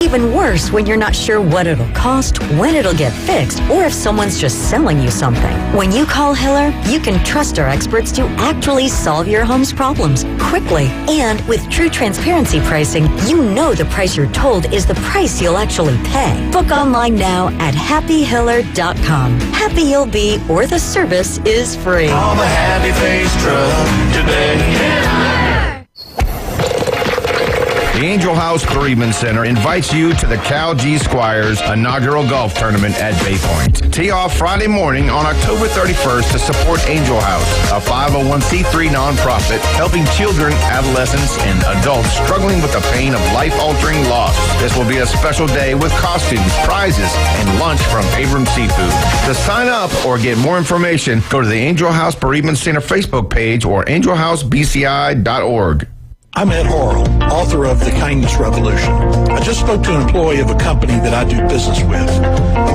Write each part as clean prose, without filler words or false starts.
even worse when you're not sure what it'll cost, when it'll get fixed, or if someone's just selling you something. When you call Hiller, you can trust our experts to actually solve your home's problems quickly. And with true transparency pricing, you know the price you're told is the price you'll actually pay. Book online now at happyhiller.com. Happy you'll be, or the service is free. On the Happy Face truck today. The Angel House Bereavement Center invites you to the Cal G Squires inaugural golf tournament at Bay Point. Tee off Friday morning on October 31st to support Angel House, a 501c3 nonprofit helping children, adolescents, and adults struggling with the pain of life-altering loss. This will be a special day with costumes, prizes, and lunch from Abram Seafood. To sign up or get more information, go to the Angel House Bereavement Center Facebook page or angelhousebci.org. I'm Ed Horrell, author of The Kindness Revolution. I just spoke to an employee of a company that I do business with.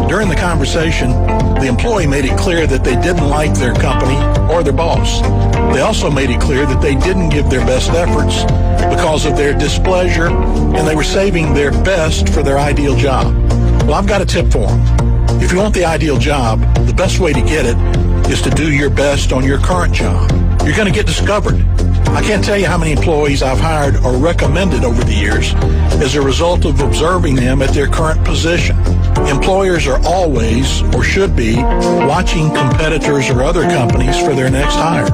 During the conversation, the employee made it clear that they didn't like their company or their boss. They also made it clear that they didn't give their best efforts because of their displeasure, and they were saving their best for their ideal job. Well, I've got a tip for them. If you want the ideal job, the best way to get it is to do your best on your current job. You're going to get discovered. I can't tell you how many employees I've hired or recommended over the years as a result of observing them at their current position. Employers are always, or should be, watching competitors or other companies for their next hire.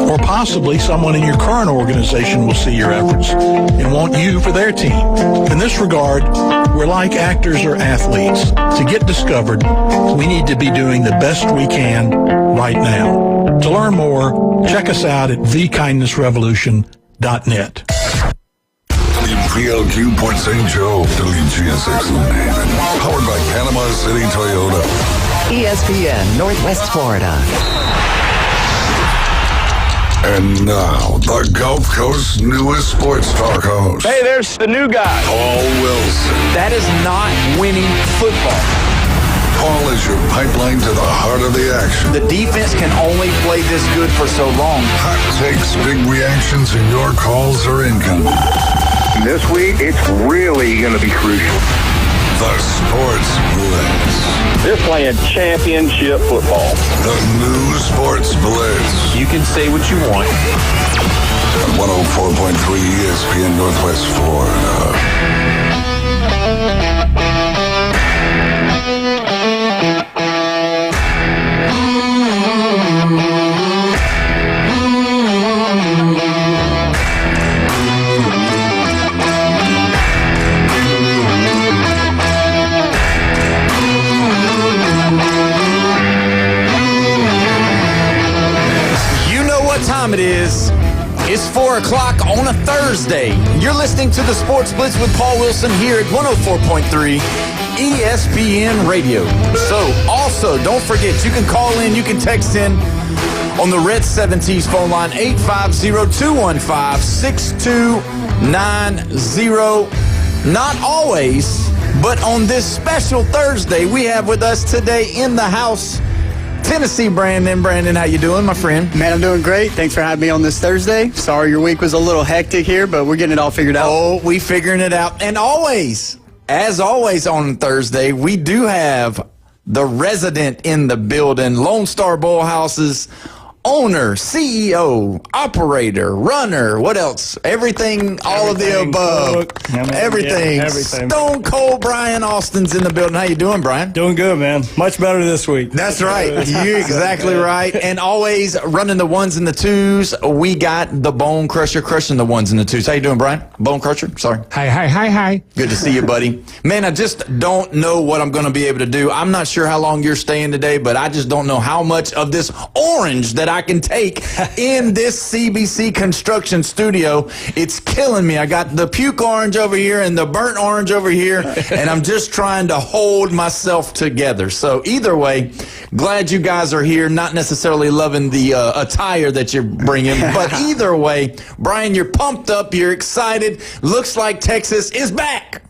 Or possibly someone in your current organization will see your efforts and want you for their team. In this regard, we're like actors or athletes. To get discovered, we need to be doing the best we can right now. To learn more, check us out at thekindnessrevolution.net. WPLQ Port St. Joe, WGSX Haven, powered by Panama City Toyota. ESPN Northwest Florida. And now, the Gulf Coast's newest sports talk host. Hey, there's the new guy. Paul Wilson. That is not winning football. Paul is your pipeline to the heart of the action. The defense can only play this good for so long. Hot takes, big reactions, and your calls are incoming. This week, it's really going to be crucial. The Sports Blitz. They're playing championship football. The new Sports Blitz. You can say what you want. On 104.3 ESPN Northwest Florida. It is. It's 4 o'clock on a Thursday. You're listening to the Sports Blitz with Paul Wilson here at 104.3 ESPN Radio. So, also, don't forget, you can call in, you can text in on the Red 70s phone line, 850-215-6290. Not always, but on this special Thursday, we have with us today in the house, Tennessee Brandon. Brandon, how you doing, my friend? Man, I'm doing great. Thanks for having me on this Thursday. Sorry your week was a little hectic here, but we're getting it all figured out. Oh, we figuring it out. And always, as always on Thursday, we do have the resident in the building, Lone Star Bowlhouse's owner, CEO, operator, runner, what else? Everything, all of the above. Everything. Yeah, everything. Stone Cold Brian Austin's in the building. How you doing, Brian? Doing good, man. Much better this week. That's right. You're exactly right. And always running the ones and the twos. We got the Bone Crusher crushing the ones and the twos. How you doing, Brian? Bone Crusher? Sorry. Hi. Good to see you, buddy. Man, I just don't know what I'm going to be able to do. I'm not sure how long you're staying today, but I just don't know how much of this orange that I can take in this CBC construction studio. It's killing me. I got the puke orange over here and the burnt orange over here, and I'm just trying to hold myself together. So either way, glad you guys are here. Not necessarily loving the attire that you're bringing, but either way, Brian, you're pumped up. You're excited. Looks like Texas is back.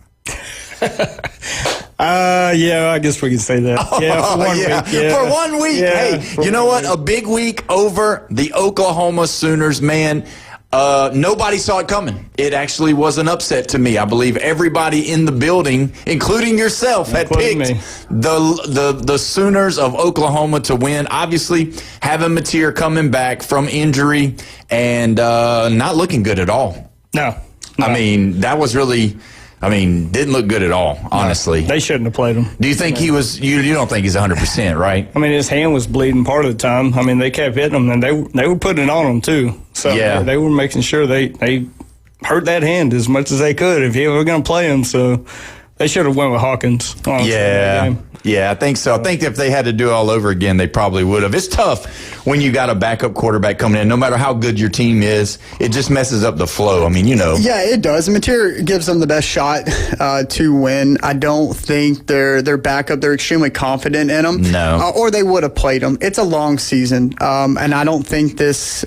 Yeah, I guess we can say that. For 1 week. Yeah. For 1 week. Yeah, hey, you know what? A big week over the Oklahoma Sooners, man. Nobody saw it coming. It actually was an upset to me. I believe everybody in the building, including yourself, had picked the Sooners of Oklahoma to win. Obviously, having Mateer coming back from injury and not looking good at all. No. I mean, that was really... didn't look good at all, honestly. No, they shouldn't have played him. Do you think he was, you don't think he's 100%, right? I mean, his hand was bleeding part of the time. I mean, they kept hitting him, and they were putting it on him, too. So they were making sure they hurt that hand as much as they could if they were going to play him. So they should have went with Hawkins, honestly. Yeah, I think so. I think if they had to do it all over again, they probably would have. It's tough when you got a backup quarterback coming in. No matter how good your team is, it just messes up the flow. I mean, Yeah, it does. Mateer gives them the best shot to win. I don't think their backup, they're extremely confident in them. No. Or they would have played them. It's a long season, and I don't think this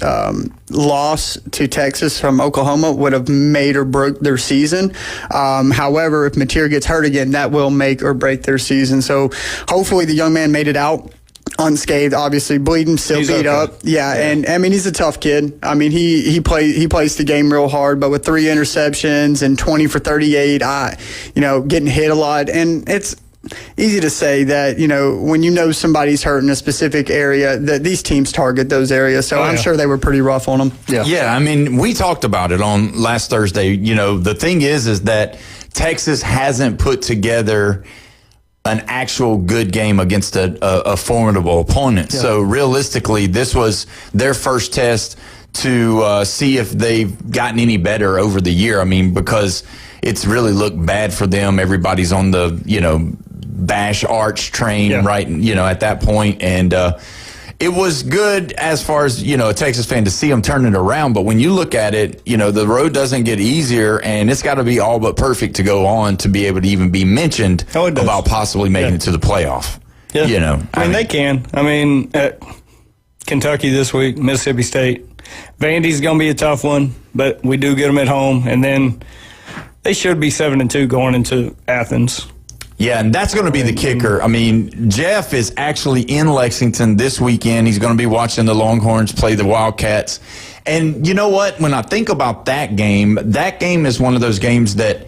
loss to Texas from Oklahoma would have made or broke their season. However, if Mateer gets hurt again, that will make or break their season. So hopefully the young man made it out unscathed. Obviously bleeding, still beat up. Yeah, and I mean, he's a tough kid. I mean, he plays the game real hard, but with 3 interceptions and 20 for 38, getting hit a lot, and it's easy to say that, when somebody's hurt in a specific area, that these teams target those areas. So I'm sure they were pretty rough on them. Yeah, I mean, we talked about it on last Thursday. The thing is that Texas hasn't put together an actual good game against a formidable opponent. Yeah. So realistically, this was their first test to see if they've gotten any better over the year. I mean, because it's really looked bad for them. Everybody's on the, bash arch train right, at that point. And it was good as far as, a Texas fan to see them turn it around. But when you look at it, the road doesn't get easier, and it's got to be all but perfect to go on to be able to even be mentioned about possibly making it to the playoff. Yeah. I mean, they can. I mean, at Kentucky this week, Mississippi State. Vandy's going to be a tough one, but we do get them at home. And then they should be 7-2 going into Athens. Yeah, and that's going to be the kicker. I mean, Jeff is actually in Lexington this weekend. He's going to be watching the Longhorns play the Wildcats. And you know what? When I think about that game is one of those games that,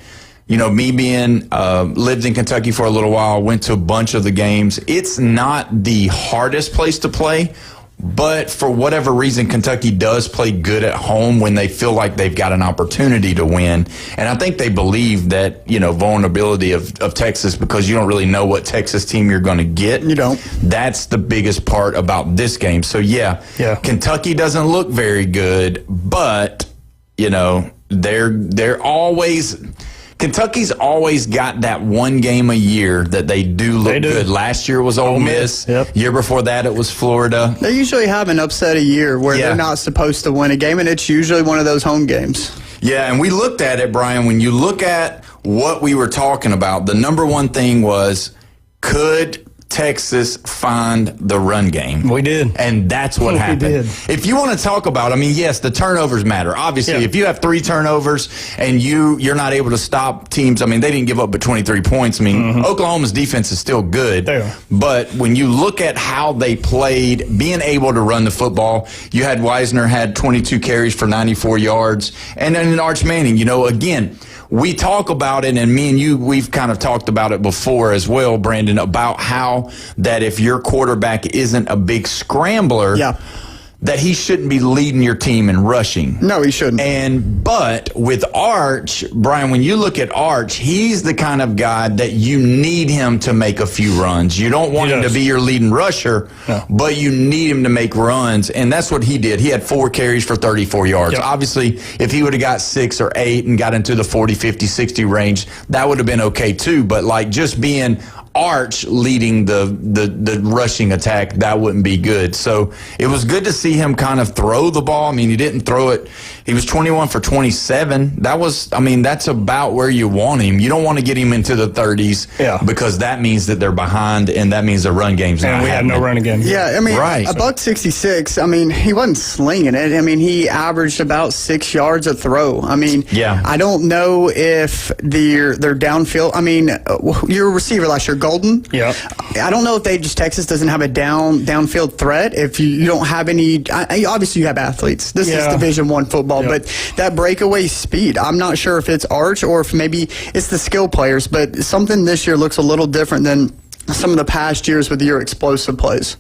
me being lived in Kentucky for a little while, went to a bunch of the games. It's not the hardest place to play, but for whatever reason, Kentucky does play good at home when they feel like they've got an opportunity to win. And I think they believe that, vulnerability of Texas, because you don't really know what Texas team you're going to get. You don't. That's the biggest part about this game. So, yeah. Kentucky doesn't look very good, but, they're always – Kentucky's always got that one game a year that they do look good. Last year was Ole Miss. Year before that, it was Florida. They usually have an upset a year where they're not supposed to win a game, and it's usually one of those home games. Yeah, and we looked at it, Brian. When you look at what we were talking about, the number one thing was, could Texas find the run game? We did. And that's what happened. We did. If you want to talk about, yes, the turnovers matter. Obviously, if you have 3 turnovers and you're not able to stop teams, they didn't give up but 23 points. Oklahoma's defense is still good. But when you look at how they played, being able to run the football, you had Wisner had 22 carries for 94 yards. And then Arch Manning, again, we talk about it, and me and you, we've kind of talked about it before as well, Brandon, about how that if your quarterback isn't a big scrambler, that he shouldn't be leading your team in rushing. No, he shouldn't. But with Arch, Brian, when you look at Arch, he's the kind of guy that you need him to make a few runs. You don't want him to be your leading rusher, but you need him to make runs, and that's what he did. He had 4 carries for 34 yards. Obviously, if he would have got 6 or 8 and got into the 40, 50, 60 range, that would have been okay too. But just being Arch leading the rushing attack, that wouldn't be good. So it was good to see him kind of throw the ball. He didn't throw it. He was 21 for 27. That was, that's about where you want him. You don't want to get him into the 30s because that means that they're behind, and that means the run game's not happening. And we had no running game. Yeah, $166. He wasn't slinging it. He averaged about 6 yards a throw. I don't know if their downfield. Your receiver last year, Golden. Yeah. I don't know if Texas doesn't have a downfield threat. If you don't have any, obviously you have athletes. This is Division I football, but that breakaway speed, I'm not sure if it's Arch or if maybe it's the skill players, but something this year looks a little different than some of the past years with your explosive plays.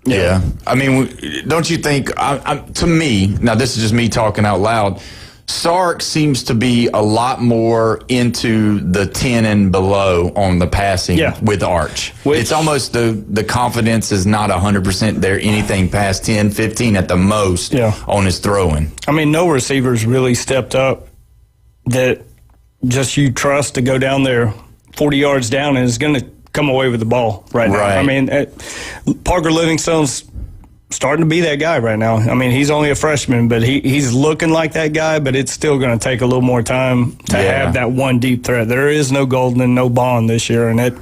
Yeah. I mean, don't you think, to me, now this is just me talking out loud, Sark seems to be a lot more into the 10 and below on the passing with Arch. It's almost the confidence is not 100% there, anything past 10, 15 at the most on his throwing. I mean, no receivers really stepped up that just you trust to go down there 40 yards down and is going to come away with the ball right now. I mean, Parker Livingstone's starting to be that guy right now. I mean, he's only a freshman, but he's looking like that guy, but it's still going to take a little more time to have that one deep threat. There is no Golden and no Bond this year, and it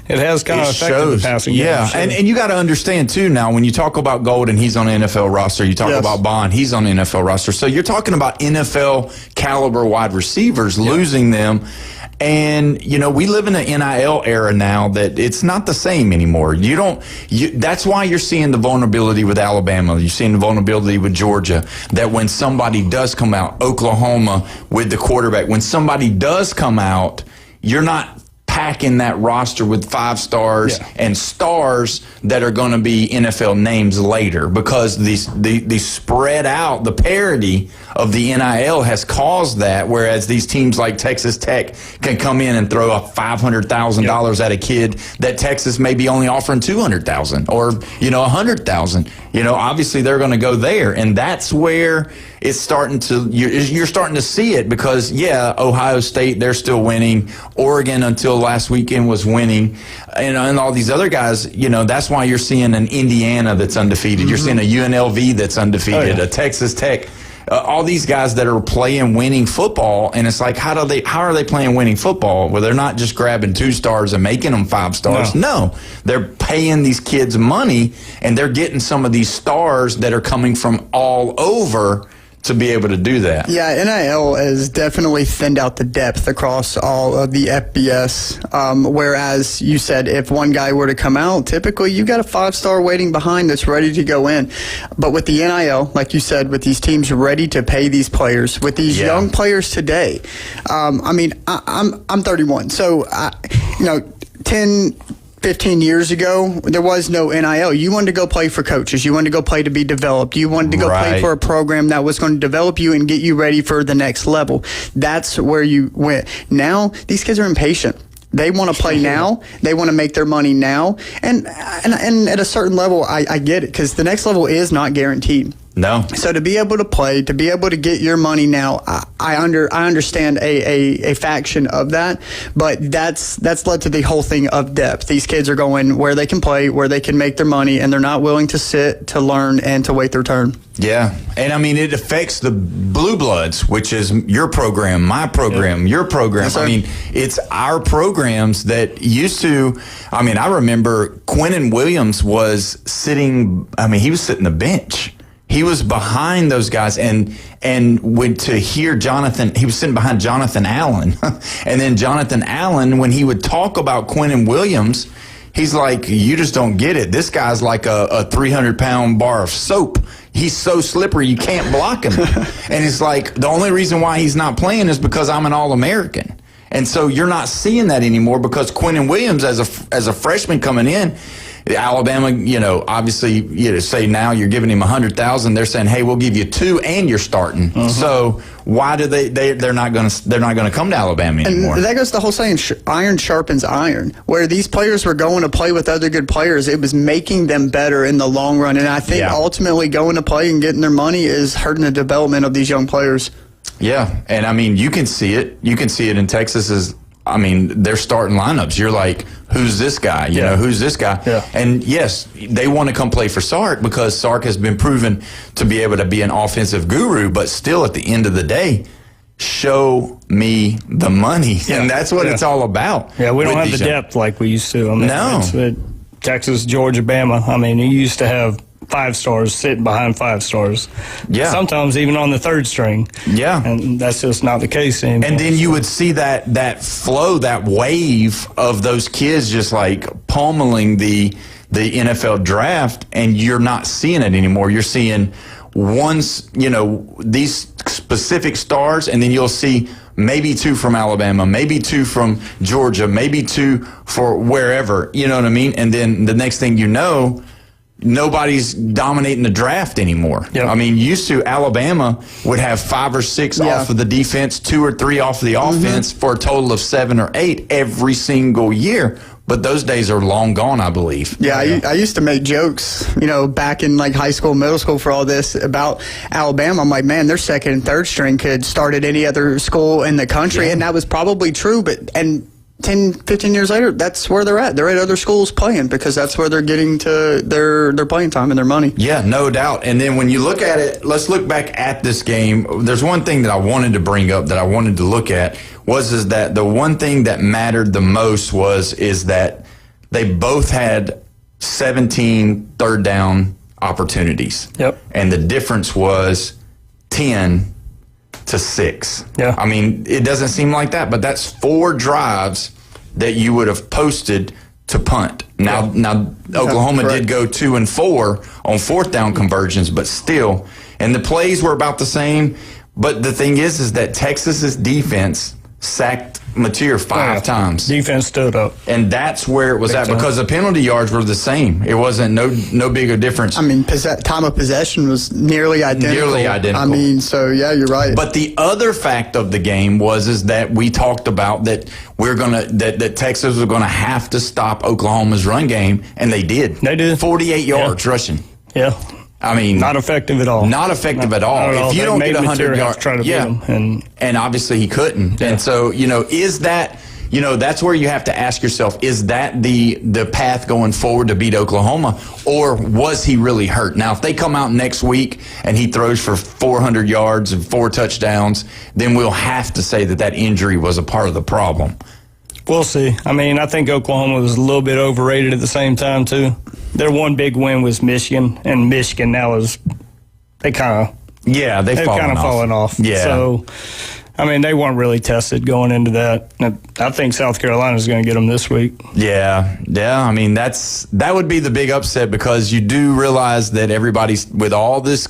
has kind of affected the passing game. Yeah, and you got to understand, too, now, when you talk about Golden, he's on an NFL roster. You talk about Bond, he's on an NFL roster. So you're talking about NFL caliber wide receivers, losing them. And, you know, we live in an NIL era now that it's not the same anymore. That's why you're seeing the vulnerability with Alabama. You're seeing the vulnerability with Georgia, that when somebody does come out, Oklahoma with the quarterback, when somebody does come out, you're not packing that roster with 5 stars and stars that are going to be NFL names later, because the spread out, the parity of the NIL has caused that, whereas these teams like Texas Tech can come in and throw a $500,000 at a kid that Texas may be only offering $200,000 or, $100,000. Obviously they're going to go there, and that's where it's starting to, you're starting to see it, because Ohio State, they're still winning. Oregon until last weekend was winning, and all these other guys, that's why you're seeing an Indiana that's undefeated. You're seeing a UNLV that's undefeated, a Texas Tech. All these guys that are playing winning football, and it's like, how are they playing winning football? Well, they're not just grabbing 2 stars and making them 5 stars. No, they're paying these kids money, and they're getting some of these stars that are coming from all over to be able to do that. Yeah, NIL has definitely thinned out the depth across all of the FBS. Whereas you said if one guy were to come out, typically you got a 5-star waiting behind that's ready to go in. But with the NIL, like you said, with these teams ready to pay these players, with these young players today, I'm 31, so 15 years ago, there was no NIL. You wanted to go play for coaches. You wanted to go play to be developed. You wanted to go play for a program that was going to develop you and get you ready for the next level. That's where you went. Now, these kids are impatient. They want to play now. They want to make their money now. And at a certain level, I get it, because the next level is not guaranteed. No. So to be able to play, to be able to get your money now, I understand a faction of that, but that's led to the whole thing of depth. These kids are going where they can play, where they can make their money, and they're not willing to sit, to learn, and to wait their turn. Yeah, and I mean, it affects the Blue Bloods, which is your program, my program, your program. Yes, I mean, it's our programs that used to, I remember Quinnen Williams was sitting, he was sitting the bench. He was behind those guys, and went to hear Jonathan. He was sitting behind Jonathan Allen, and then Jonathan Allen, when he would talk about Quinnen Williams, he's like, "You just don't get it. This guy's like a 300-pound bar of soap. He's so slippery you can't block him." And it's like, the only reason why he's not playing is because I'm an All-American. And so you're not seeing that anymore, because Quinnen Williams, as a freshman coming in, Alabama, obviously, say now you're giving him $100,000. They're saying, hey, we'll give you 2 and you're starting. So why do they're not going to come to Alabama anymore? And that goes to the whole saying, iron sharpens iron. Where these players were going to play with other good players, it was making them better in the long run. And I think ultimately going to play and getting their money is hurting the development of these young players. Yeah, and you can see it. You can see it in Texas they're starting lineups. You're like, who's this guy? Who's this guy? Yeah. And yes, they want to come play for Sark, because Sark has been proven to be able to be an offensive guru, but still at the end of the day, show me the money. Yeah. And that's what it's all about. Yeah, we don't have the depth like we used to. No. Texas, Georgia, Bama. You used to have 5 stars sitting behind 5 stars. Yeah. Sometimes even on the 3rd string. Yeah. And that's just not the case anymore. And then you would see that flow, that wave of those kids just like pummeling the NFL draft, and you're not seeing it anymore. You're seeing these specific stars, and then you'll see maybe 2 from Alabama, maybe 2 from Georgia, maybe 2 for wherever, you know what I mean? And then the next thing you know, nobody's dominating the draft anymore. Yep. I mean, used to, Alabama would have 5 or 6 off of the defense, 2 or 3 off of the offense for a total of 7 or 8 every single year. But those days are long gone, I believe. Yeah, I used to make jokes, back in like high school, middle school for all this about Alabama. I'm like, man, their 2nd and 3rd string could start at any other school in the country. And that was probably true. And 10, 15 years later, that's where they're at. They're at other schools playing because that's where they're getting to their playing time and their money. Yeah, no doubt. And then when you look at it, let's look back at this game. There's one thing that I wanted to bring up that I wanted to look at is that the one thing that mattered the most is that they both had 17 third down opportunities. Yep. And the difference was 10 to 6. Yeah. I mean, it doesn't seem like that, but that's 4 drives that you would have posted to punt. Now Oklahoma did go 2 and 4 on 4th down conversions, but still, and the plays were about the same. But the thing is that Texas's defense sacked Mateer 5 times. Defense stood up. And that's where it was at because the penalty yards were the same. It wasn't no bigger difference. I mean, time of possession was nearly identical. I mean, so yeah, you're right. But the other fact of the game is that we talked about that that Texas was gonna have to stop Oklahoma's run game, and they did. They did. 48 yards rushing. Yeah. I mean, not effective at all. Not effective at all. If you don't get 100 yards, try to beat him, and obviously he couldn't. Yeah. And so, is that, that's where you have to ask yourself, is that the path going forward to beat Oklahoma, or was he really hurt? Now, if they come out next week and he throws for 400 yards and 4 touchdowns, then we'll have to say that injury was a part of the problem. We'll see. I mean, I think Oklahoma was a little bit overrated at the same time, too. Their one big win was Michigan, and Michigan now they've kind of fallen off. Yeah. So, I mean, they weren't really tested going into that. I think South Carolina's going to get them this week. Yeah. I mean, that would be the big upset because you do realize that everybody's with all this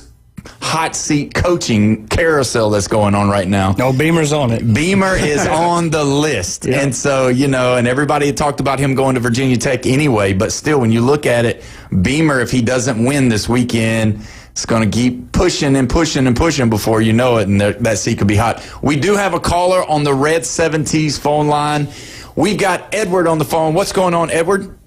hot seat coaching carousel that's going on right now. No, Beamer's on it. Beamer is on the list. Yeah. And so, and everybody had talked about him going to Virginia Tech anyway, but still, when you look at it, Beamer, if he doesn't win this weekend, it's going to keep pushing and pushing and pushing before you know it, and that seat could be hot. We do have a caller on the Red 70s phone line. We got Edward on the phone. What's going on, Edward?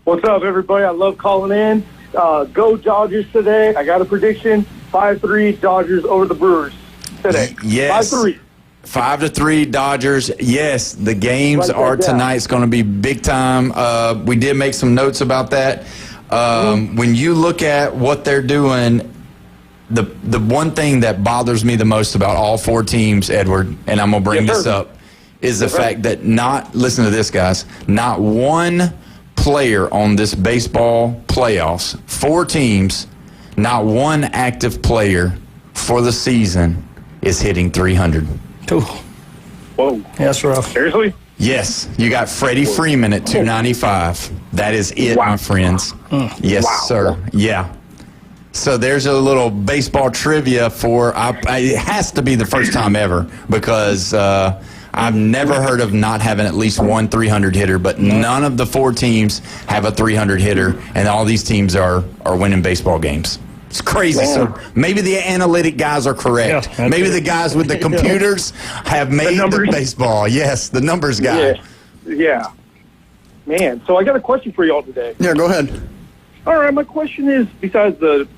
What's up, everybody? I love calling in. Go Dodgers today. I got a prediction. 5-3 Dodgers over the Brewers today. Yes. 5-3. 5-3 Dodgers. Yes, the games are tonight. It's going to be big time. We did make some notes about that. When you look at what they're doing, the one thing that bothers me the most about all 4 teams, Edward, and I'm going to bring this up, is the fact that listen to this, guys, not one player on this baseball playoffs, 4 teams, not one active player for the season is hitting 300. Ooh. Whoa. That's rough. Seriously? Yes. You got Freddie Freeman at 295. That is it, my friends. Yes, sir. Yeah. So there's a little baseball trivia it has to be the first time ever because I've never heard of not having at least one 300 hitter, but none of the 4 teams have a 300 hitter, and all these teams are winning baseball games. It's crazy. Man. So maybe the analytic guys are correct. Yeah, maybe the guys with the computers have made the baseball. Yes, the numbers guy. Yeah. Man, so I got a question for y'all today. Yeah, go ahead. All right, my question is, besides the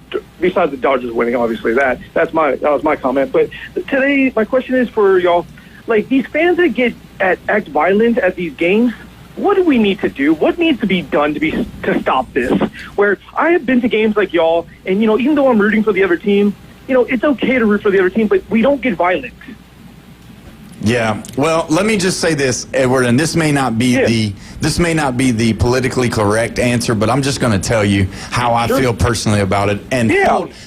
Dodgers winning, obviously that was my comment. But today, my question is for y'all. Like, these fans that act violent at these games, what do we need to do? What needs to be done to stop this? Where I have been to games like y'all, and, even though I'm rooting for the other team, it's okay to root for the other team, but we don't get violent. Yeah. Well, let me just say this, Edward, and this may not be this may not be the politically correct answer, but I'm just going to tell you how I feel personally about it. And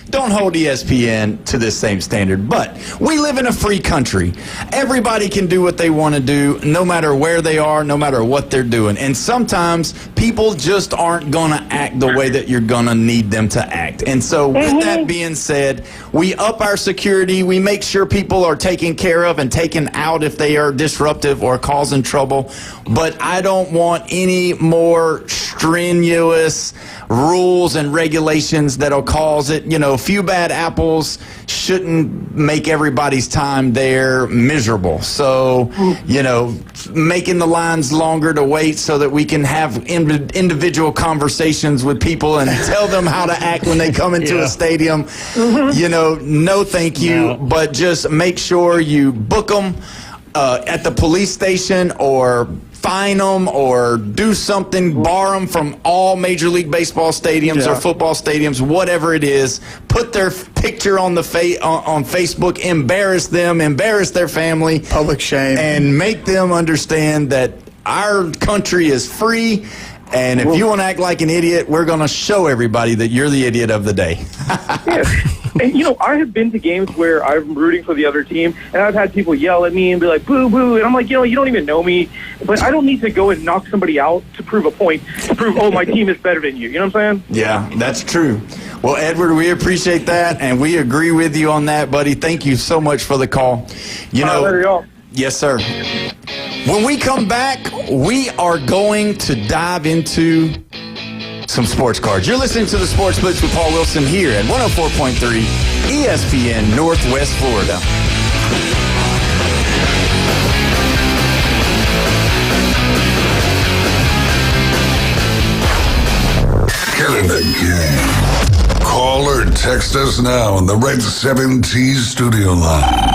don't hold ESPN to this same standard. But we live in a free country. Everybody can do what they want to do, no matter where they are, no matter what they're doing. And sometimes people just aren't going to act the way that you're going to need them to act. And so with that being said, we up our security. We make sure people are taken care of and taken out if they are disruptive or causing trouble. But I don't want any more strenuous rules and regulations that'll cause it. You know, a few bad apples shouldn't make everybody's time there miserable. So, you know, making the lines longer to wait so that we can have individual conversations with people and tell them how to act when they come into a stadium. You know, no thank you, but just make sure you book them at the police station or fine them or do something, bar them from all Major League Baseball stadiums or football stadiums, whatever it is. Put their picture on the on Facebook, embarrass them, embarrass their family. Public shame. And make them understand that our country is free. And if you want to act like an idiot, we're going to show everybody that you're the idiot of the day. And, you know, I have been to games where I'm rooting for the other team, and I've had people yell at me and be like, boo, boo. And I'm like, you know, you don't even know me. But I don't need to go and knock somebody out to prove a point, to prove, oh, my team is better than you. You know what I'm saying? Yeah, that's true. Well, Edward, we appreciate that, and we agree with you on that, buddy. Thank you so much for the call. You know, yes, sir. When we come back, we are going to dive into some sports cards. You're listening to the Sports Blitz with Paul Wilson here at 104.3 ESPN Northwest Florida. Get in the game. Call or text us now on the Red 7T studio line.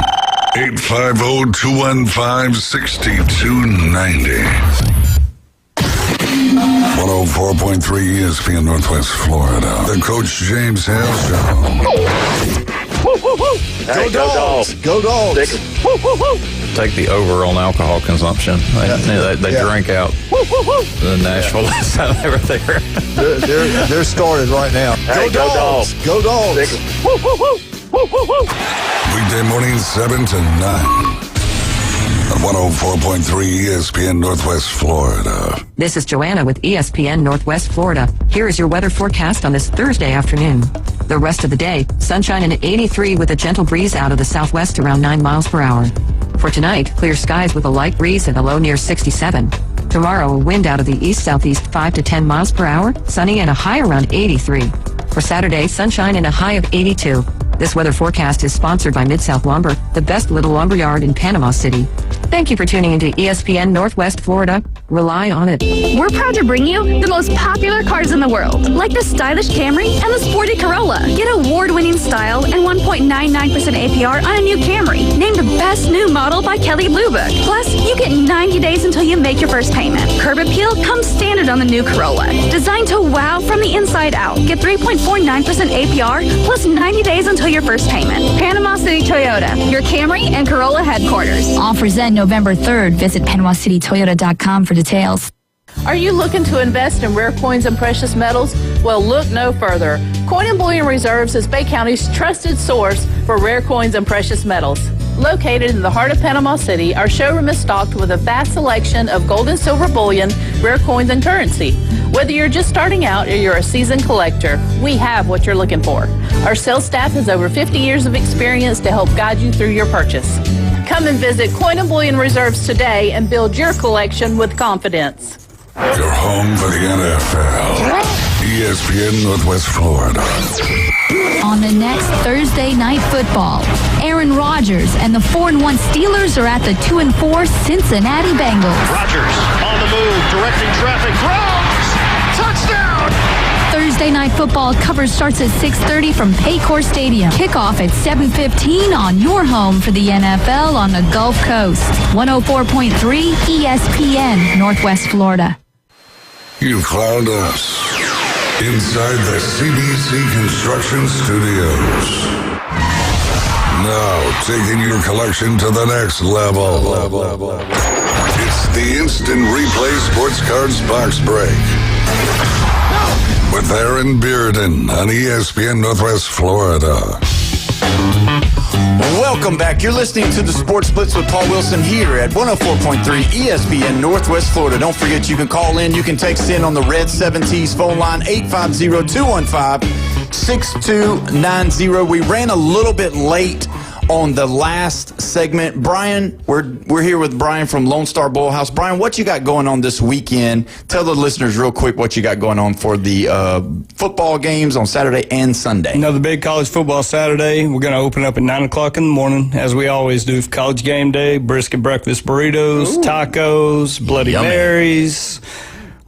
850-215-6290. 104.3 ESPN Northwest Florida. The Coach James Hale Show. Go Dogs! Go Dogs! Take the over on alcohol consumption. They drank out the Nashville last time they were there. They're started right now. Go Dogs! Go Dogs! Weekday morning 7 to 9. At 104.3 ESPN Northwest Florida. This is Joanna with ESPN Northwest Florida. Here is your weather forecast on this Thursday afternoon. The rest of the day, sunshine and 83 with a gentle breeze out of the southwest around 9 miles per hour. For tonight, clear skies with a light breeze and a low near 67. Tomorrow, a wind out of the east-southeast 5 to 10 miles per hour, sunny and a high around 83. For Saturday, sunshine and a high of 82. This weather forecast is sponsored by Mid-South Lumber, the best little lumber yard in Panama City. Thank you for tuning into ESPN Northwest Florida. Rely on it. We're proud to bring you the most popular cars in the world, like the stylish Camry and the sporty Corolla. Get award-winning style and 1.99% APR on a new Camry, named the best new model by Kelley Blue Book. Plus, you get 90 days until you make your first payment. Curb appeal comes standard on the new Corolla. Designed to wow from the inside out. Get 3.49% APR plus 90 days until your first payment. Panama City Toyota, your Camry and Corolla headquarters. Offers end November 3rd. Visit PanamaCityToyota.com for details. Are you looking to invest in rare coins and precious metals? Well, look no further. Coin and Bullion Reserves is Bay County's trusted source for rare coins and precious metals. Located in the heart of Panama City, our showroom is stocked with a vast selection of gold and silver bullion, rare coins, and currency. Whether you're just starting out or you're a seasoned collector, we have what you're looking for. Our sales staff has over 50 years of experience to help guide you through your purchase. Come and visit Coin and Bullion Reserves today and build your collection with confidence. Your home for the NFL. ESPN Northwest Florida. On the next Thursday Night Football, Aaron Rodgers and the 4-1 Steelers are at the 2-4 Cincinnati Bengals. Rodgers on the move, directing traffic, throws! Touchdown! Thursday Night Football coverage starts at 6:30 from Paycor Stadium. Kickoff at 7:15 on your home for the NFL on the Gulf Coast. 104.3 ESPN Northwest Florida. You found us inside the CBC Construction Studios. Now taking your collection to the next level. It's the Instant Replay Sports Cards Box Break. With Aaron Bearden on ESPN Northwest Florida. Welcome back. You're listening to the Sports Blitz with Paul Wilson here at 104.3 ESPN Northwest Florida. Don't forget you can call in. You can text in on the Red 7T's phone line, 850-215-6290. We ran a little bit late on the last segment. Brian, we're here with Brian from Lone Star Bowl House. Brian, what you got going on this weekend? Tell the listeners real quick what you got going on for the football games on Saturday and Sunday. Another big college football Saturday. We're going to open up at 9 o'clock in the morning, as we always do for college game day. Brisket breakfast burritos, tacos, Bloody Marys,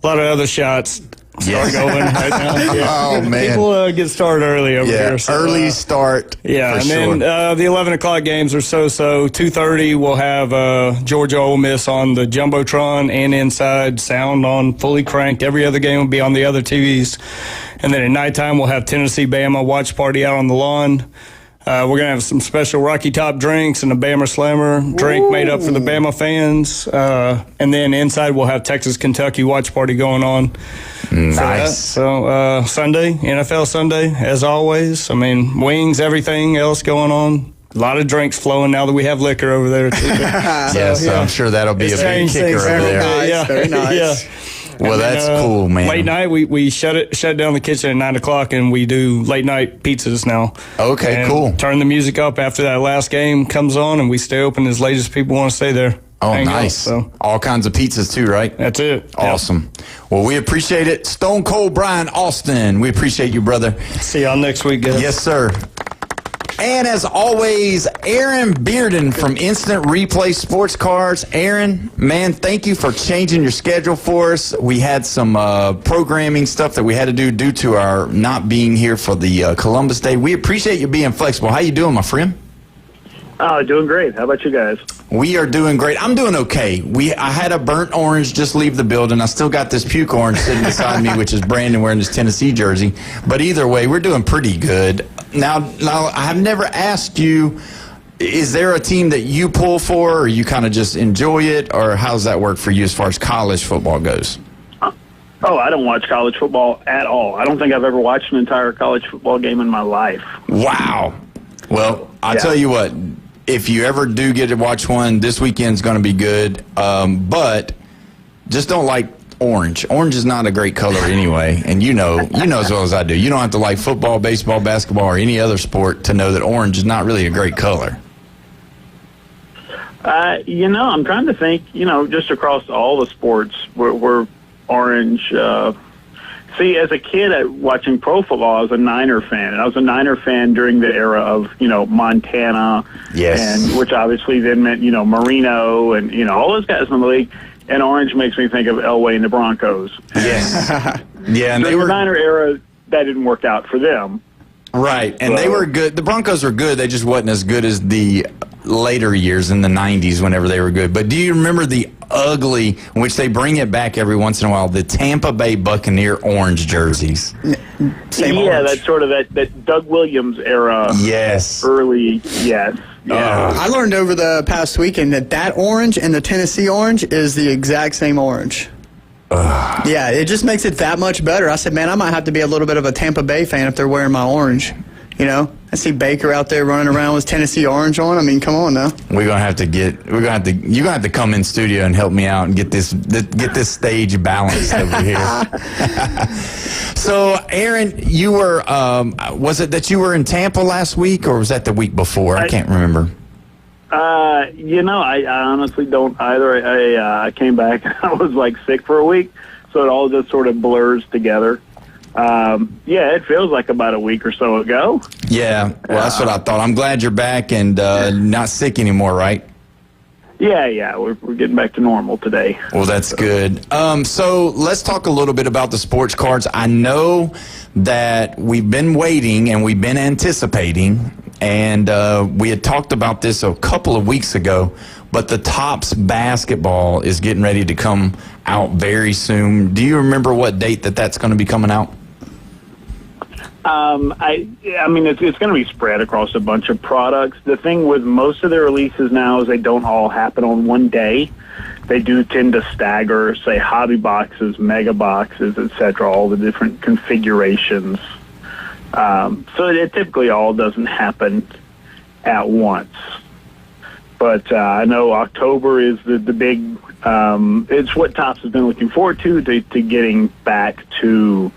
a lot of other shots. Start going right now. Yeah. Oh, man. People get started early over here. So, early start. Yeah, for and sure. then the 11 o'clock games are so-so. 2:30, we'll have Georgia Ole Miss on the Jumbotron and inside, sound on fully cranked. Every other game will be on the other TVs. And then at nighttime, we'll have Tennessee-Bama watch party out on the lawn. We're going to have some special Rocky Top drinks and a Bama Slammer drink made up for the Bama fans. And then inside, we'll have Texas-Kentucky watch party going on. Nice. So Sunday, NFL Sunday, as always. I mean, wings, everything else going on. A lot of drinks flowing now that we have liquor over there, too. So I'm sure that'll be a big kicker over there. Nice, very nice. Yeah. Well, And then, that's cool, man. Late night, we shut down the kitchen at 9 o'clock, and we do late night pizzas now. Okay, And cool. Turn the music up after that last game comes on, and we stay open as late as people want to stay there. Oh, Hang nice. out, so All kinds of pizzas, too, right? that's it. Awesome. Well, we appreciate it. Stone Cold Brian Austin, we appreciate you, brother. See y'all next week, guys. Yes, sir. And as always, Aaron Bearden from Instant Replay Sports Cards. Aaron, man, thank you for changing your schedule for us. We had some programming stuff that we had to do due to our not being here for the Columbus Day. We appreciate you being flexible. How you doing, my friend? Doing great. How about you guys? We are doing great. I'm doing okay. I had a burnt orange just leave the building. I still got this puke orange sitting beside me, which is Brandon wearing his Tennessee jersey. But either way, we're doing pretty good. Now I have never asked you, is there a team that you pull for, or you kind of just enjoy it, or how does that work for you as far as college football goes? Oh, I don't watch college football at all. I don't think I've ever watched an entire college football game in my life. Wow. Well, I'll tell you what. If you ever do get to watch one, this weekend's going to be good. But just don't like orange. Orange is not a great color anyway, and you know as well as I do. You don't have to like football, baseball, basketball, or any other sport to know that orange is not really a great color. I'm trying to think, just across all the sports, we're orange. See, as a kid watching pro football, I was a Niner fan. And I was a Niner fan during the era of, Montana. Yes. And which obviously then meant, Marino and, all those guys in the league. And orange makes me think of Elway and the Broncos. Yes. Yeah, and so they were the Niner era, that didn't work out for them. Right, and they were good. The Broncos were good. They just wasn't as good as the later years in the 90s whenever they were good. But do you remember the ugly, which they bring it back every once in a while, the Tampa Bay Buccaneer orange jerseys? That's sort of that Doug Williams era. Yes. Early, yes. Yeah. I learned over the past weekend that orange and the Tennessee orange is the exact same orange. Yeah, it just makes it that much better. I said, man, I might have to be a little bit of a Tampa Bay fan if they're wearing my orange. I see Baker out there running around with Tennessee orange on. I mean, come on now. You're gonna have to come in studio and help me out and get this stage balanced over here. So, Aaron, you were was it that you were in Tampa last week, or was that the week before? I can't remember. I honestly don't either. I came back. I was sick for a week, so it all just sort of blurs together. It feels like about a week or so ago. Yeah, well, that's what I thought. I'm glad you're back and not sick anymore, right? Yeah, we're getting back to normal today. Well, that's good. So let's talk a little bit about the sports cards. I know that we've been waiting and we've been anticipating, and we had talked about this a couple of weeks ago, but the Topps basketball is getting ready to come out very soon. Do you remember what date that's going to be coming out? It's going to be spread across a bunch of products. The thing with most of their releases now is they don't all happen on one day. they do tend to stagger, say, hobby boxes, mega boxes, etc., all the different configurations. So it typically all doesn't happen at once. But I know October is the big, it's what Topps has been looking forward to getting back to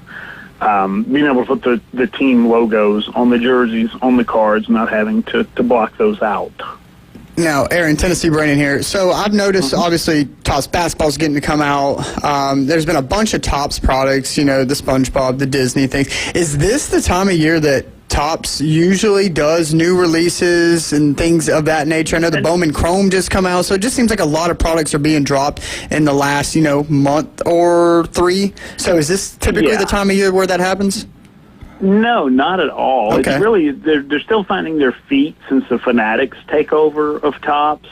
being able to put the team logos on the jerseys, on the cards, not having to block those out. Now, Aaron, Tennessee Brandon here. So I've noticed, obviously, Topps basketball's getting to come out. There's been a bunch of Topps products, the SpongeBob, the Disney things. Is this the time of year that Topps usually does new releases and things of that nature? I know the Bowman Chrome just come out, so it just seems like a lot of products are being dropped in the last, month or 3. So is this typically the time of year where that happens? No, not at all. Okay. It's really, they're still finding their feet since the Fanatics takeover of Topps.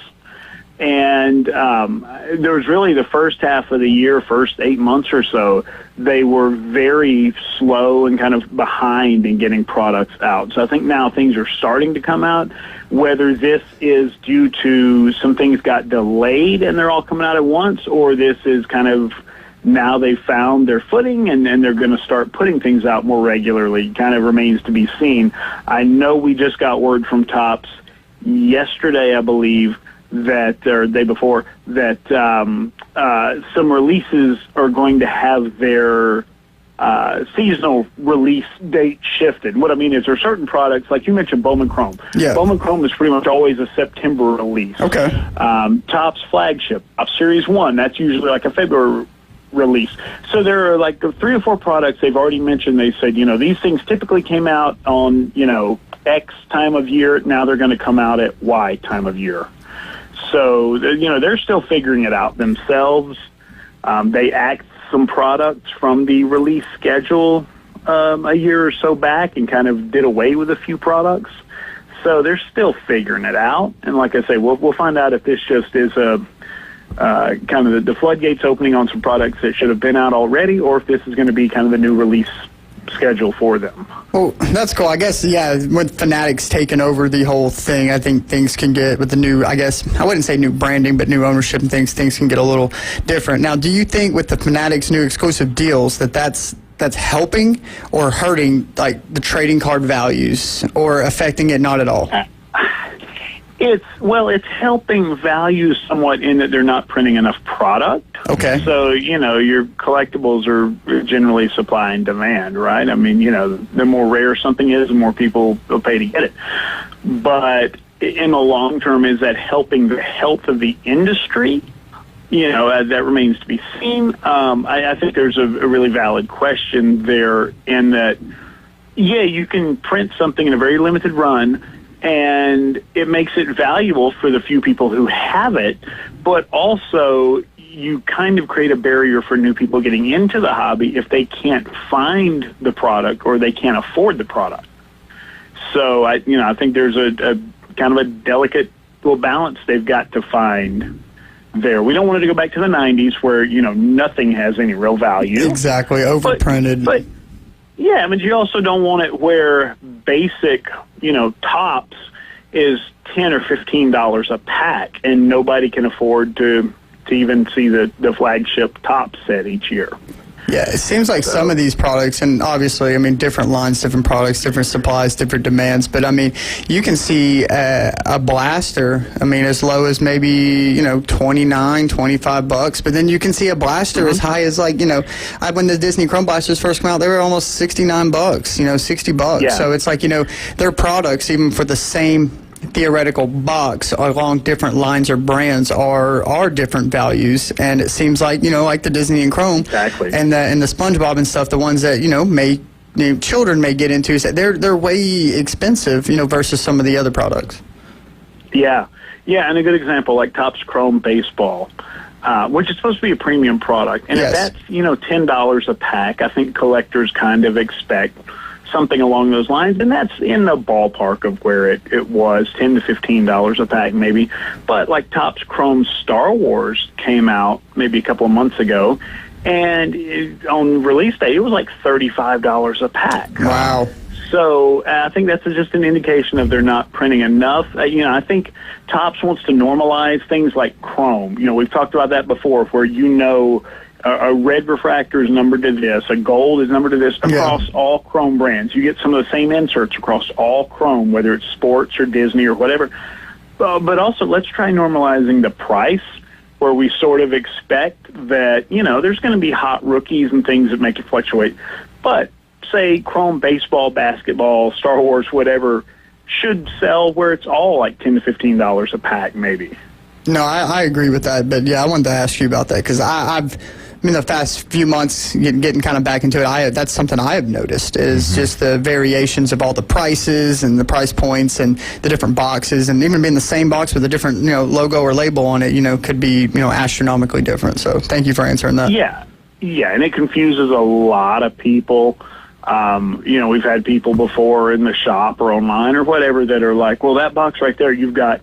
And there was really the first half of the year, first 8 months or so, they were very slow and kind of behind in getting products out. So I think now things are starting to come out. Whether this is due to some things got delayed and they're all coming out at once, or this is kind of now they found their footing and they're going to start putting things out more regularly, kind of remains to be seen. I know we just got word from Topps yesterday, I believe, that, or the day before, that some releases are going to have their seasonal release date shifted. What I mean is there are certain products, like you mentioned Bowman Chrome. Yeah. Bowman Chrome is pretty much always a September release. Okay. Topps Flagship, Topps Series 1, that's usually like a February release. So there are like 3 or 4 products they've already mentioned. They said, these things typically came out on, X time of year. Now they're going to come out at Y time of year. So, they're still figuring it out themselves. They axed some products from the release schedule a year or so back and kind of did away with a few products. So they're still figuring it out. And like I say, we'll find out if this just is a kind of the floodgates opening on some products that should have been out already, or if this is going to be kind of the new release schedule for them. Well, that's cool. I guess, with Fanatics taking over the whole thing, I think things can get, with the new, I guess, I wouldn't say new branding, but new ownership and things can get a little different. Now, do you think with the Fanatics new exclusive deals that's helping or hurting, like, the trading card values, or affecting it not at all? It's helping value somewhat in that they're not printing enough product. Okay. So, your collectibles are generally supply and demand, right? I mean, the more rare something is, the more people will pay to get it. But in the long term, is that helping the health of the industry? That remains to be seen. I think there's a really valid question there in that, you can print something in a very limited run, and it makes it valuable for the few people who have it, but also you kind of create a barrier for new people getting into the hobby if they can't find the product or they can't afford the product. So I think there's a kind of a delicate little balance they've got to find there. We don't want it to go back to the 90s where, nothing has any real value. Exactly, overprinted. But yeah, I mean, you also don't want it where basic, Topps is $10 or $15 a pack, and nobody can afford to even see the flagship Topps set each year. Yeah, it seems like some of these products, and obviously, different lines, different products, different supplies, different demands, but, you can see a blaster, as low as maybe, $29, $25, but then you can see a blaster as high as, when the Disney Chrome blasters first came out, they were almost $69, $60. Yeah. So it's like, their products, even for the same theoretical box along different lines or brands are different values, and it seems like like the Disney and Chrome and the SpongeBob and stuff, the ones that children may get into, is that they're way expensive versus some of the other products. Yeah, and a good example like Topps Chrome Baseball, which is supposed to be a premium product, and if that's $10 a pack, I think collectors kind of expect something along those lines, and that's in the ballpark of where it was, $10 to $15 a pack maybe. But like Topps Chrome Star Wars came out maybe a couple of months ago, and on release day it was like $35 a pack. Wow. So I think that's just an indication of they're not printing enough. I think Topps wants to normalize things like chrome. We've talked about that before, where a red refractor is numbered to this, a gold is numbered to this across all chrome brands. You get some of the same inserts across all chrome, whether it's sports or Disney or whatever. But also, let's try normalizing the price, where we sort of expect that, there's going to be hot rookies and things that make it fluctuate. But say chrome baseball, basketball, Star Wars, whatever, should sell where it's all like $10 to $15 a pack, maybe. No, I agree with that. But, I wanted to ask you about that because I've the past few months getting kind of back into it, that's something I have noticed is just the variations of all the prices and the price points and the different boxes, and even being the same box with a different, logo or label on it, could be, astronomically different. So thank you for answering that. Yeah, and it confuses a lot of people. We've had people before in the shop or online or whatever that are like, well, that box right there, you've got,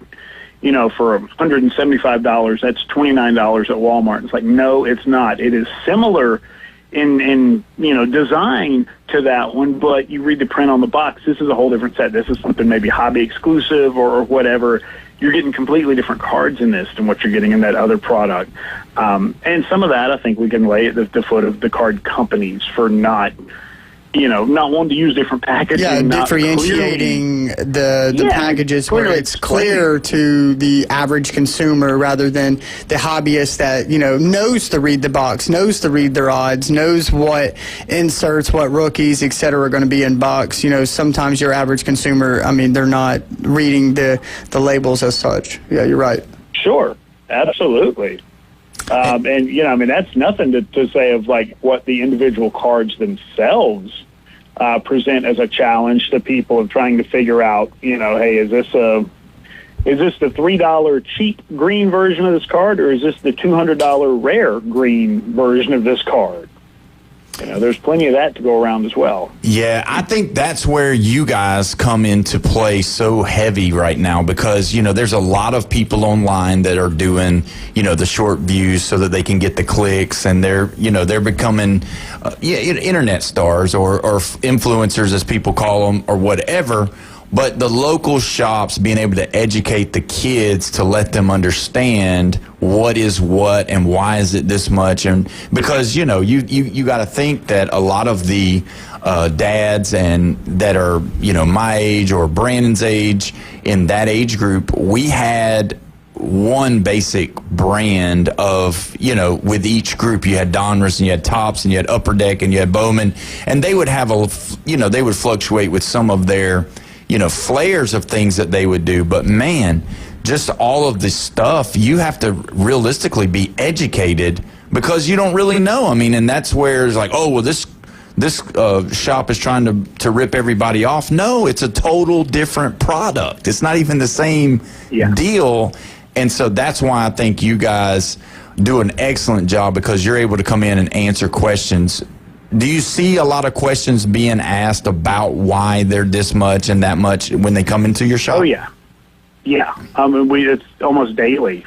for $175, that's $29 at Walmart. It's like, no, it's not. It is similar in design to that one, but you read the print on the box. This is a whole different set. This is something maybe hobby exclusive or whatever. You're getting completely different cards in this than what you're getting in that other product. And some of that I think we can lay at the foot of the card companies for not wanting to use different packaging. Yeah, differentiating the packages where it's clear to the average consumer rather than the hobbyist that, knows to read the box, knows to read their odds, knows what inserts, what rookies, et cetera, are going to be in box. Sometimes your average consumer, they're not reading the labels as such. Yeah, you're right. Sure, absolutely. And, that's nothing to say of like what the individual cards themselves present as a challenge to people of trying to figure out, hey, is this the $3 cheap green version of this card, or is this the $200 rare green version of this card? There's plenty of that to go around as well. Yeah, I think that's where you guys come into play so heavy right now because, there's a lot of people online that are doing, the short views so that they can get the clicks, and they're becoming, internet stars or influencers, as people call them, or whatever. But the local shops being able to educate the kids to let them understand what is what and why is it this much, and because you got to think that a lot of the dads and that are my age or Brandon's age, in that age group, we had one basic brand of, with each group. You had Donruss and you had Topps and you had Upper Deck and you had Bowman, and they would have they would fluctuate with some of their flares of things that they would do. But man, just all of this stuff, you have to realistically be educated because you don't really know. And that's where it's like, oh, well, this shop is trying to rip everybody off. No, it's a total different product. It's not even the same deal. And so that's why I think you guys do an excellent job, because you're able to come in and answer questions. Do you see a lot of questions being asked about why they're this much and that much when they come into your shop? Oh, yeah. Yeah. It's almost daily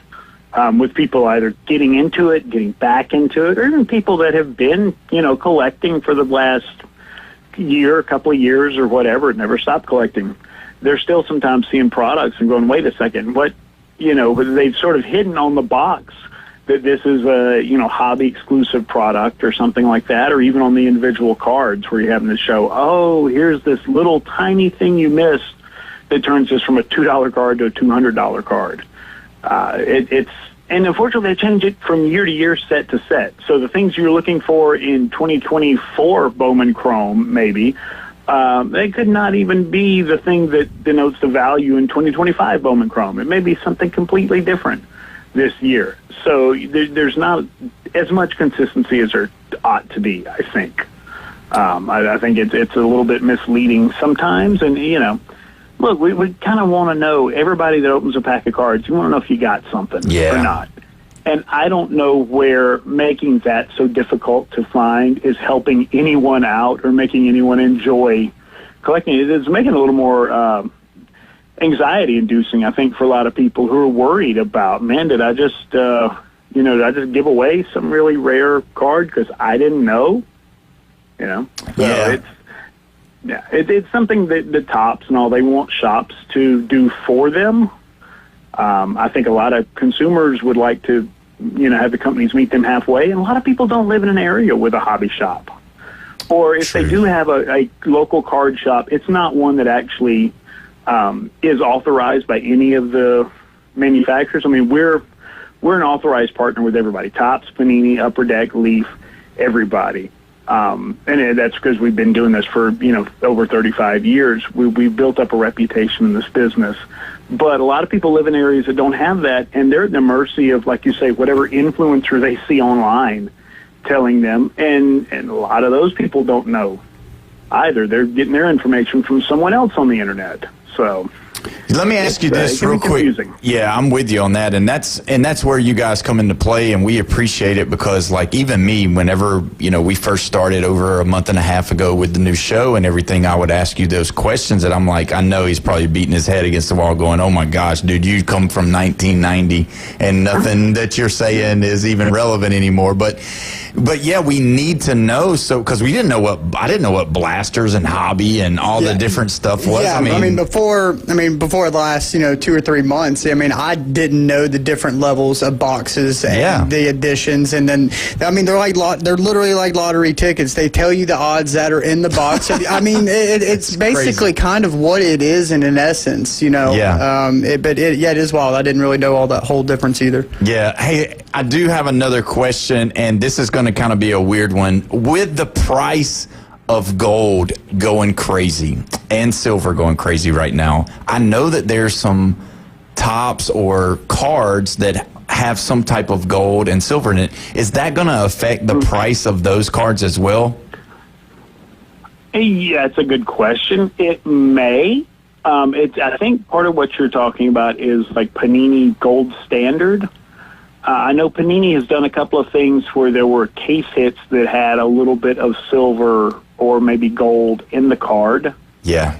with people either getting into it, getting back into it, or even people that have been, collecting for the last year, a couple of years or whatever, never stopped collecting. They're still sometimes seeing products and going, wait a second, what, they've sort of hidden on the box that this is a, hobby exclusive product or something like that, or even on the individual cards where you're having to show, oh, here's this little tiny thing you missed that turns this from a $2 card to a $200 card. And unfortunately they change it from year to year, set to set. So the things you're looking for in 2024 Bowman Chrome, maybe, they could not even be the thing that denotes the value in 2025 Bowman Chrome. It may be something completely different this year. So there's not as much consistency as there ought to be, I think. I think it's a little bit misleading sometimes. And, look, we kind of want to know, everybody that opens a pack of cards, you want to know if you got something or not. And I don't know where making that so difficult to find is helping anyone out or making anyone enjoy collecting it. It's making it a little more anxiety-inducing, I think, for a lot of people who are worried about, man, did I just give away some really rare card because I didn't know? So Yeah, it's something that the tops and all, they want shops to do for them. I think a lot of consumers would like to, have the companies meet them halfway, and a lot of people don't live in an area with a hobby shop. Or if they do have a local card shop, it's not one that actually is authorized by any of the manufacturers. I mean, we're an authorized partner with everybody: Topps, Panini, Upper Deck, Leaf, everybody. And that's because we've been doing this for, over 35 years. We've built up a reputation in this business. But a lot of people live in areas that don't have that, and they're at the mercy of, like you say, whatever influencer they see online telling them. And a lot of those people don't know either. They're getting their information from someone else on the internet. So let me ask you this real quick. Yeah, I'm with you on that, and that's where you guys come into play, and we appreciate it because, like, even me, whenever we first started over a month and a half ago with the new show and everything, I would ask you those questions, and I'm like, I know he's probably beating his head against the wall, going, "Oh my gosh, dude, you come from 1990, and nothing that you're saying is even relevant anymore." But yeah, we need to know, so because I didn't know what blasters and hobby and all the different stuff was. Yeah, before the last 2 or 3 months, I didn't know the different levels of boxes and the additions, and then they're literally like lottery tickets. They tell you the odds that are in the box. It's basically kind of what it is in essence, Yeah. It is wild. I didn't really know all that whole difference either. Yeah. Hey, I do have another question, and this is going to kind of be a weird one. With the price of gold going crazy and silver going crazy right now, I know that there's some tops or cards that have some type of gold and silver in it. Is that going to affect the price of those cards as well? Yeah, it's a good question. It may. I think part of what you're talking about is like Panini Gold Standard. I know Panini has done a couple of things where there were case hits that had a little bit of silver or maybe gold in the card. Yeah.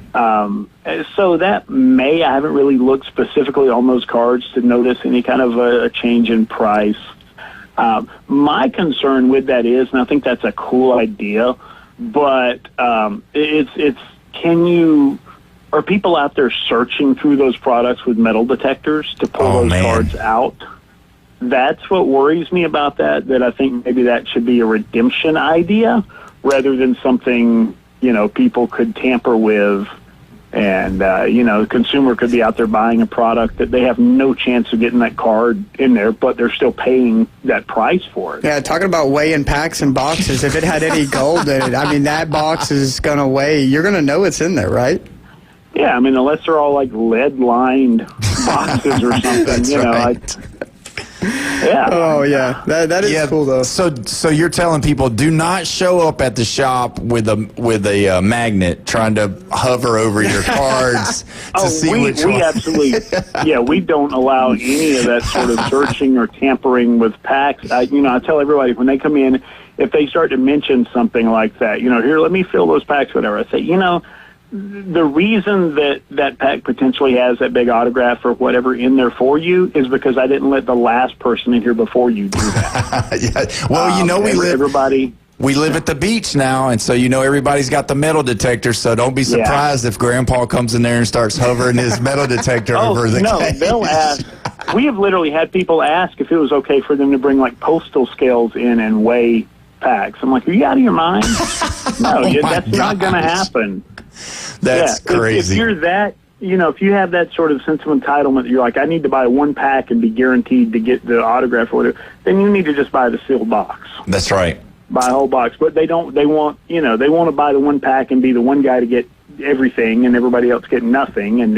So that I haven't really looked specifically on those cards to notice any kind of a change in price. My concern with that is, and I think that's a cool idea, but are people out there searching through those products with metal detectors to pull those cards out? That's what worries me about that I think maybe that should be a redemption idea rather than something, people could tamper with. And, the consumer could be out there buying a product that they have no chance of getting that card in there, but they're still paying that price for it. Yeah, talking about weighing packs and boxes, if it had any gold in it, that box is going to weigh. You're going to know it's in there, right? Yeah, unless they're all like lead-lined boxes or something, That's right. Yeah. Oh, yeah. That is cool, though. So you're telling people do not show up at the shop with a magnet trying to hover over your cards to see which one. We absolutely, we don't allow any of that sort of searching or tampering with packs. I tell everybody when they come in, if they start to mention something like that, here, let me fill those packs, whatever. I say, the reason that pack potentially has that big autograph or whatever in there for you is because I didn't let the last person in here before you do that. Yeah. Well, we live at the beach now, and so everybody's got the metal detector, so don't be surprised if Grandpa comes in there and starts hovering his metal detector over the cage. They'll ask. We have literally had people ask if it was okay for them to bring like postal scales in and weigh packs. I'm like, are you out of your mind? No, that's not going to happen. That's crazy. If you're that, if you have that sort of sense of entitlement, you're like, I need to buy one pack and be guaranteed to get the autograph or whatever, then you need to just buy the sealed box. That's right. Buy a whole box. But they want to buy the one pack and be the one guy to get everything and everybody else get nothing. And,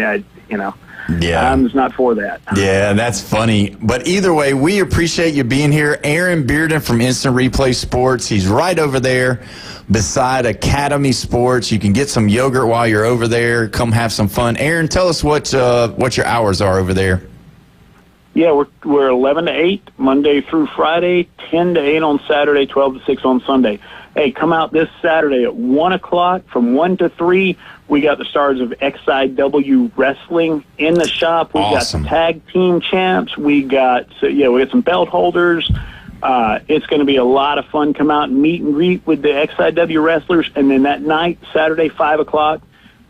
Yeah. I'm just not for that. Yeah, that's funny. But either way, we appreciate you being here. Aaron Bearden from Instant Replay Sports. He's right over there beside Academy Sports. You can get some yogurt while you're over there. Come have some fun. Aaron, tell us what your hours are over there. Yeah, we're 11 to 8, Monday through Friday, 10 to 8 on Saturday, 12 to 6 on Sunday. Hey, come out this Saturday at 1 o'clock. From 1 to 3, we got the stars of XIW Wrestling in the shop. We got the tag team champs. We got some belt holders. It's going to be a lot of fun. Come out and meet and greet with the XIW wrestlers. And then that night, Saturday, 5 o'clock,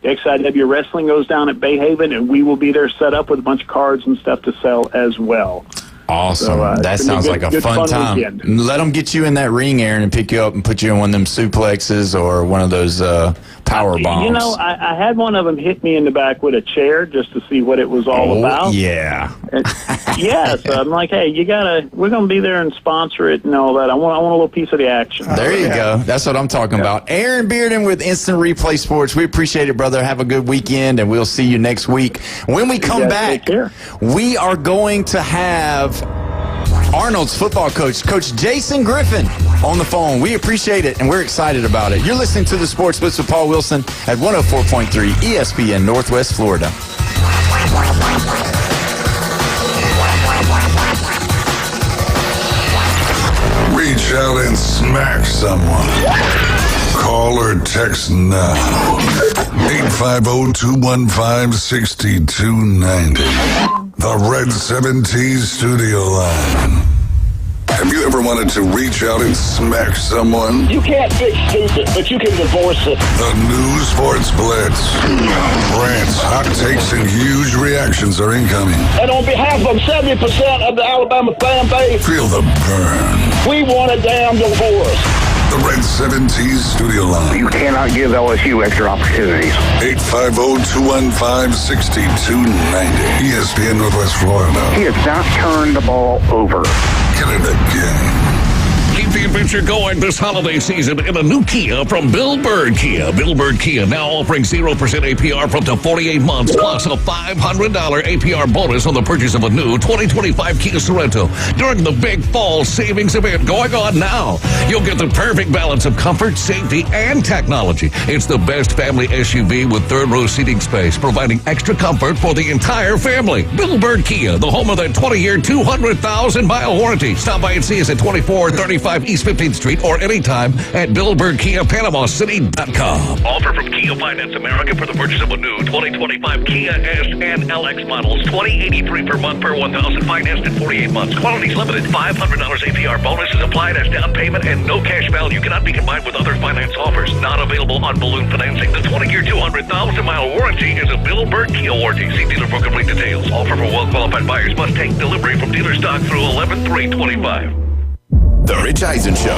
the XIW Wrestling goes down at Bayhaven, and we will be there set up with a bunch of cards and stuff to sell as well. Awesome. So, that sounds like a fun time. Weekend. Let them get you in that ring, Aaron, and pick you up and put you in one of them suplexes or one of those power bombs. You know, I had one of them hit me in the back with a chair just to see what it was all about. Yeah. Yeah, so I'm like, hey, we're going to be there and sponsor it and all that. I want a little piece of the action. There you go. That's what I'm talking about. Aaron Bearden with Instant Replay Sports. We appreciate it, brother. Have a good weekend, and we'll see you next week. When we come back, we are going to have Arnold's football coach, Coach Jason Griffin, on the phone. We appreciate it, and we're excited about it. You're listening to the Sports Blitz with Paul Wilson at 104.3 ESPN Northwest Florida. Reach out and smack someone. Call or text now. 850-215-6290. The Red 17 studio line. Have you ever wanted to reach out and smack someone? You can't fix stupid, but you can divorce it. The new Sports Blitz. Rants, hot takes, and huge reactions are incoming. And on behalf of 70% of the Alabama fan base, feel the burn. We want a damn divorce. The Red 17 studio line. You cannot give LSU extra opportunities. 850-215-6290. ESPN Northwest Florida. He has not turned the ball over. Get it again. Keep the adventure going this holiday season in a new Kia from Bill Bird Kia. Bill Bird Kia now offering 0% APR for up to 48 months, plus a $500 APR bonus on the purchase of a new 2025 Kia Sorento during the big fall savings event going on now. You'll get the perfect balance of comfort, safety, and technology. It's the best family SUV with third-row seating space, providing extra comfort for the entire family. Bill Bird Kia, the home of the 20-year, 200,000-mile warranty. Stop by and see us at 2435 East 15th Street or anytime at BillBirdKiaPanamaCity.com. Offer from Kia Finance America for the purchase of a new 2025 Kia S and LX models. $20.83 per month per 1,000 financed in 48 months. Quantities limited. $500 APR bonus is applied as down payment and no cash value cannot be combined with other finance offers. Not available on balloon financing. The 20-year, 200,000-mile warranty is a Bill Bird Kia warranty. See dealer for complete details. Offer for well-qualified buyers must take delivery from dealer stock through 11/3/25. The Rich Eisen Show.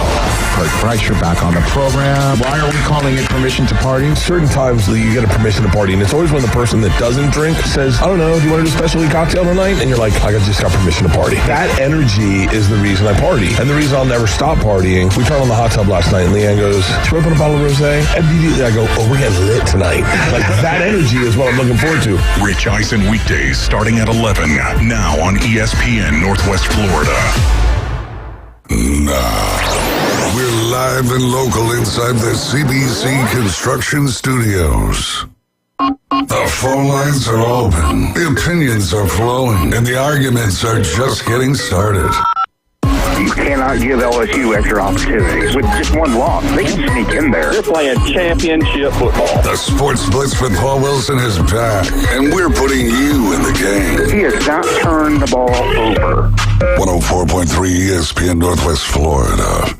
Coach Bryce, you're back on the program. Why are we calling it permission to party? Certain times you get a permission to party, and it's always when the person that doesn't drink says, I don't know, do you want to do a specialty cocktail tonight? And you're like, I just got permission to party. That energy is the reason I party. And the reason I'll never stop partying. We turned on the hot tub last night, and Leanne goes, should we open a bottle of rosé? Immediately I go, oh, we're getting lit tonight. Like, that energy is what I'm looking forward to. Rich Eisen weekdays starting at 11, now on ESPN Northwest Florida. Now, we're live and local inside the CBC Construction Studios. The phone lines are open, the opinions are flowing, and the arguments are just getting started. You cannot give LSU extra opportunities. With just one loss, they can sneak in there. They're playing championship football. The Sports Blitz with Paul Wilson is back, and we're putting you in the game. He has not turned the ball over. 104.3 ESPN Northwest Florida.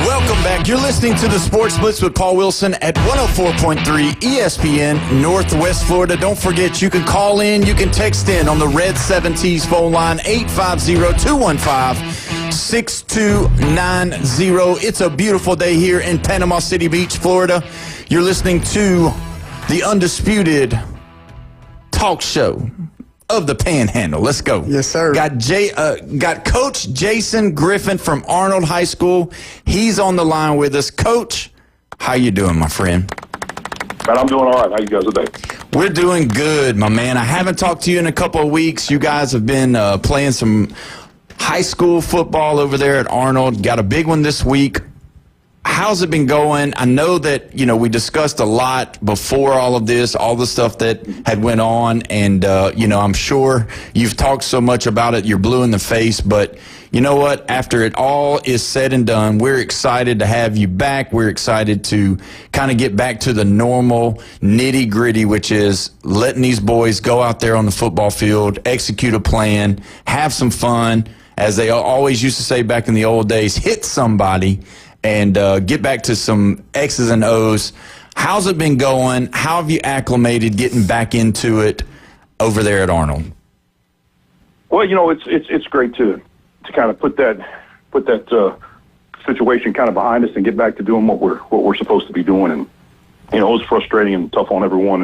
Welcome back. You're listening to the Sports Blitz with Paul Wilson at 104.3 ESPN Northwest Florida. Don't forget, you can call in, you can text in on the Red 70s phone line, 850-215-6290. It's a beautiful day here in Panama City Beach, Florida. You're listening to the undisputed talk show of the Panhandle. Let's go. Yes, sir. Got Coach Jason Griffin from Arnold High School. He's on the line with us. Coach, how you doing, my friend? Man, I'm doing all right. How you guys today? We're doing good, my man. I haven't talked to you in a couple of weeks. You guys have been playing some high school football over there at Arnold. Got a big one this week. How's it been going? I know that, we discussed a lot before all of this, all the stuff that had went on, and, I'm sure you've talked so much about it, you're blue in the face, but you know what? After it all is said and done, we're excited to have you back. We're excited to kind of get back to the normal nitty-gritty, which is letting these boys go out there on the football field, execute a plan, have some fun, as they always used to say back in the old days, hit somebody and get back to some X's and O's. How's it been going? How have you acclimated getting back into it over there at Arnold? Well, it's great to kind of put that situation kind of behind us and get back to doing what we're supposed to be doing. And it was frustrating and tough on everyone,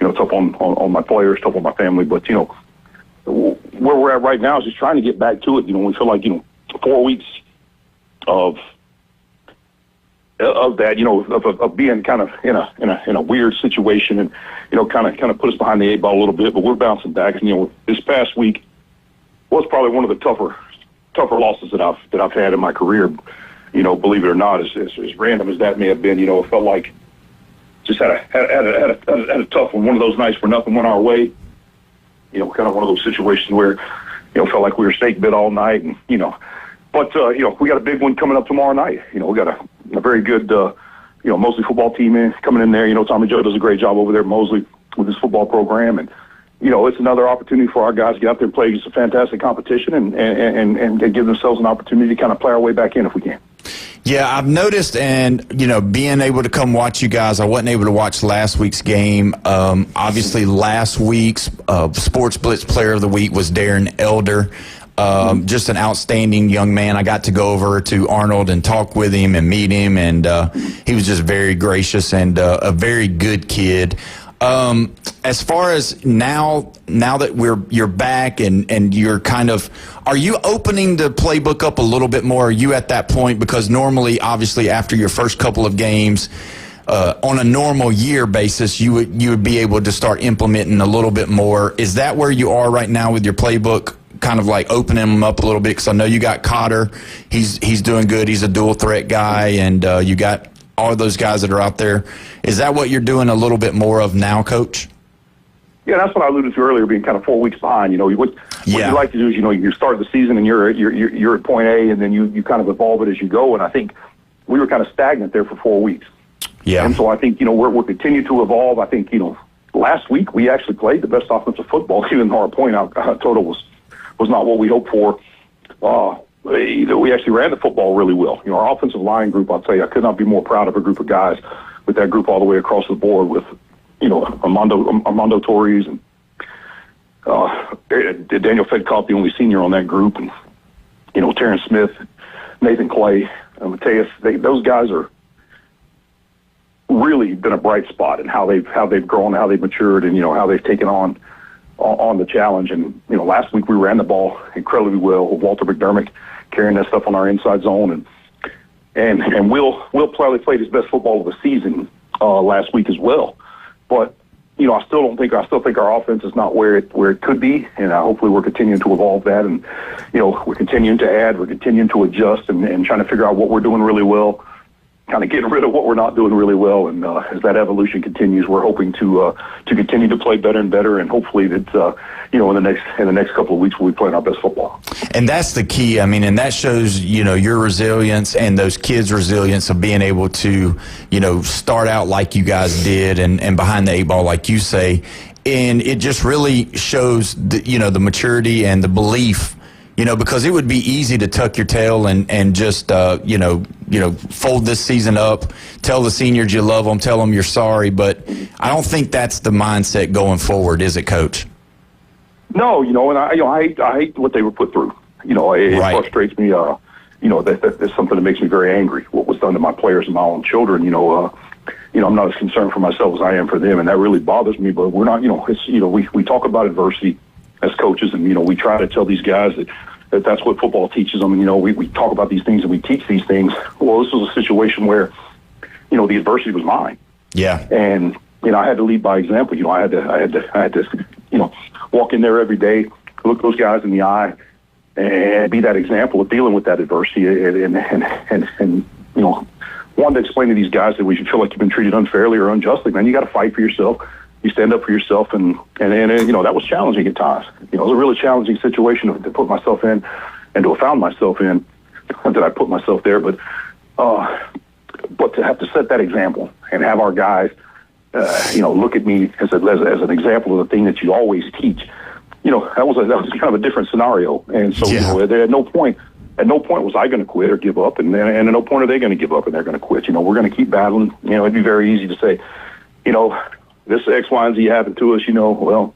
and tough on my players, tough on my family. But where we're at right now is just trying to get back to it. We feel like 4 weeks of that, of being kind of in a weird situation, and kind of put us behind the 8 ball a little bit. But we're bouncing back. And this past week was probably one of the tougher losses that I've had in my career. Believe it or not, as random as that may have been, it felt like just had a tough one. One of those nights where nothing went our way. Kind of one of those situations where felt like we were snake bit all night, and But we got a big one coming up tomorrow night. We got a very good Mosley football team coming in there. Tommy Joe does a great job over there at Mosley with his football program, and it's another opportunity for our guys to get out there and play against a fantastic competition and give themselves an opportunity to kind of play our way back in if we can. Yeah, I've noticed, and being able to come watch you guys, I wasn't able to watch last week's game. Obviously, last week's Sports Blitz Player of the Week was Darren Elder. Just an outstanding young man. I got to go over to Arnold and talk with him and meet him, and he was just very gracious and a very good kid. As far as now that you're back and you're kind of, are you opening the playbook up a little bit more? Are you at that point? Because normally, obviously, after your first couple of games, on a normal year basis, you would be able to start implementing a little bit more. Is that where you are right now with your playbook? Kind of like opening them up a little bit, because I know you got Cotter. He's doing good. He's a dual threat guy, and you got all those guys that are out there. Is that what you're doing a little bit more of now, Coach? Yeah, that's what I alluded to earlier, being kind of 4 weeks behind. What you like to do is, you start the season and you're at point A, and then you kind of evolve it as you go. And I think we were kind of stagnant there for 4 weeks. Yeah. And so I think we're continuing to evolve. I think last week we actually played the best offensive football, even though our point out total was not what we hoped for. We actually ran the football really well. Our offensive line group, I'll tell you, I could not be more proud of a group of guys with that group all the way across the board with, Armando Torres and Daniel Fedkoff, the only senior on that group, and, Terrence Smith, Nathan Clay, Mateus. Those guys are really been a bright spot in how they've grown, how they've matured, and, how they've taken on the challenge. And last week we ran the ball incredibly well with Walter McDermott carrying that stuff on our inside zone, and Will probably played his best football of the season last week as well. But I still think our offense is not where it could be, and hopefully we're continuing to evolve that, and we're continuing to add, we're continuing to adjust, and trying to figure out what we're doing really well, kind of getting rid of what we're not doing really well. And as that evolution continues, we're hoping to continue to play better and better, and hopefully that in the next couple of weeks we'll be playing our best football. And that's the key. I mean, and that shows your resilience and those kids' resilience of being able to start out like you guys did and behind the 8 ball like you say, and it just really shows the maturity and the belief. Because it would be easy to tuck your tail and just, fold this season up, tell the seniors you love them, tell them you're sorry. But I don't think that's the mindset going forward, is it, Coach? No, and I hate what they were put through. It frustrates me. That's something that makes me very angry. What was done to my players and my own children. I'm not as concerned for myself as I am for them, and that really bothers me. But we're not. We talk about adversity as coaches, and we try to tell these guys that's what football teaches them. And we talk about these things and we teach these things. Well, this was a situation where the adversity was mine. Yeah. And I had to lead by example. I had to walk in there every day, look those guys in the eye, and be that example of dealing with that adversity. And wanted to explain to these guys that we should feel like you've been treated unfairly or unjustly. Man, you got to fight for yourself. You stand up for yourself, and that was challenging at times. It was a really challenging situation to put myself in, and to have found myself in. Not that I put myself there, but to have to set that example and have our guys, look at me as an example of the thing that you always teach. that was kind of a different scenario. And so, at no point was I going to quit or give up, and at no point are they going to give up and they're going to quit. We're going to keep battling. It'd be very easy to say, this X, Y, and Z happened to us. Well,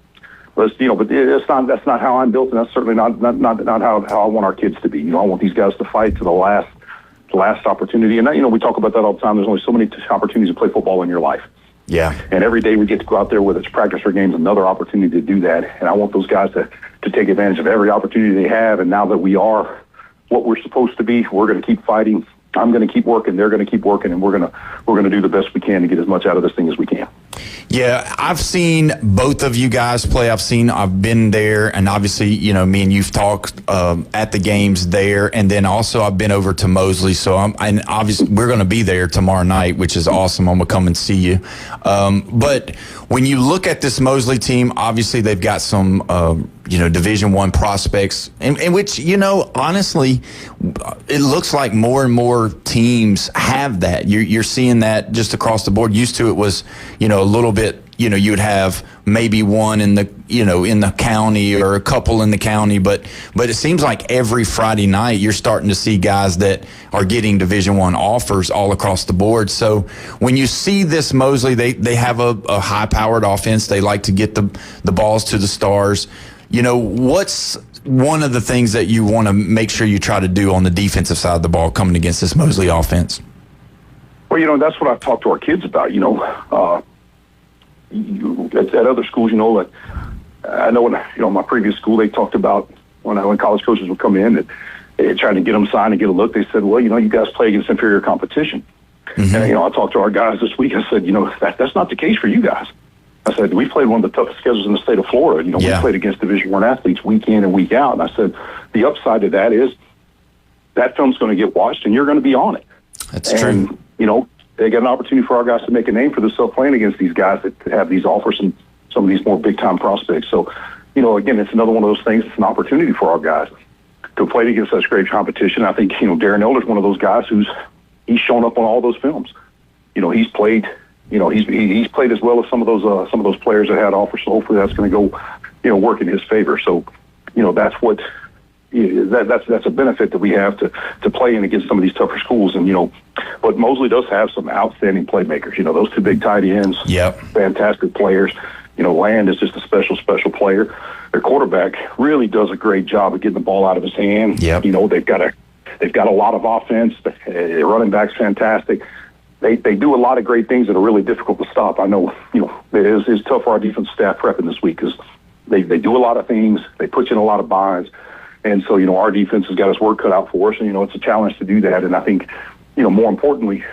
let's, but that's not how I'm built, and that's certainly not how I want our kids to be. I want these guys to fight to the last opportunity. And we talk about that all the time. There's only so many opportunities to play football in your life. Yeah. And every day we get to go out there, whether it's practice or games, another opportunity to do that. And I want those guys to take advantage of every opportunity they have. And now that we are what we're supposed to be, we're going to keep fighting. I'm going to keep working. They're going to keep working, and we're going to do the best we can to get as much out of this thing as we can. Yeah, I've seen both of you guys play. I've been there, and obviously, me and you've talked at the games there, and then also I've been over to Mosley. So and obviously we're going to be there tomorrow night, which is awesome. I'm going to come and see you. But when you look at this Mosley team, obviously they've got some Division I prospects, in which, honestly, it looks like more and more teams have that. You're seeing that just across the board. Used to it was, a little bit, you would have maybe one in the, in the county or a couple in the county, but it seems like every Friday night you're starting to see guys that are getting Division I offers all across the board. So when you see this Mosley, they have a high-powered offense. They like to get the balls to the stars. What's one of the things that you want to make sure you try to do on the defensive side of the ball coming against this Mosley offense? Well, that's what I've talked to our kids about. At other schools, that I know when my previous school, they talked about when college coaches would come in and trying to get them signed and get a look. They said, well, you guys play against inferior competition. Mm-hmm. And I talked to our guys this week. I said, that's not the case for you guys. I said, we played one of the toughest schedules in the state of Florida. We played against Division I athletes week in and week out. And I said, the upside to that is that film's going to get watched and you're going to be on it. That's true. They got an opportunity for our guys to make a name for themselves playing against these guys that have these offers and some of these more big-time prospects. So, again, it's another one of those things. It's an opportunity for our guys to play against such great competition. I think, Darren Elder's one of those guys he's shown up on all those films. He's played... he's played as well as some of those players that had offers. So hopefully that's going to go, work in his favor. So, that's what that's a benefit that we have to play in against some of these tougher schools. And but Mosley does have some outstanding playmakers. Those two big tight ends, fantastic players. Land is just a special player. Their quarterback really does a great job of getting the ball out of his hand. Yep. They've got a lot of offense. Their running back's fantastic. They do a lot of great things that are really difficult to stop. I know, it's tough for our defense staff prepping this week because they do a lot of things. They put you in a lot of binds. And so, our defense has got its work cut out for us. And, it's a challenge to do that. And I think, more importantly,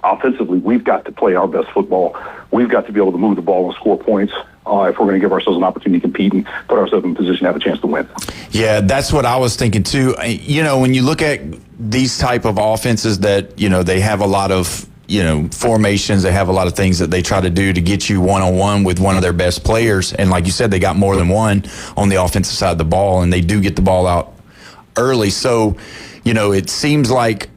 offensively, we've got to play our best football. We've got to be able to move the ball and score points if we're going to give ourselves an opportunity to compete and put ourselves in a position to have a chance to win. Yeah, that's what I was thinking too. When you look at these type of offenses that, they have a lot of, formations, they have a lot of things that they try to do to get you one-on-one with one of their best players. And like you said, they got more than one on the offensive side of the ball, and they do get the ball out early. So, it seems like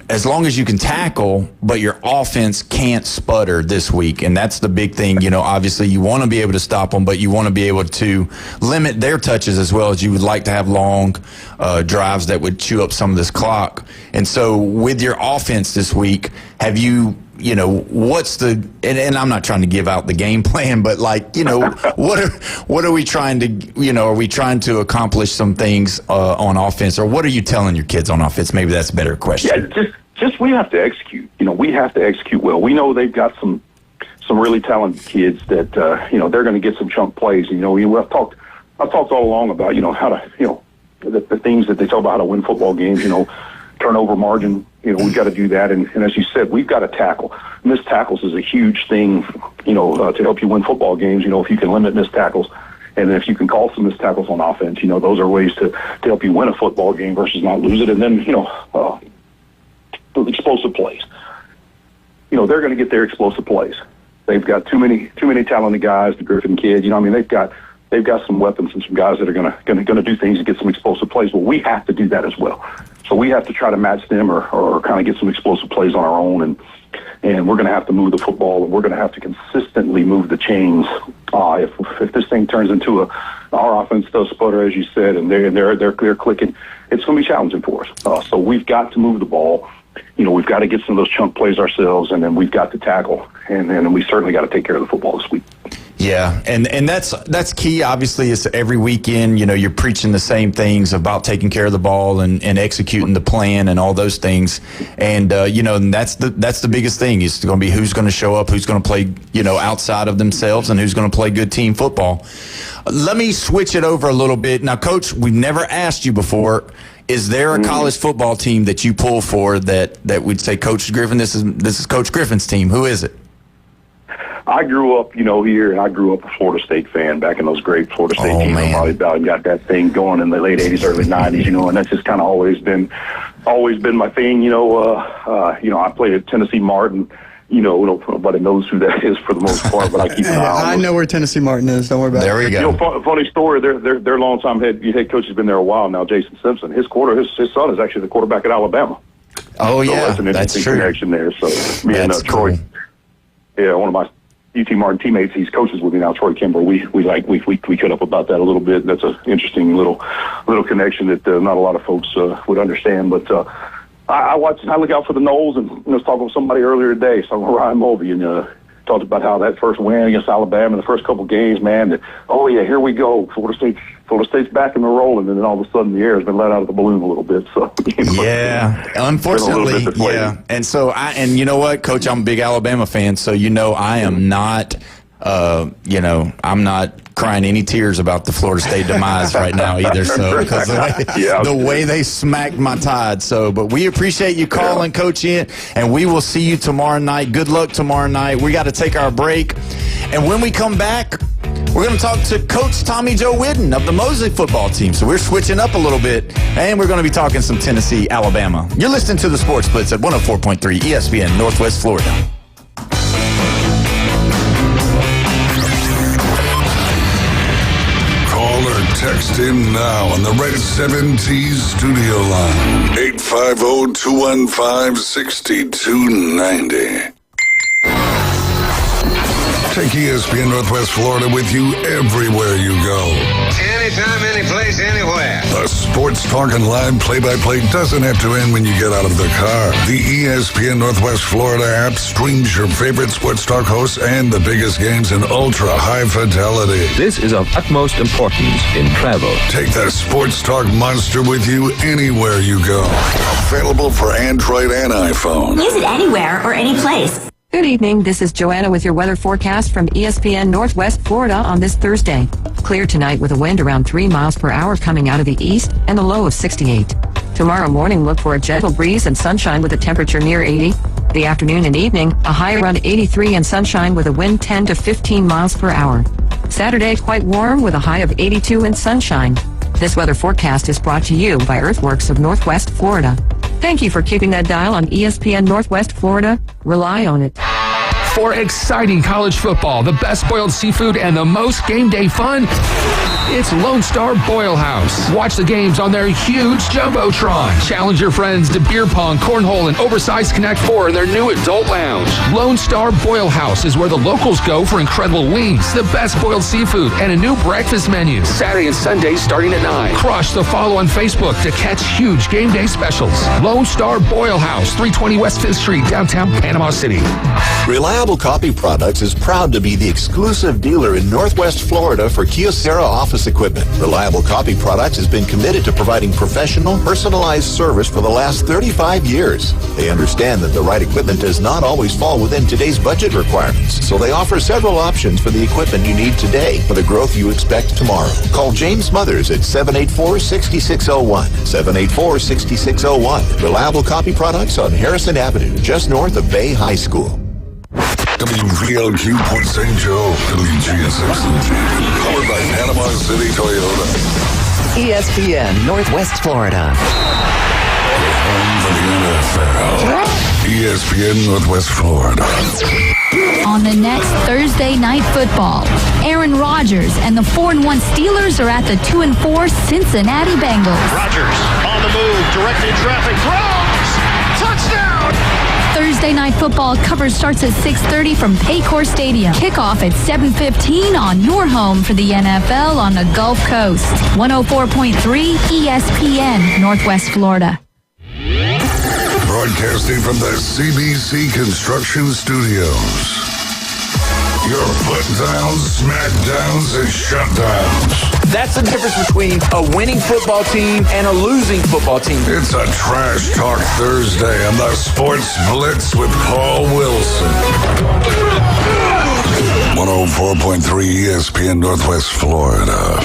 as long as you can tackle, but your offense can't sputter this week. And that's the big thing. Obviously you want to be able to stop them, but you want to be able to limit their touches as well as you would like to have long drives that would chew up some of this clock. And so with your offense this week, have you, what's the, and I'm not trying to give out the game plan, but what are we trying to, are we trying to accomplish some things on offense, or what are you telling your kids on offense? Maybe that's a better question. Yeah, just we have to execute. We have to execute well. We know they've got some really talented kids that, they're going to get some chunk plays. I've talked all along about, how to, the things that they talk about how to win football games, turnover margin, we've got to do that. And as you said, we've got to tackle. Missed tackles is a huge thing, to help you win football games, if you can limit missed tackles. And if you can call some missed tackles on offense, those are ways to help you win a football game versus not lose it. And then, explosive plays. They're going to get their explosive plays. They've got too many talented guys, the Griffin kid, they've got some weapons and some guys that are going to do things and get some explosive plays. Well, we have to do that as well. So we have to try to match them or kind of get some explosive plays on our own, and we're going to have to move the football, and we're going to have to consistently move the chains. If this thing turns into our offense does sputter, as you said, and they're clicking, it's going to be challenging for us. So we've got to move the ball. We've got to get some of those chunk plays ourselves, and then we've got to tackle, and then we certainly got to take care of the football this week. Yeah, and that's key. Obviously, it's every weekend, you're preaching the same things about taking care of the ball and executing the plan and all those things. And, and that's the biggest thing. It's going to be who's going to show up, who's going to play, outside of themselves, and who's going to play good team football. Let me switch it over a little bit. Now, Coach, we've never asked you before. Is there a college football team that you pull for that we'd say, Coach Griffin, this is Coach Griffin's team? Who is it? I grew up, here, and I grew up a Florida State fan back in those great Florida State teams. I got that thing going in the late 80s, early 90s, and that's just kind of always been my thing. I played at Tennessee Martin. Nobody knows who that is for the most part, but I keep an eye on I know where Tennessee Martin is. Don't worry about it. There we go. Funny story. Their longtime head coach has been there a while now, Jason Simpson. His son is actually the quarterback at Alabama. Oh, so yeah, that's an interesting connection there. So me and Troy, one of my UT Martin teammates, he's coaches with me now, Troy Kimber. We cut up about that a little bit. That's an interesting little connection that not a lot of folks would understand. But I look out for the Noles, and I was talking with somebody earlier today, so Ryan Mulvey, and talked about how that first win against Alabama, the first couple games, man. Here we go. Florida State's back and they're rolling, and then all of a sudden the air has been let out of the balloon a little bit. So yeah, unfortunately, yeah. And so and you know what, Coach, I'm a big Alabama fan, so I am not. I'm not crying any tears about the Florida State demise right now either. So because the way they smacked my Tide. So, but we appreciate you calling, Coach, in, and we will see you tomorrow night. Good luck tomorrow night. We got to take our break, and when we come back, we're going to talk to Coach Tommy Joe Whidden of the Mosley football team. So we're switching up a little bit, and we're going to be talking some Tennessee, Alabama. You're listening to the Sports Blitz at 104.3 ESPN Northwest Florida. Text in now on the Red 7T studio line. 850-215-6290. Take ESPN Northwest Florida with you everywhere you go. Anytime, any place, anywhere. The sports talk and live play-by-play doesn't have to end when you get out of the car. The ESPN Northwest Florida app streams your favorite sports talk hosts and the biggest games in ultra-high fidelity. This is of utmost importance in travel. Take the sports talk monster with you anywhere you go. Available for Android and iPhone. Use it anywhere or any place. Good evening. This is Joanna with your weather forecast from ESPN Northwest Florida on this Thursday. Clear tonight with a wind around 3 miles per hour coming out of the east and a low of 68. Tomorrow morning, look for a gentle breeze and sunshine with a temperature near 80. The afternoon and evening, a high around 83 and sunshine with a wind 10 to 15 miles per hour. Saturday, quite warm with a high of 82 and sunshine. This weather forecast is brought to you by Earthworks of Northwest Florida. Thank you for keeping that dial on ESPN Northwest Florida. Rely on it. For exciting college football, the best boiled seafood, and the most game day fun, it's Lone Star Boil House. Watch the games on their huge Jumbotron. Challenge your friends to beer pong, cornhole, and oversized Connect 4 in their new adult lounge. Lone Star Boil House is where the locals go for incredible wings, the best boiled seafood, and a new breakfast menu. Saturday and Sunday starting at 9. Crush the follow on Facebook to catch huge game day specials. Lone Star Boil House, 320 West 5th Street, downtown Panama City. Reliable Copy Products is proud to be the exclusive dealer in Northwest Florida for Kyocera office equipment. Reliable Copy Products has been committed to providing professional, personalized service for the last 35 years. They understand that the right equipment does not always fall within today's budget requirements, so they offer several options for the equipment you need today for the growth you expect tomorrow. Call James Smothers at 784-6601. 784-6601. Reliable Copy Products on Harrison Avenue, just north of Bay High School. WVLQ Port St. Joe, WGSX, powered by Panama City Toyota. ESPN Northwest Florida. Home for the NFL. ESPN Northwest Florida. On the next Thursday Night Football, Aaron Rodgers and the 4-1 Steelers are at the 2-4 Cincinnati Bengals. Rodgers on the move, directed traffic, throws, touchdown! Thursday Night Football coverage starts at 6:30 from Paycor Stadium. Kickoff at 7:15 on your home for the NFL on the Gulf Coast. 104.3 ESPN, Northwest Florida. Broadcasting from the CBC Construction Studios. Your put-downs, smackdowns, and shutdowns. That's the difference between a winning football team and a losing football team. It's a Trash Talk Thursday on the Sports Blitz with Paul Wilson. 104.3 ESPN Northwest Florida.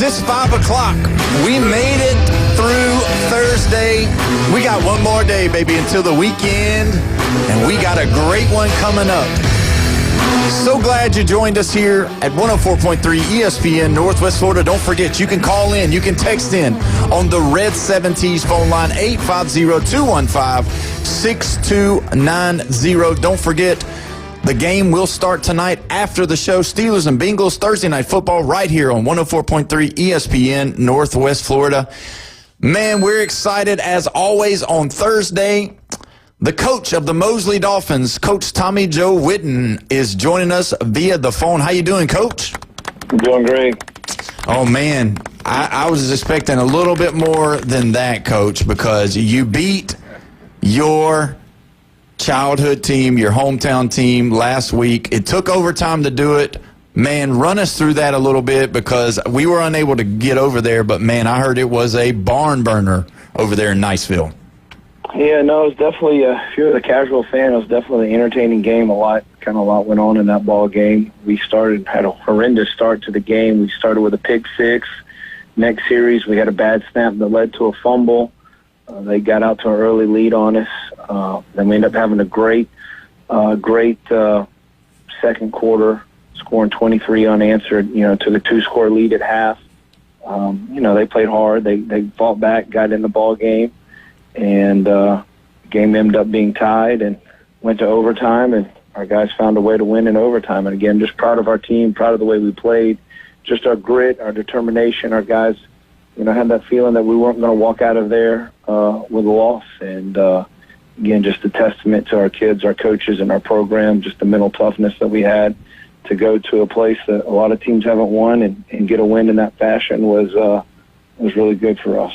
It's 5 o'clock. We made it through Thursday. We got one more day, baby, until the weekend, and we got a great one coming up. So glad you joined us here at 104.3 ESPN Northwest Florida. Don't forget, you can call in, you can text in on the Red 70s phone line, 850-215-6290. Don't forget, the game will start tonight after the show. Steelers and Bengals, Thursday Night Football, right here on 104.3 ESPN Northwest Florida. Man, we're excited as always on Thursday. The coach of the Mosley Dolphins, Coach Tommy Joe Witten, is joining us via the phone. How you doing, Coach? I'm doing great. Oh, man, I was expecting a little bit more than that, Coach, because you beat your childhood team, your hometown team last week. It took overtime to do it. Man, run us through that a little bit, because we were unable to get over there, but man, I heard it was a barn burner over there in Niceville. Yeah, no, it was definitely, if you're a casual fan, it was definitely an entertaining game. A lot went on in that ball game. We had a horrendous start to the game. We started with a pick six. Next series, we had a bad snap that led to a fumble. They got out to an early lead on us. Then we ended up having a great second quarter, scoring 23 unanswered, took a 2-score lead at half. They played hard. They fought back, got in the ball game, and the game ended up being tied and went to overtime, and our guys found a way to win in overtime. And again, just proud of our team, proud of the way we played, just our grit, our determination. Our guys, had that feeling that we weren't going to walk out of there with a loss. And again, just a testament to our kids, our coaches, and our program, just the mental toughness that we had to go to a place that a lot of teams haven't won and get a win in that fashion was really good for us.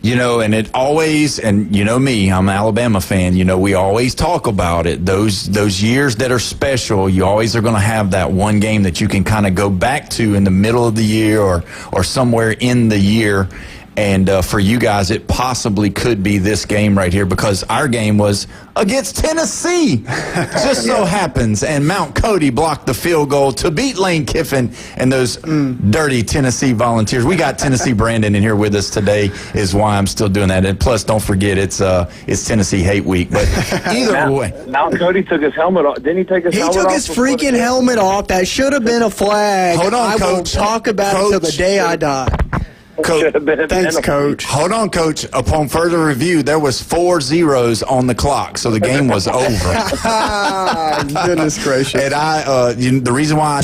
And it always, and me, I'm an Alabama fan, we always talk about it. Those years that are special, you always are going to have that one game that you can kind of go back to in the middle of the year or somewhere in the year. And for you guys, it possibly could be this game right here, because our game was against Tennessee. Just so happens. And Mount Cody blocked the field goal to beat Lane Kiffin and those dirty Tennessee Volunteers. We got Tennessee Brandon in here with us today, is why I'm still doing that. And plus, don't forget, it's Tennessee Hate Week. But either way. Mount Cody took his helmet off. Didn't he take his helmet off? He took his freaking helmet off. That should have been a flag. Hold on, Coach. I will talk about it till the day I die. Coach, thanks, Coach. Hold on, Coach. Upon further review, there was 4 zeros on the clock, so the game was over. Goodness gracious! And the reason why I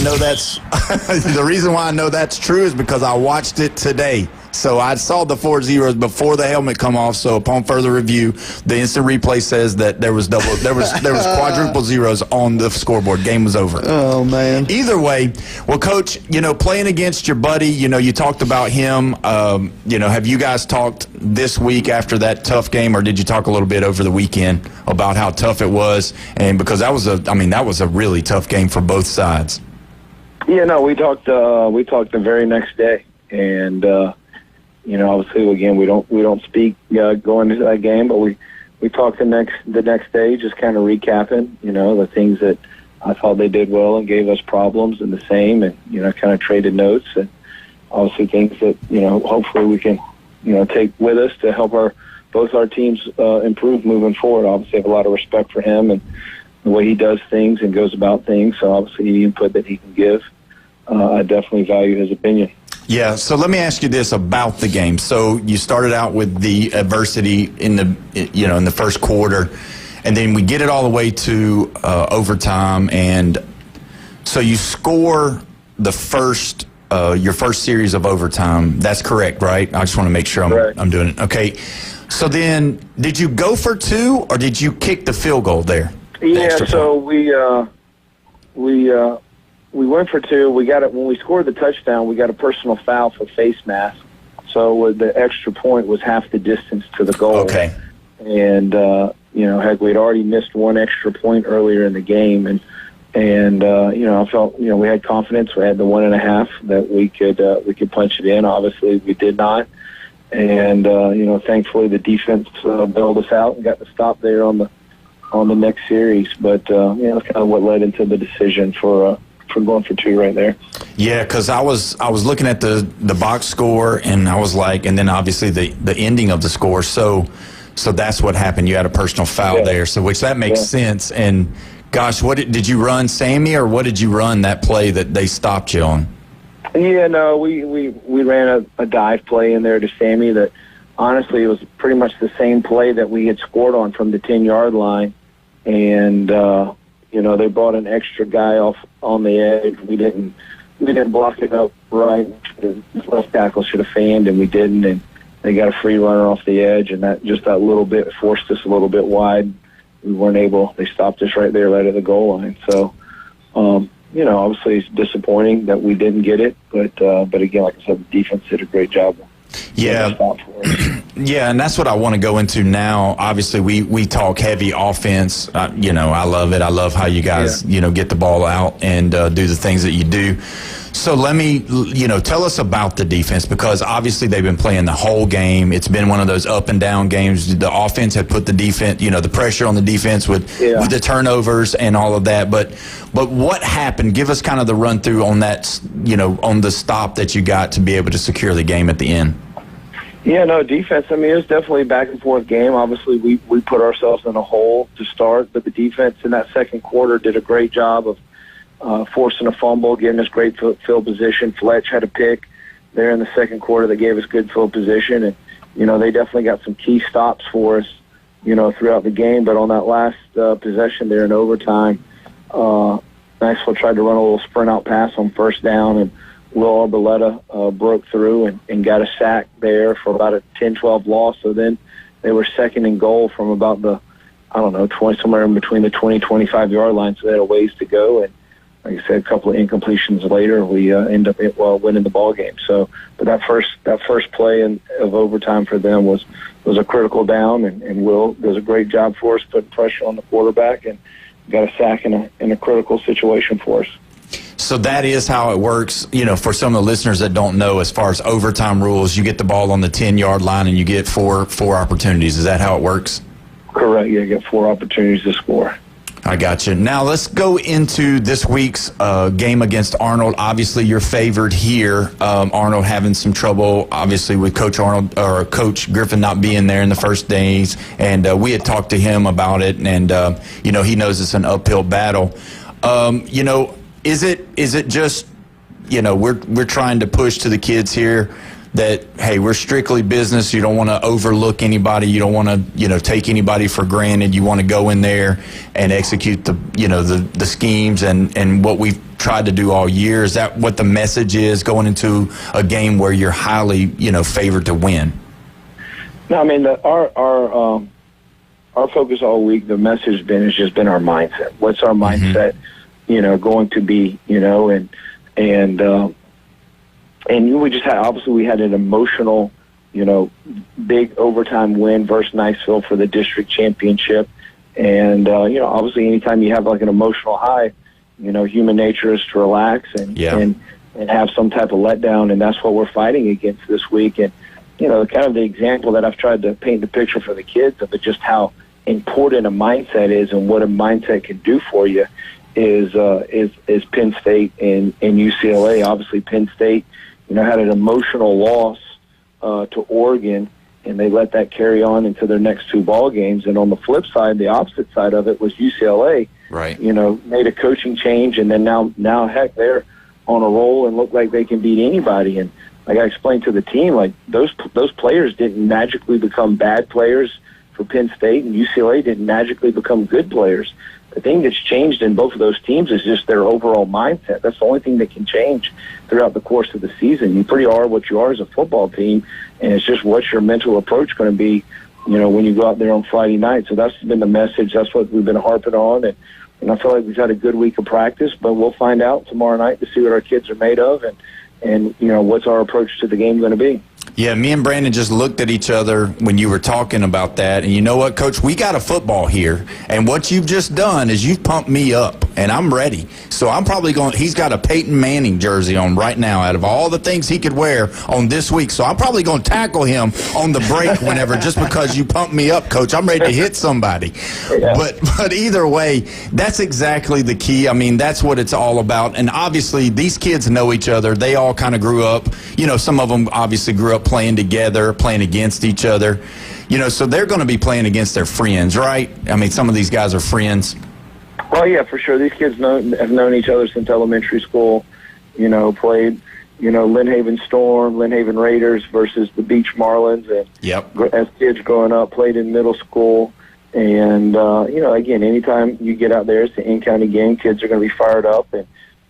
know that's true is because I watched it today. So I saw the 4 zeros before the helmet come off. So upon further review, the instant replay says that there was quadruple zeros on the scoreboard. Game was over. Oh man. Either way, well, Coach, playing against your buddy, you talked about him. Have you guys talked this week after that tough game, or did you talk a little bit over the weekend about how tough it was? And because that was a really tough game for both sides. Yeah, no, we talked the very next day, and obviously, again, we don't speak going into that game, but we talked the next day, just kind of recapping, the things that I thought they did well and gave us problems, and the same, and kind of traded notes, and obviously things that hopefully we can take with us to help both our teams improve moving forward. Obviously, I have a lot of respect for him and the way he does things and goes about things. So obviously, any input that he can give, I definitely value his opinion. Yeah, so let me ask you this about the game. So you started out with the adversity in the first quarter, and then we get it all the way to overtime, and so you score the first your first series of overtime. That's correct, right? I just want to make sure I'm doing it. Okay. So then, did you go for two, or did you kick the field goal there? Yeah, so we went for two. We got it when we scored the touchdown. We got a personal foul for face mask. So the extra point was half the distance to the goal. Okay. And heck, we'd already missed one extra point earlier in the game, and I felt we had confidence. We had the 1.5 that we could punch it in. Obviously, we did not, and thankfully the defense bailed us out and got the stop there on the next series. But that's kind of what led into the decision for going for two right there. Yeah, because I was looking at the box score, and I was like, and then obviously the ending of the score. So that's what happened. You had a personal foul there, so which that makes sense. And gosh, what did you run, Sammy, or what did you run that play that they stopped you on? Yeah, no, we ran a dive play in there to Sammy that honestly it was pretty much the same play that we had scored on from the 10-yard line, and they brought an extra guy off on the edge. We didn't block it up right. The left tackle should have fanned, and we didn't, and they got a free runner off the edge, and that little bit forced us a little bit wide. We weren't able. They stopped us right there, right at the goal line. So, obviously it's disappointing that we didn't get it, but again, like I said, the defense did a great job. Yeah, yeah, and that's what I want to go into now. Obviously, we talk heavy offense. I love it. I love how you guys, get the ball out and do the things that you do. So let me, tell us about the defense, because obviously they've been playing the whole game. It's been one of those up and down games. The offense had put the defense, the pressure on the defense with the turnovers and all of that. But what happened? Give us kind of the run through on that, on the stop that you got to be able to secure the game at the end. Yeah, no, defense, it was definitely a back-and-forth game. Obviously, we put ourselves in a hole to start, but the defense in that second quarter did a great job of forcing a fumble, giving us great field position. Fletch had a pick there in the second quarter that gave us good field position, and, they definitely got some key stops for us, throughout the game. But on that last possession there in overtime, Niceville tried to run a little sprint-out pass on first down, and Will Arboleta broke through and got a sack there for about a 10-12 loss. So then they were second and goal from about the, 20, somewhere in between the 20-25 line. So they had a ways to go. And like I said, a couple of incompletions later, we end up winning the ball game. So, but that first play of overtime for them was a critical down, and Will does a great job for us, putting pressure on the quarterback, and got a sack in a critical situation for us. So that is how it works, for some of the listeners that don't know, as far as overtime rules, you get the ball on the 10-yard line and you get four opportunities. Is that how it works? Correct. You get 4 opportunities to score. I got you. Now let's go into this week's game against Arnold. Obviously, you're favored here. Arnold having some trouble, obviously, with Coach Coach Griffin not being there in the first days, and we had talked to him about it, and he knows it's an uphill battle. Is it just, we're trying to push to the kids here that, hey, we're strictly business. You don't want to overlook anybody. You don't want to, take anybody for granted. You want to go in there and execute the schemes and what we've tried to do all year. Is that what the message is going into a game where you're highly, favored to win? No, our focus all week, the message has just been our mindset. What's our mindset? Going to be, and we just had, obviously we had an emotional, big overtime win versus Niceville for the district championship. And, obviously anytime you have like an emotional high, human nature is to relax and have some type of letdown. And that's what we're fighting against this week. And, kind of the example that I've tried to paint the picture for the kids of just how important a mindset is and what a mindset can do for you is Penn State and UCLA. Obviously, Penn State, had an emotional loss to Oregon, and they let that carry on into their next two ball games. And on the flip side, the opposite side of it was UCLA. Right. Made a coaching change, and then now heck, they're on a roll and look like they can beat anybody. And like I explained to the team, like those players didn't magically become bad players for Penn State, and UCLA didn't magically become good players. The thing that's changed in both of those teams is just their overall mindset. That's the only thing that can change throughout the course of the season. You pretty are what you are as a football team, and it's just what's your mental approach going to be, when you go out there on Friday night. So that's been the message. That's what we've been harping on, and I feel like we've had a good week of practice, but we'll find out tomorrow night to see what our kids are made of and what's our approach to the game going to be. Yeah, me and Brandon just looked at each other when you were talking about that. And you know what, Coach? We got a football here. And what you've just done is you've pumped me up, and I'm ready. So I'm probably he's got a Peyton Manning jersey on right now out of all the things he could wear on this week. So I'm probably going to tackle him on the break whenever just because you pumped me up, Coach. I'm ready to hit somebody. Yeah. But either way, that's exactly the key. I mean, that's what it's all about. And obviously, these kids know each other. They all kind of grew up. Some of them obviously grew up playing together, playing against each other, so they're going to be playing against their friends, right? I mean, some of these guys are friends. Well, yeah, for sure. These kids have known each other since elementary school, played, Lynn Storm, Lynn Raiders versus the Beach Marlins. And yep. As kids growing up, played in middle school. And, again, anytime you get out there, it's an in-county game. Kids are going to be fired up.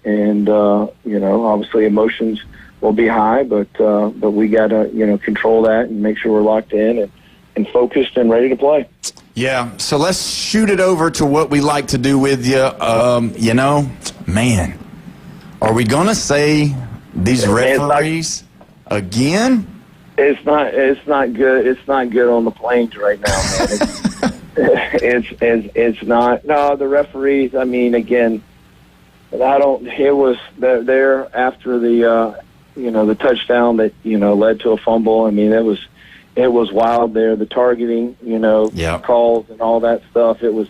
And obviously emotions will be high, but we got to, control that and make sure we're locked in and focused and ready to play. Yeah, so let's shoot it over to what we like to do with you. Man, are we going to say these referees again? It's not good. It's not good on the plains right now, man. It's not. No, the referees, I mean, again, it was there after the, the touchdown that, led to a fumble. I mean, it was wild there. The targeting, calls and all that stuff. It was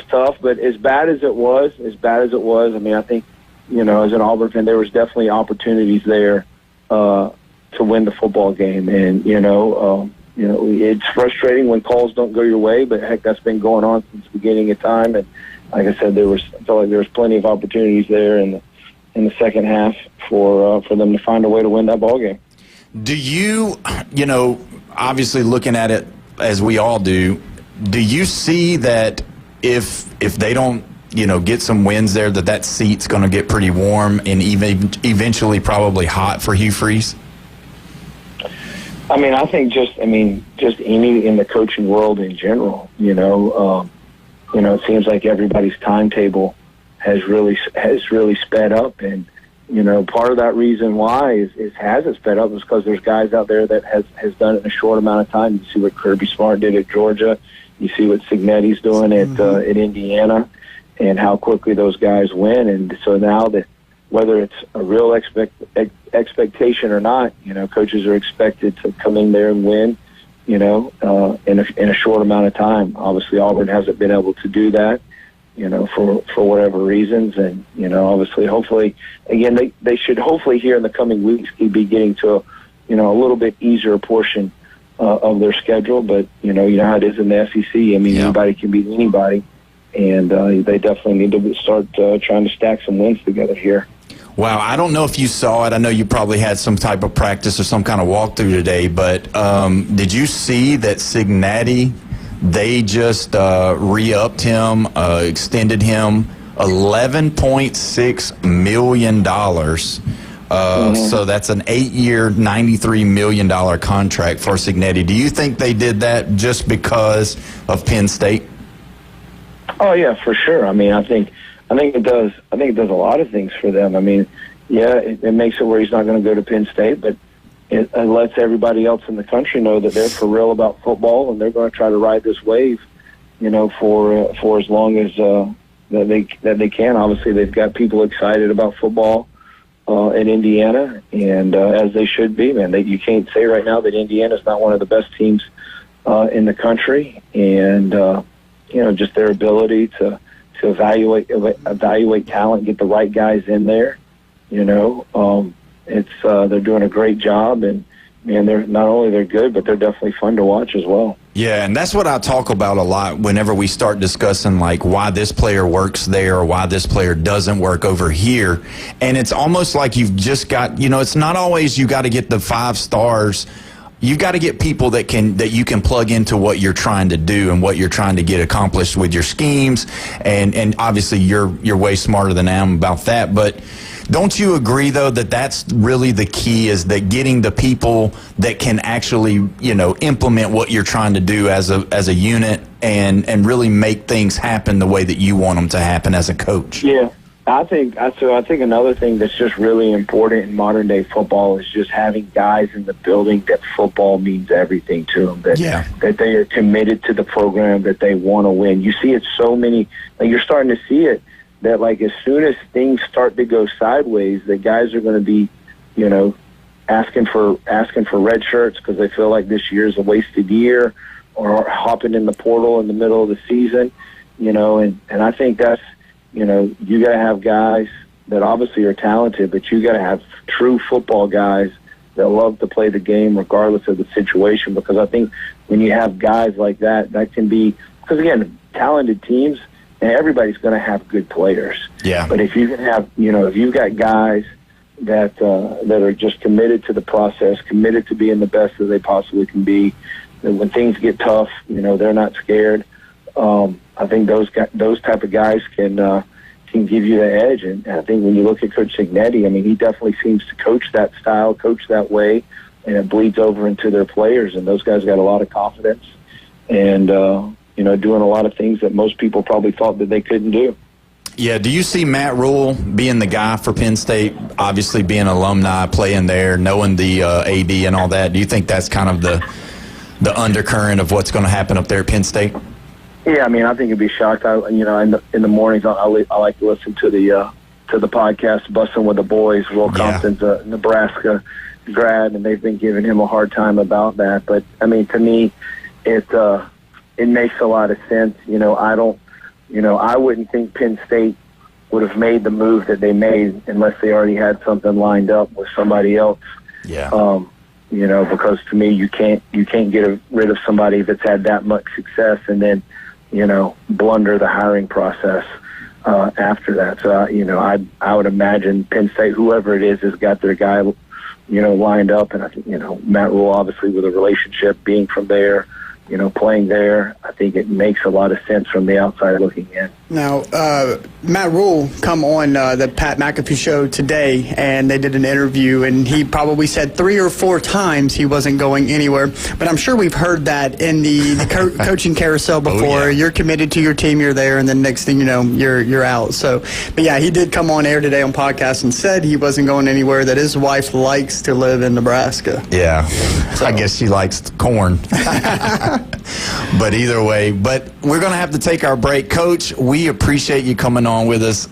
tough, but as bad as it was, I mean, I think, as an Auburn fan, there was definitely opportunities there, to win the football game. And, it's frustrating when calls don't go your way, but heck, that's been going on since the beginning of time. And like I said, I felt like there was plenty of opportunities there in the second half for them to find a way to win that ball game. Do you, obviously looking at it as we all do you see that if they don't, get some wins there, that seat's going to get pretty warm and even eventually probably hot for Hugh Freeze? I mean, I think just any in the coaching world in general, it seems like everybody's timetable has really sped up, and part of that reason why has it sped up is because there's guys out there that has done it in a short amount of time. You see what Kirby Smart did at Georgia, you see what Signetti's doing at Indiana, and how quickly those guys win. And so now that whether it's a real expectation or not, coaches are expected to come in there and win, in a short amount of time. Obviously, Auburn hasn't been able to do that, for whatever reasons. And, obviously, hopefully, again, they should hopefully here in the coming weeks be getting to, a little bit easier portion of their schedule. But, you know how it is in the SEC. I mean, anybody can beat anybody. And they definitely need to start trying to stack some wins together here. Wow, I don't know if you saw it. I know you probably had some type of practice or some kind of walkthrough today, but did you see that Signetti, they just re-upped him, extended him $11.6 million. So that's an 8-year, $93 million contract for Signetti. Do you think they did that just because of Penn State? Oh, yeah, for sure. I mean, I think it does. I think it does a lot of things for them. I mean, yeah, it makes it where he's not going to go to Penn State, but it lets everybody else in the country know that they're for real about football and they're going to try to ride this wave, for as long as that they can. Obviously, they've got people excited about football in Indiana, and as they should be. Man, you can't say right now that Indiana's not one of the best teams in the country, and just their ability to to evaluate talent, get the right guys in there. You know, they're doing a great job, and man, they're good, but they're definitely fun to watch as well. Yeah, and that's what I talk about a lot whenever we start discussing like why this player works there or why this player doesn't work over here. And it's almost like you've just got, you know, it's not always you got to get the 5 stars. You've got to get people that you can plug into what you're trying to do and what you're trying to get accomplished with your schemes. And obviously you're way smarter than I am about that, but don't you agree, though, that that's really the key, is that getting the people that can actually, you know, implement what you're trying to do as a unit and really make things happen the way that you want them to happen as a coach? Yeah, I think another thing that's just really important in modern day football is just having guys in the building that football means everything to them. That they are committed to the program, that they want to win. You see it so many. Like, you're starting to see it. That, like, as soon as things start to go sideways, the guys are going to be, you know, asking for red shirts because they feel like this year's a wasted year, or hopping in the portal in the middle of the season, you know. And I think that's, you know, you got to have guys that obviously are talented, but you got to have true football guys that love to play the game regardless of the situation. Because I think when you have guys like that, that can be, because again, talented teams. And everybody's going to have good players. Yeah. But if you can have, you know, if you've got guys that are just committed to the process, committed to being the best that they possibly can be, and when things get tough, you know, they're not scared. I think those type of guys can give you the edge. And I think when you look at Coach Cignetti, I mean, he definitely seems to coach that style, coach that way, and it bleeds over into their players. And those guys got a lot of confidence. And you know, doing a lot of things that most people probably thought that they couldn't do. Yeah, do you see Matt Rule being the guy for Penn State, obviously being an alumni, playing there, knowing the AD and all that? Do you think that's kind of the undercurrent of what's going to happen up there at Penn State? Yeah, I mean, I think you'd be shocked. You know, in the mornings, I like to listen to the podcast, Bussin' with the Boys. Will Compton's a Nebraska grad, and they've been giving him a hard time about that. But, I mean, to me, it makes a lot of sense. You know, I wouldn't think Penn State would have made the move that they made unless they already had something lined up with somebody else. Yeah. You know, because to me, you can't get rid of somebody that's had that much success and then, you know, blunder the hiring process after that. So, you know, I would imagine Penn State, whoever it is, has got their guy, you know, lined up. And I think, you know, Matt Rule, obviously with a relationship, being from there, you know, playing there, I think it makes a lot of sense from the outside looking in. Now, Matt Rule come on the Pat McAfee show today, and they did an interview, and he probably said 3 or 4 times he wasn't going anywhere. But I'm sure we've heard that in the coaching carousel before. Oh, yeah. You're committed to your team, you're there, and then next thing you know, you're out. So, but yeah, he did come on air today on podcast and said he wasn't going anywhere, that his wife likes to live in Nebraska. Yeah, so. I guess she likes corn. But either way, but we're going to have to take our break. Coach, we appreciate you coming on with us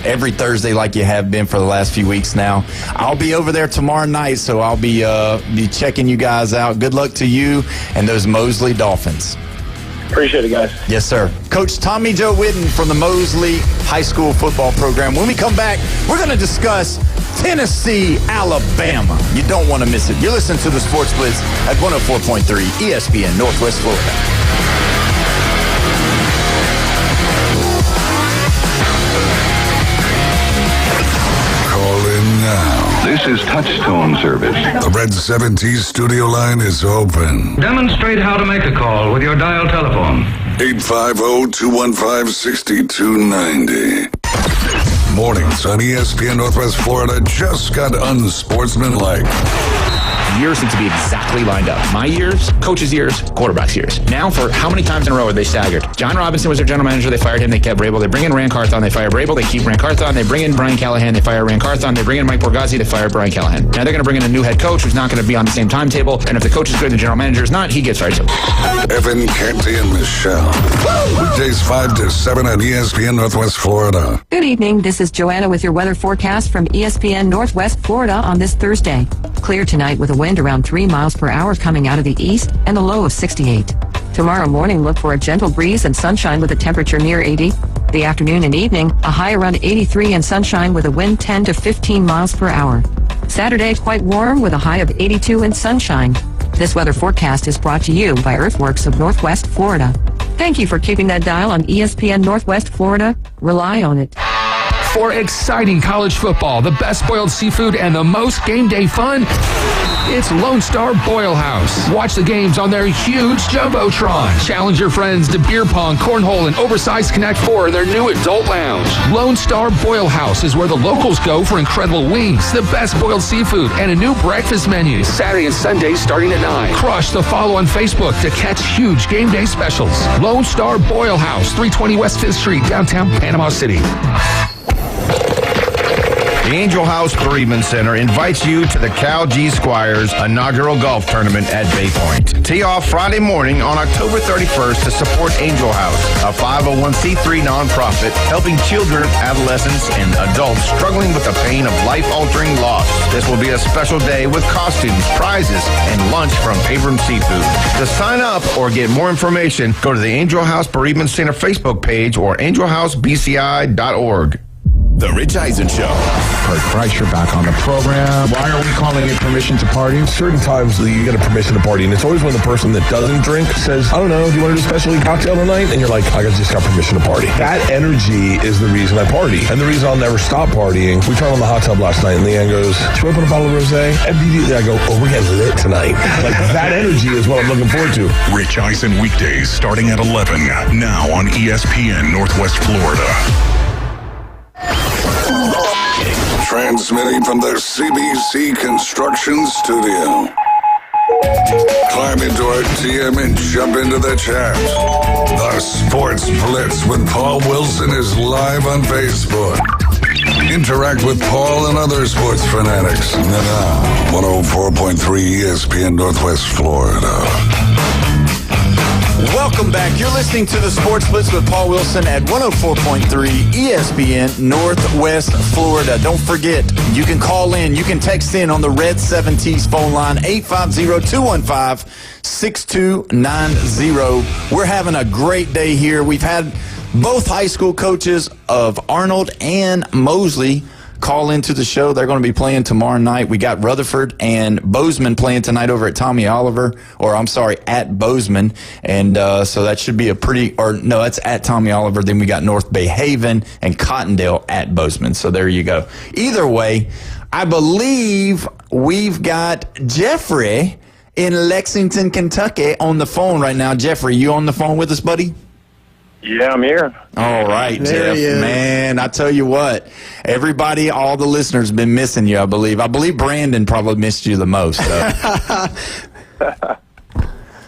every Thursday like you have been for the last few weeks now. I'll be over there tomorrow night, so I'll be checking you guys out. Good luck to you and those Mosley Dolphins. Appreciate it, guys. Yes, sir. Coach Tommy Joe Whitten from the Mosley High School football program. When we come back, we're going to discuss Tennessee, Alabama. You don't want to miss it. You're listening to the Sports Blitz at 104.3 ESPN Northwest Florida. Call in now. This is Touchstone Service. The Red 70s studio line is open. Demonstrate how to make a call with your dial telephone. 850-215-6290. Mornings on ESPN Northwest Florida just got unsportsmanlike. Years seem to be exactly lined up. My years, coach's years, quarterback's years. Now, for how many times in a row are they staggered? John Robinson was their general manager. They fired him. They kept Vrabel. They bring in Ran Carthon. They fire Vrabel. They keep Ran Carthon. They bring in Brian Callahan. They fire Ran Carthon. They bring in Mike Borgazzi. They fire Brian Callahan. Now they're going to bring in a new head coach who's not going to be on the same timetable. And if the coach is good and the general manager is not, he gets fired too. Evan, Canty, and Michelle. Weekdays 5 to 7 on ESPN Northwest Florida. Good evening. This is Joanna with your weather forecast from ESPN Northwest Florida on this Thursday. Clear tonight with a wind around 3 miles per hour coming out of the east and a low of 68. Tomorrow morning, look for a gentle breeze and sunshine with a temperature near 80. The afternoon and evening, a high around 83 and sunshine with a wind 10 to 15 miles per hour. Saturday, quite warm with a high of 82 and sunshine. This weather forecast is brought to you by Earthworks of Northwest Florida. Thank you for keeping that dial on ESPN Northwest Florida. Rely on it. For exciting college football, the best boiled seafood, and the most game day fun, it's Lone Star Boil House. Watch the games on their huge Jumbotron. Challenge your friends to beer pong, cornhole, and oversized Connect 4 in their new adult lounge. Lone Star Boil House is where the locals go for incredible wings, the best boiled seafood, and a new breakfast menu. Saturday and Sunday starting at 9. Crush the follow on Facebook to catch huge game day specials. Lone Star Boil House, 320 West 5th Street, downtown Panama City. The Angel House Bereavement Center invites you to the Cal G Squires inaugural golf tournament at Bay Point. Tee off Friday morning on October 31st to support Angel House, a 501c3 nonprofit helping children, adolescents, and adults struggling with the pain of life-altering loss. This will be a special day with costumes, prizes, and lunch from Abram Seafood. To sign up or get more information, go to the Angel House Bereavement Center Facebook page or angelhousebci.org. The Rich Eisen Show. Kurt Price, you're back on the program. Why are we calling it permission to party? Certain times you get a permission to party, and it's always when the person that doesn't drink says, I don't know, do you want to do a specialty cocktail tonight? And you're like, I just got permission to party. That energy is the reason I party. And the reason I'll never stop partying. We turned on the hot tub last night, and Leanne goes, should we open a bottle of rosé? Immediately I go, we're getting lit tonight. Like, that energy is what I'm looking forward to. Rich Eisen weekdays starting at 11, now on ESPN Northwest Florida. Transmitting from the CBC Construction Studio. Climb into our TM and jump into the chat. The Sports Blitz with Paul Wilson is live on Facebook. Interact with Paul and other sports fanatics. Now, 104.3 ESPN Northwest Florida. Welcome back. You're listening to the Sports Blitz with Paul Wilson at 104.3 ESPN Northwest Florida. Don't forget, you can call in. You can text in on the Red 7T's phone line, 850-215-6290. We're having a great day here. We've had both high school coaches of Arnold and Mosley call into the show. They're going to be playing tomorrow night. We got Rutherford and Bozeman playing tonight over at Tommy Oliver, at Bozeman. And so that should be that's at Tommy Oliver. Then we got North Bay Haven and Cottondale at Bozeman. So there you go. Either way, I believe we've got Jeffrey in Lexington, Kentucky on the phone right now. Jeffrey, you on the phone with us, buddy? Yeah, I'm here. All right, There Jeff. Man, I tell you what, all the listeners have been missing you, I believe. I believe Brandon probably missed you the most.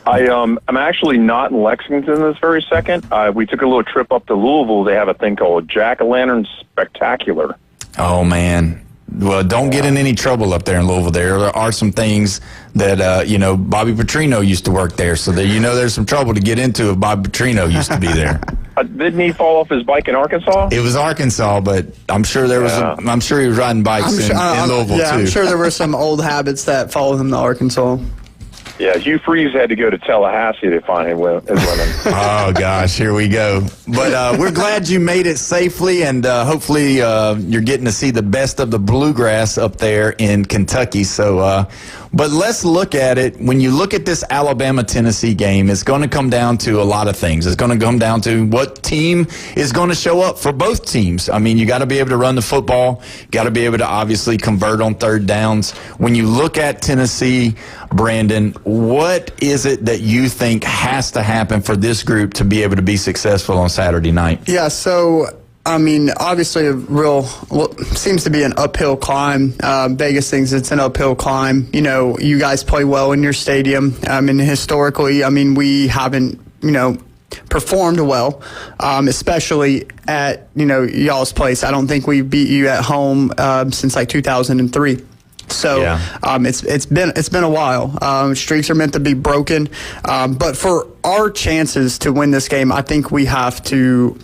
I'm actually not in Lexington this very second. We took a little trip up to Louisville. They have a thing called Jack-O-Lantern Spectacular. Oh, man. Well, don't get in any trouble up there in Louisville. There are some things that, Bobby Petrino used to work there. So that, there's some trouble to get into if Bobby Petrino used to be there. Didn't he fall off his bike in Arkansas? It was Arkansas, but I'm sure I'm sure he was riding bikes in Louisville, too. I'm sure there were some old habits that followed him to Arkansas. Yeah, Hugh Freeze had to go to Tallahassee to find his women. Oh, gosh, here we go. But we're glad you made it safely, and hopefully you're getting to see the best of the bluegrass up there in Kentucky. So, but let's look at it. When you look at this Alabama-Tennessee game, it's going to come down to a lot of things. It's going to come down to what team is going to show up for both teams. I mean, you got to be able to run the football. Got to be able to obviously convert on third downs. When you look at Tennessee, Brandon, what is it that you think has to happen for this group to be able to be successful on Saturday night? Yeah, so, obviously seems to be an uphill climb. Vegas thinks it's an uphill climb. You guys play well in your stadium. Historically, we haven't, performed well, especially at, y'all's place. I don't think we beat you at home since 2003. So yeah. It's been a while. Streaks are meant to be broken, but for our chances to win this game, I think we have to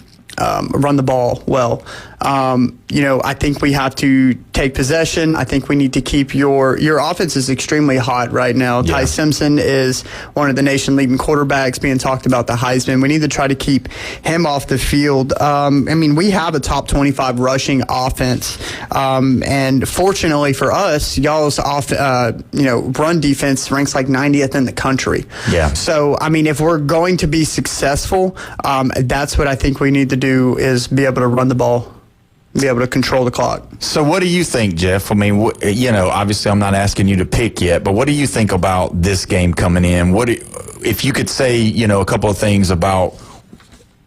run the ball well. I think we have to take possession. I think we need to keep your offense is extremely hot right now. Yeah. Ty Simpson is one of the nation leading quarterbacks being talked about the Heisman. We need to try to keep him off the field. We have a top 25 rushing offense. And fortunately for us, y'all's run defense ranks like 90th in the country. Yeah. So, if we're going to be successful, that's what I think we need to do is be able to run the ball, be able to control the clock. So what do you think, Jeff? Obviously I'm not asking you to pick yet, but what do you think about this game coming in? If you could say, a couple of things about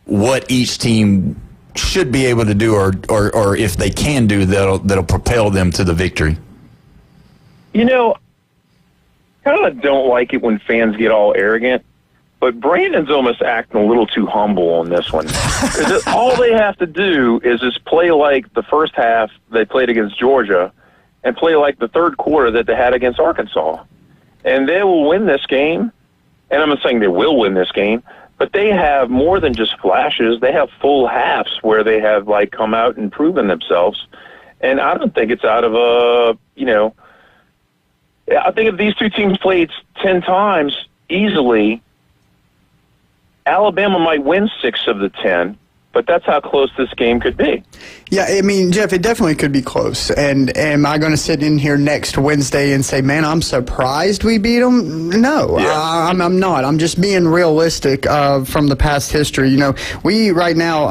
what each team should be able to do or if they can do that'll propel them to the victory. Kind of don't like it when fans get all arrogant, but Brandon's almost acting a little too humble on this one. Because all they have to do is just play like the first half they played against Georgia and play like the third quarter that they had against Arkansas. And they will win this game. And I'm not saying they will win this game, but they have more than just flashes. They have full halves where they have come out and proven themselves. And I don't think it's out of I think if these two teams played 10 times easily, Alabama might win 6 of the 10, but that's how close this game could be. Yeah, Jeff, it definitely could be close. And am I going to sit in here next Wednesday and say, man, I'm surprised we beat them? No, yeah. I'm not. I'm just being realistic from the past history. We right now,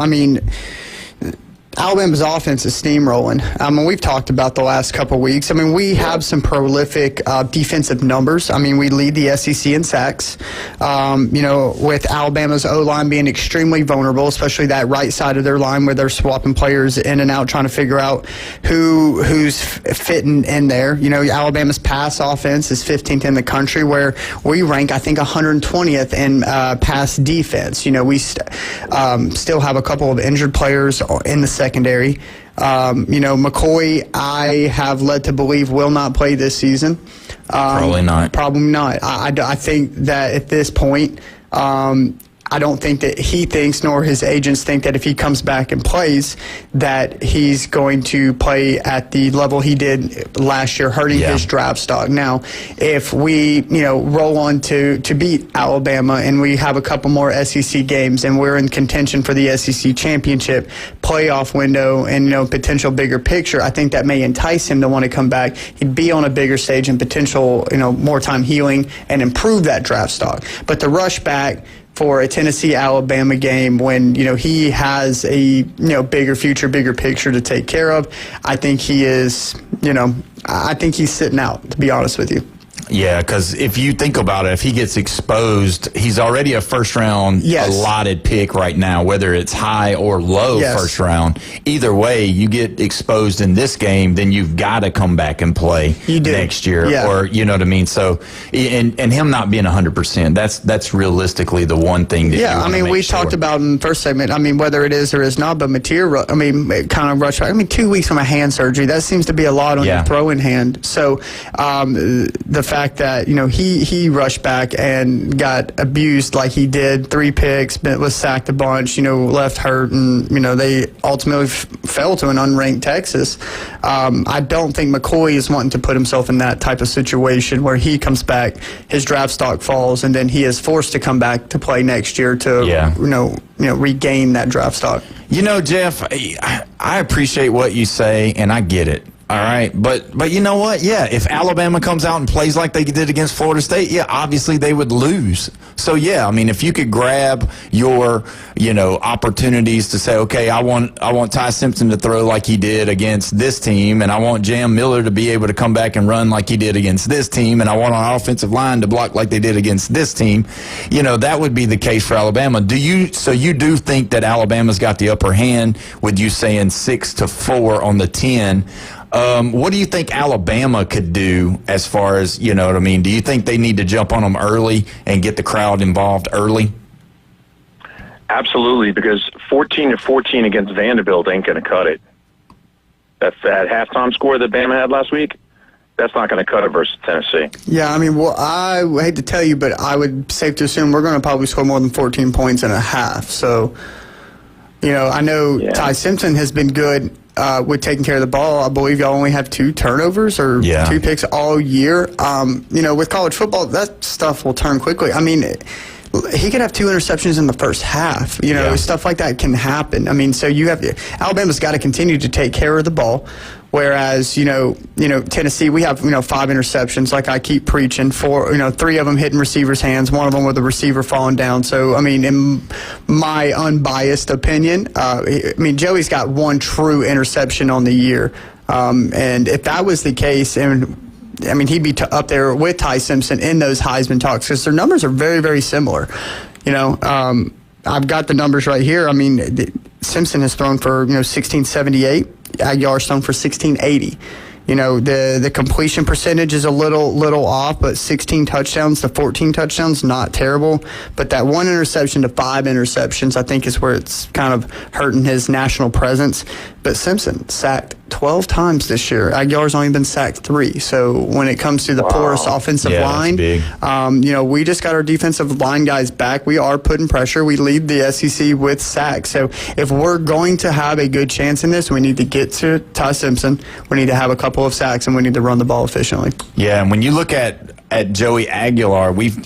Alabama's offense is steamrolling. We've talked about the last couple of weeks. We have some prolific defensive numbers. We lead the SEC in sacks. With Alabama's O-line being extremely vulnerable, especially that right side of their line where they're swapping players in and out, trying to figure out who's fitting in there. Alabama's pass offense is 15th in the country, where we rank, I think, 120th in pass defense. We still have a couple of injured players in the secondary. McCoy, I have led to believe will not play this season. Probably not. I think that at this point, I don't think that he thinks, nor his agents think, that if he comes back and plays, that he's going to play at the level he did last year, hurting his draft stock. Now, if we, roll on to beat Alabama and we have a couple more SEC games and we're in contention for the SEC championship playoff window and, potential bigger picture, I think that may entice him to want to come back. He'd be on a bigger stage and potential, more time healing and improve that draft stock. But the rush back for a Tennessee-Alabama game when, he has a, bigger future, bigger picture to take care of, I think he is, I think he's sitting out, to be honest with you. Yeah, because if you think about it, if he gets exposed, he's already a first-round allotted pick right now, whether it's high or low first round. Either way, you get exposed in this game, then you've got to come back and play next year. Yeah. Or, you know what I mean? So, and him not being 100%, that's realistically the one thing that you want to make we sure. talked about in the first segment, whether it is or is not, but Mateer, kind of rushed back. 2 weeks from a hand surgery, that seems to be a lot on your throwing hand. So, the fact that he rushed back and got abused like he did, 3 picks, but was sacked a bunch, left hurt, and they ultimately fell to an unranked Texas. I don't think McCoy is wanting to put himself in that type of situation where he comes back, his draft stock falls, and then he is forced to come back to play next year to regain that draft stock. Jeff, I appreciate what you say, and I get it. All right, but you know what? Yeah, if Alabama comes out and plays like they did against Florida State, obviously they would lose. So if you could grab your, opportunities to say, okay, I want Ty Simpson to throw like he did against this team, and I want Jam Miller to be able to come back and run like he did against this team, and I want our offensive line to block like they did against this team. That would be the case for Alabama. So you do think that Alabama's got the upper hand with you saying 6-4 on the 10? What do you think Alabama could do as far as, do you think they need to jump on them early and get the crowd involved early? Absolutely, because 14-14 against Vanderbilt ain't going to cut it. That halftime score that Bama had last week, that's not going to cut it versus Tennessee. Yeah, I hate to tell you, but I would safe to assume we're going to probably score more than 14 points in a half. So, I know Ty Simpson has been good with taking care of the ball. I believe y'all only have 2 turnovers or 2 picks all year. With college football, that stuff will turn quickly. I mean, he could have 2 interceptions in the first half. Stuff like that can happen. I mean, so Alabama's got to continue to take care of the ball. Whereas, Tennessee, we have, 5 interceptions, like I keep preaching, 4, 3 of them hitting receivers' hands, 1 of them with the receiver falling down. So, I mean, in my unbiased opinion, Joey's got 1 true interception on the year. And if that was the case, he'd be up there with Ty Simpson in those Heisman talks because their numbers are very, very similar. I've got the numbers right here. I mean, Simpson has thrown for, 1678. Aguilar's thrown for 1680. The completion percentage is a little off, but 16 touchdowns to 14 touchdowns, not terrible. But that 1 interception to 5 interceptions, I think, is where it's kind of hurting his national presence. But Simpson sacked 12 times this year. Aguilar's only been sacked 3. So when it comes to the porous offensive line, we just got our defensive line guys back. We are putting pressure. We lead the SEC with sacks. So if we're going to have a good chance in this, we need to get to Ty Simpson. We need to have a couple of sacks, and we need to run the ball efficiently. Yeah, and when you look at Joey Aguilar, we've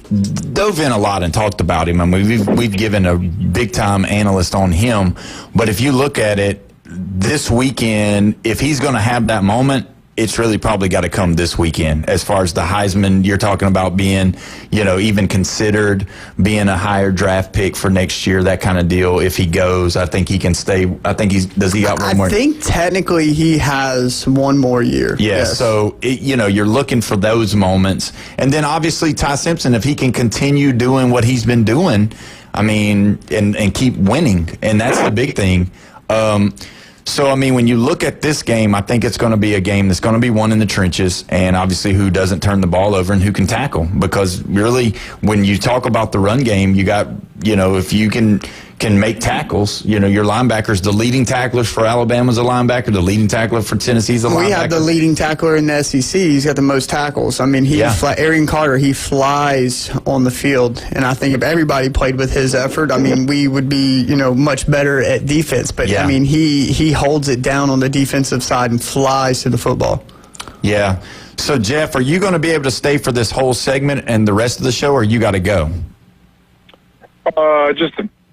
dove in a lot and talked about him. I mean, we've given a big-time analyst on him. But if you look at it, this weekend, if he's going to have that moment, it's really probably got to come this weekend. As far as the Heisman, you're talking about being, even considered being a higher draft pick for next year, that kind of deal. If he goes, I think he can stay. I think does he got one more? I think technically he has 1 more year. Yeah, yes. So, you're looking for those moments. And then obviously Ty Simpson, if he can continue doing what he's been doing, and keep winning, and that's the big thing. When you look at this game, I think it's going to be a game that's going to be won in the trenches, and obviously who doesn't turn the ball over and who can tackle. Because really, when you talk about the run game, you got, if you can make tackles, your linebackers, the leading tacklers for Alabama's a linebacker, the leading tackler for Tennessee's a linebacker. We have the leading tackler in the SEC. He's got the most tackles. Aaron Carter, he flies on the field. And I think if everybody played with his effort, we would be, much better at defense. But, he holds it down on the defensive side and flies to the football. Yeah. So, Jeff, are you going to be able to stay for this whole segment and the rest of the show, or you got to go?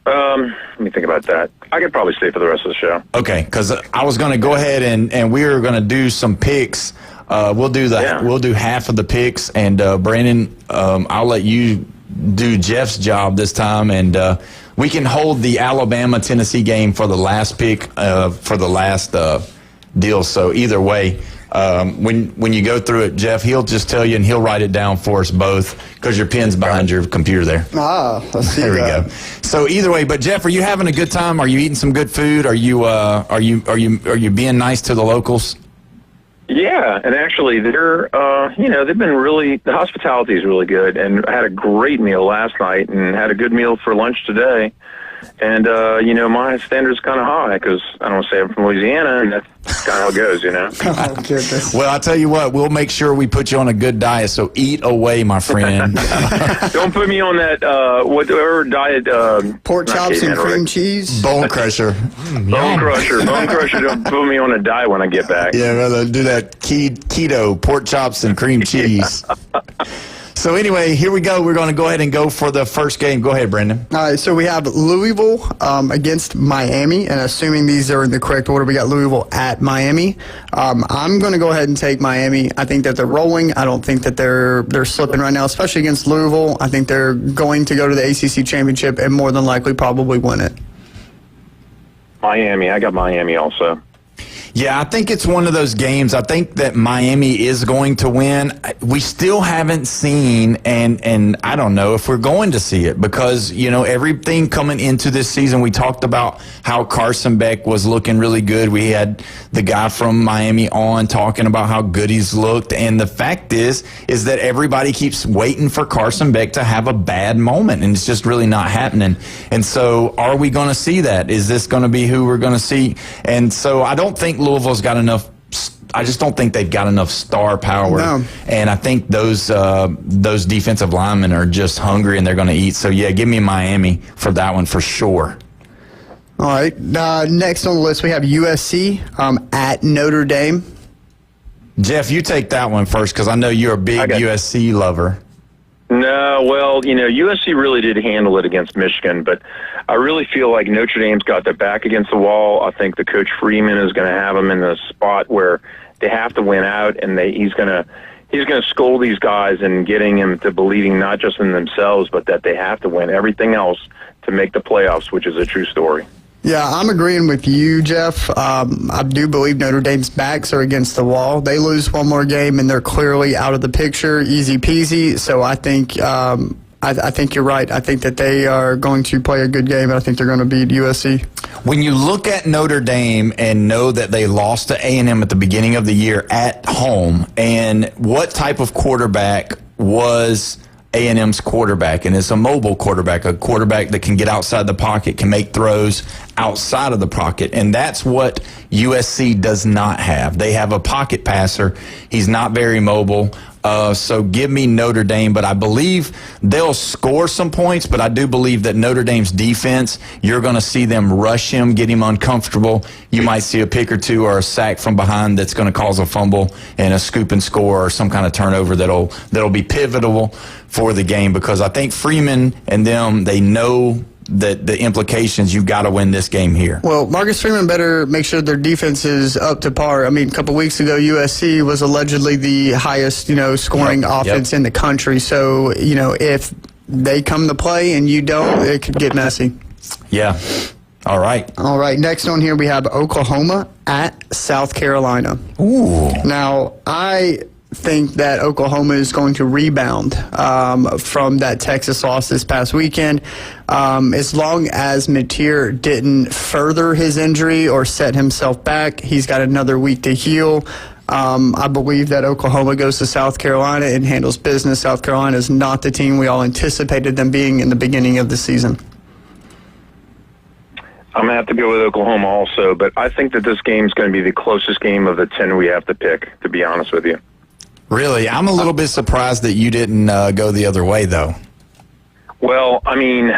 Let me think about that. I could probably stay for the rest of the show. Okay, because I was going to go ahead and we were going to do some picks. We'll do half of the picks, and Brandon, I'll let you do Jeff's job this time, and we can hold the Alabama-Tennessee game for the last pick for the last deal. So either way, when you go through it, Jeff, he'll just tell you and he'll write it down for us both because your pen's behind your computer there. Let's see. There we go. So either way, but Jeff, are you having a good time? Are you eating some good food? Are you being nice to the locals? Yeah, and actually, they're they've been really, the hospitality is really good, and I had a great meal last night and had a good meal for lunch today. And, my standard's kind of high because I don't say I'm from Louisiana, and that's kind of how it goes, Oh, goodness. Well, I'll tell you what, we'll make sure we put you on a good diet, so eat away, my friend. Don't put me on that, whatever diet. Pork chops and cream cheese. Bone crusher. Bone crusher. Don't put me on a diet when I get back. Yeah, rather do that keto, pork chops and cream cheese. So anyway, here we go. We're going to go ahead and go for the first game. Go ahead, Brendan. All right, so we have Louisville against Miami, and assuming these are in the correct order, we got Louisville at Miami. I'm going to go ahead and take Miami. I think that they're rolling. I don't think that they're slipping right now, especially against Louisville. I think they're going to go to the ACC championship and more than likely probably win it. Miami. I got Miami also. Yeah, I think it's one of those games. I think that Miami is going to win. We still haven't seen, and I don't know if we're going to see it because, everything coming into this season, we talked about how Carson Beck was looking really good. We had the guy from Miami on talking about how good he's looked. And the fact is that everybody keeps waiting for Carson Beck to have a bad moment, and it's just really not happening. And so are we going to see that? Is this going to be who we're going to see? And so I don't think Louisville's got enough. I just don't think they've got enough star power. No. And I think those defensive linemen are just hungry and they're going to eat. So, yeah, give me Miami for that one for sure. All right. Next on the list, we have USC at Notre Dame. Jeff, you take that one first because I know you're a big USC lover. No, well, USC really did handle it against Michigan, but I really feel like Notre Dame's got their back against the wall. I think the coach Freeman is going to have them in the spot where they have to win out, and he's going to scold these guys and getting them to believing not just in themselves, but that they have to win everything else to make the playoffs, which is a true story. Yeah, I'm agreeing with you, Jeff. I do believe Notre Dame's backs are against the wall. They lose one more game, and they're clearly out of the picture, easy peasy. So I think I think you're right. I think that they are going to play a good game, and I think they're going to beat USC. When you look at Notre Dame and know that they lost to A&M at the beginning of the year at home, and what type of quarterback was A&M's quarterback, and it's a mobile quarterback, a quarterback that can get outside the pocket, can make throws outside of the pocket, and that's what USC does not have. They have a pocket passer. He's not very mobile. So give me Notre Dame, but I believe they'll score some points, but I do believe that Notre Dame's defense, you're going to see them rush him, get him uncomfortable. You might see a pick or two or a sack from behind that's going to cause a fumble and a scoop and score or some kind of turnover that'll be pivotal for the game, because I think Freeman and them, they know that the implications, you've got to win this game here. Well, Marcus Freeman better make sure their defense is up to par. I mean, a couple weeks ago, USC was allegedly the highest, scoring offense in the country. So, if they come to play and you don't, it could get messy. Yeah. All right. All right. Next on here, we have Oklahoma at South Carolina. Ooh. Now, I think that Oklahoma is going to rebound from that Texas loss this past weekend. As long as Mateer didn't further his injury or set himself back, he's got another week to heal. I believe that Oklahoma goes to South Carolina and handles business. South Carolina is not the team we all anticipated them being in the beginning of the season. I'm going to have to go with Oklahoma also, but I think that this game is going to be the closest game of the 10 we have to pick, to be honest with you. Really? I'm a little bit surprised that you didn't go the other way, though. Well, I mean,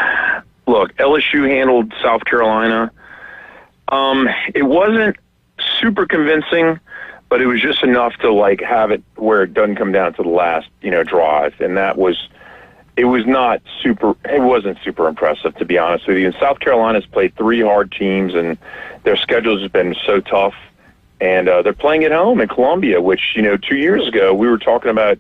look, LSU handled South Carolina. It wasn't super convincing, but it was just enough to, have it where it doesn't come down to the last, drive. And it wasn't super impressive, to be honest with you. And South Carolina's played 3 hard teams, and their schedules have been so tough. And they're playing at home in Columbia, which, 2 years ago, we were talking about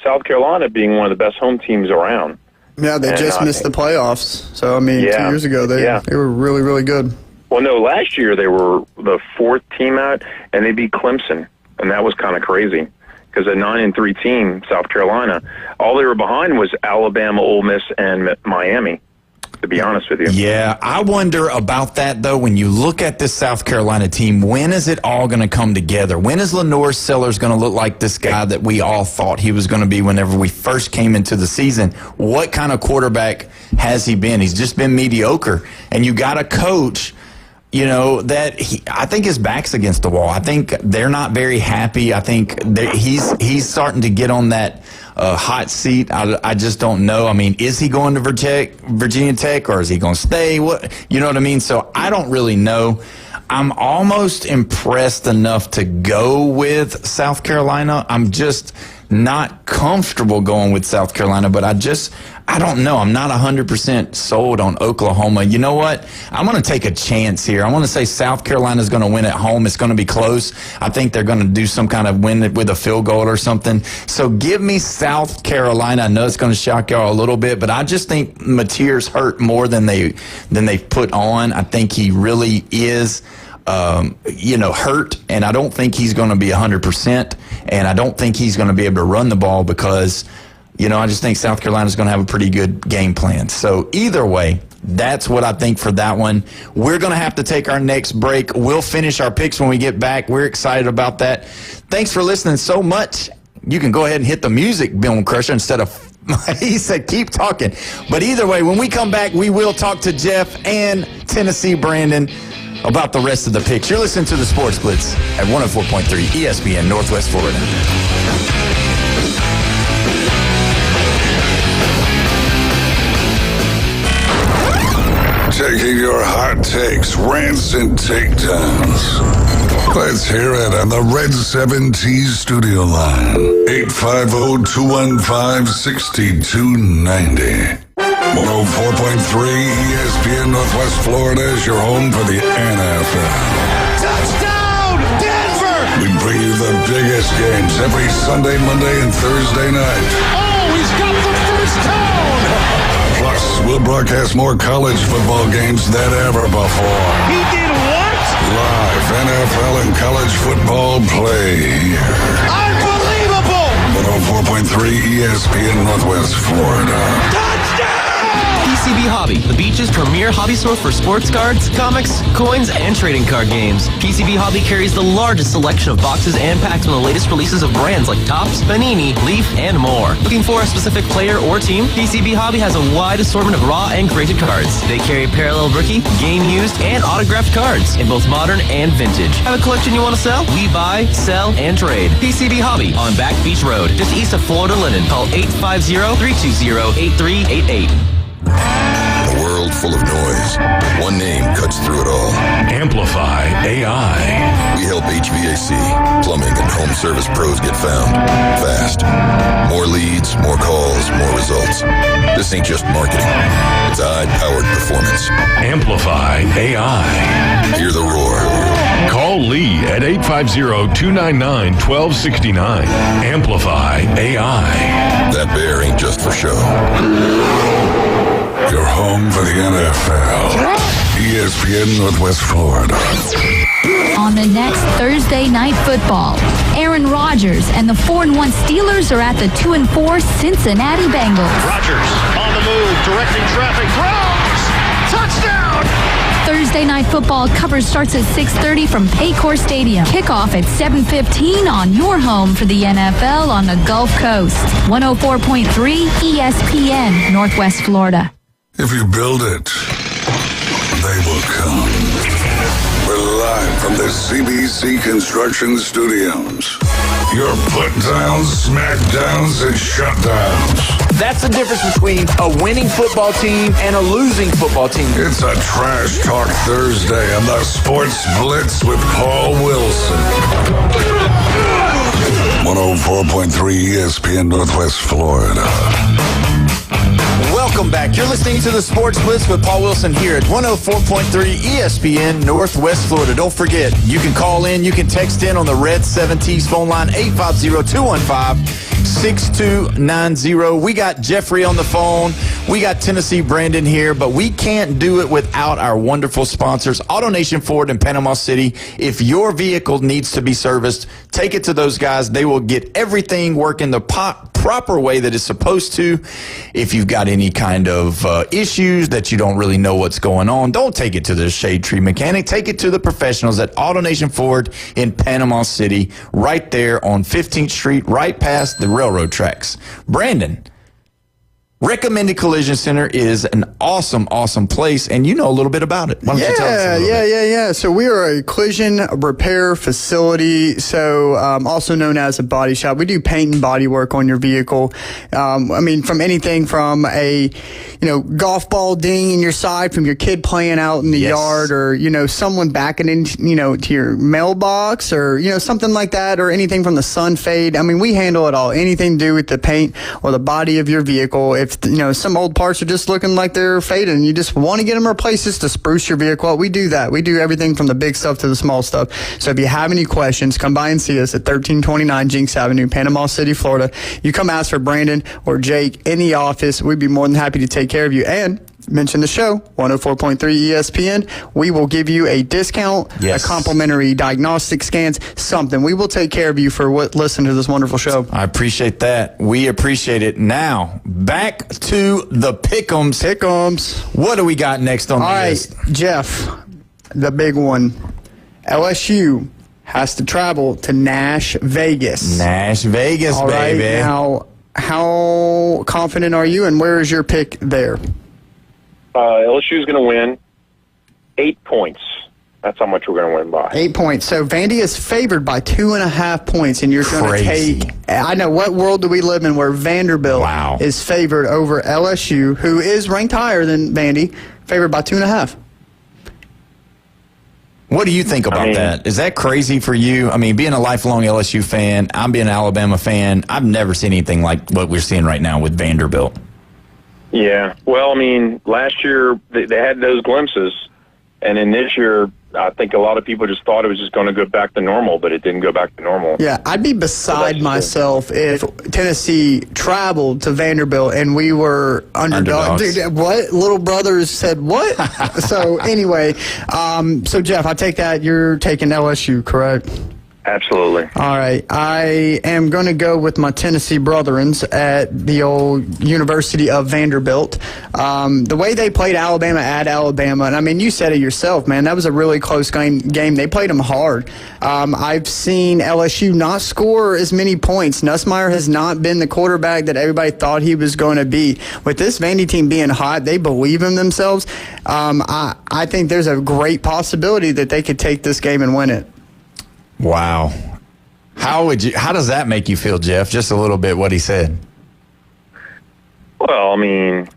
South Carolina being one of the best home teams around. Yeah, they just missed the playoffs. So, 2 years ago, they were really, really good. Well, no, last year they were the 4th team out, and they beat Clemson. And that was kind of crazy because a 9-3 team, South Carolina, all they were behind was Alabama, Ole Miss, and Miami, to be honest with you. Yeah, I wonder about that, though. When you look at this South Carolina team, when is it all going to come together? When is Lenore Sellers going to look like this guy that we all thought he was going to be whenever we first came into the season? What kind of quarterback has he been? He's just been mediocre. And you got a coach, I think his back's against the wall. I think they're not very happy. I think he's starting to get on that hot seat. I just don't know. Is he going to Virginia Tech, or is he going to stay? What, you know what I mean? So I don't really know. I'm almost impressed enough to go with South Carolina. I'm just not comfortable going with South Carolina, but I don't know. I'm not 100% sold on Oklahoma. You know what? I'm going to take a chance here. I want to say South Carolina is going to win at home. It's going to be close. I think they're going to do some kind of win with a field goal or something. So give me South Carolina. I know it's going to shock y'all a little bit, but I just think Mateer's hurt more than they've put on. I think he really is hurt, and I don't think he's going to be 100%, and I don't think he's going to be able to run the ball because, I just think South Carolina's going to have a pretty good game plan. So either way, that's what I think for that one. We're going to have to take our next break. We'll finish our picks when we get back. We're excited about that. Thanks for listening so much. You can go ahead and hit the music, Bill Crusher, instead of he said, keep talking. But either way, when we come back, we will talk to Jeff and Tennessee Brandon about the rest of the picks. You're listening to the Sports Blitz at 104.3 ESPN Northwest Florida. taking your hot takes, rants, and takedowns. Let's hear it on the Red 7T studio line. 850-215-6290. 104.3 ESPN Northwest Florida is your home for the NFL. Touchdown, Denver! We bring you the biggest games every Sunday, Monday, and Thursday night. Oh, he's got the first down! Plus, we'll broadcast more college football games than ever before. He did what? Live NFL and college football play here. Unbelievable! 104.3 ESPN Northwest Florida. Touchdown! PCB Hobby, the beach's premier hobby store for sports cards, comics, coins, and trading card games. PCB Hobby carries the largest selection of boxes and packs from the latest releases of brands like Topps, Panini, Leaf, and more. Looking for a specific player or team? PCB Hobby has a wide assortment of raw and graded cards. They carry parallel rookie, game used, and autographed cards in both modern and vintage. Have a collection you want to sell? We buy, sell, and trade. PCB Hobby on Back Beach Road, just east of Florida Linen. Call 850-320-8388. A world full of noise. One name cuts through it all. Amplify AI. We help HVAC, plumbing, and home service pros get found fast. More leads, more calls, more results. This ain't just marketing. It's AI-powered performance. Amplify AI. Hear the roar. Call Lee at 850-299-1269. Amplify AI. That bear ain't just for show. Your home for the NFL. ESPN Northwest Florida. On the next Thursday Night Football, Aaron Rodgers and the 4-1 Steelers are at the 2-4 Cincinnati Bengals. Rodgers on the move, directing traffic, throws! Touchdown! Thursday Night Football coverage starts at 6:30 from Paycor Stadium. Kickoff at 7:15 on your home for the NFL on the Gulf Coast. 104.3 ESPN Northwest Florida. If you build it, they will come. We're live from the CBC Construction Studios. Your put-downs, smack-downs, and shutdowns. That's the difference between a winning football team and a losing football team. It's a Trash Talk Thursday on the Sports Blitz with Paul Wilson. 104.3 ESPN Northwest Florida. Welcome back. You're listening to the Sports Blitz with Paul Wilson here at 104.3 ESPN Northwest Florida. Don't forget, you can call in, you can text in on the Red 7T's phone line, 850-215-6290. We got Jeffrey on the phone. We got Tennessee Brandon here, but we can't do it without our wonderful sponsors, AutoNation Ford in Panama City. If your vehicle needs to be serviced, take it to those guys. They will get everything working the proper way that it's supposed to. If you've got any kind of issues that you don't really know what's going on, don't take it to the shade tree mechanic. Take it to the professionals at AutoNation Ford in Panama City, right there on 15th Street, right past the railroad tracks. Brandon, Recommended Collision Center is an awesome, awesome place, and you know a little bit about it. Why don't you tell us a little bit? Yeah. So we are a collision repair facility, so also known as a body shop. We do paint and body work on your vehicle. From anything from a golf ball ding in your side from your kid playing out in the yard, or someone backing in to your mailbox, or something like that, or anything from the sun fade. We handle it all. Anything to do with the paint or the body of your vehicle. If some old parts are just looking like they're fading and you just want to get them replaced just to spruce your vehicle up, we do that. We do everything from the big stuff to the small stuff. So if you have any questions, come by and see us at 1329 Jinx Avenue, Panama City, Florida. You come ask for Brandon or Jake in the office. We'd be more than happy to take care of you. And mention the show, 104.3 ESPN. We will give you a discount, a complimentary diagnostic scans, something. We will take care of you for listening to this wonderful show. I appreciate that. We appreciate it. Now, back to the Pick'ems. What do we got next on the list? All right, Jeff, the big one. LSU has to travel to Nash Vegas. All right, baby. Now, how confident are you, and where is your pick there? LSU's going to win 8 points. That's how much we're going to win by. 8 points. So Vandy is favored by 2.5 points, and you're going to take. I know, what world do we live in where Vanderbilt is favored over LSU, who is ranked higher than Vandy, favored by 2.5. What do you think about that? Is that crazy for you? I mean, being a lifelong LSU fan, I'm being an Alabama fan. I've never seen anything like what we're seeing right now with Vanderbilt. Yeah. Well, I mean, last year they had those glimpses, and then this year I think a lot of people just thought it was just going to go back to normal, but it didn't go back to normal. Yeah, I'd be beside myself if Tennessee traveled to Vanderbilt and we were underdogs. Dude, what? Little brothers said what? So anyway, so Jeff, I take that you're taking LSU, correct? Absolutely. All right. I am going to go with my Tennessee brethrens at the old University of Vanderbilt. The way they played Alabama at Alabama, and I mean, you said it yourself, man, that was a really close game. They played them hard. I've seen LSU not score as many points. Nussmeier has not been the quarterback that everybody thought he was going to be. With this Vandy team being hot, they believe in themselves. I think there's a great possibility that they could take this game and win it. Wow. How does that make you feel, Jeff? Just a little bit what he said. Well, I mean,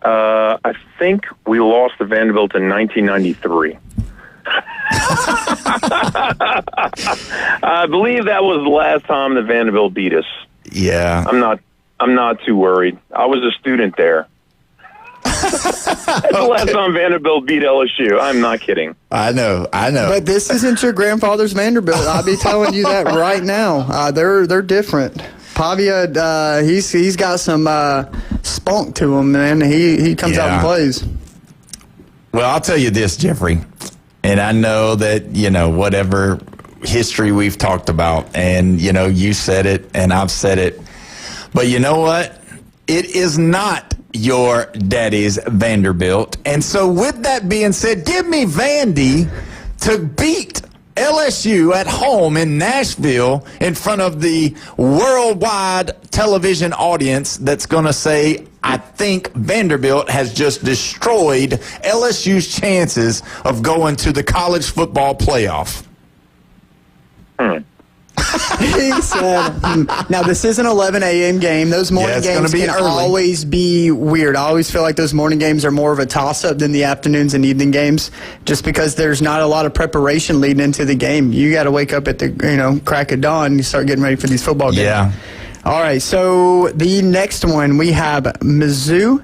I think we lost to Vanderbilt in 1993. I believe that was the last time that Vanderbilt beat us. Yeah. I'm not too worried. I was a student there. That's the last time Vanderbilt beat LSU. I'm not kidding. I know. But this isn't your grandfather's Vanderbilt. I'll be telling you that right now. They're different. Pavia, he's got some spunk to him, man. He comes out and plays. Well, I'll tell you this, Jeffrey, and I know that, whatever history we've talked about, and, you said it and I've said it, but you know what? It is not your daddy's Vanderbilt. And so with that being said, give me Vandy to beat LSU at home in Nashville in front of the worldwide television audience that's going to say, I think Vanderbilt has just destroyed LSU's chances of going to the college football playoff. He said, now this is an 11 a.m. game. Those morning games can always be weird. I always feel like those morning games are more of a toss-up than the afternoons and evening games, just because there's not a lot of preparation leading into the game. You got to wake up at the crack of dawn and you start getting ready for these football games. Yeah. All right, so the next one we have Missouri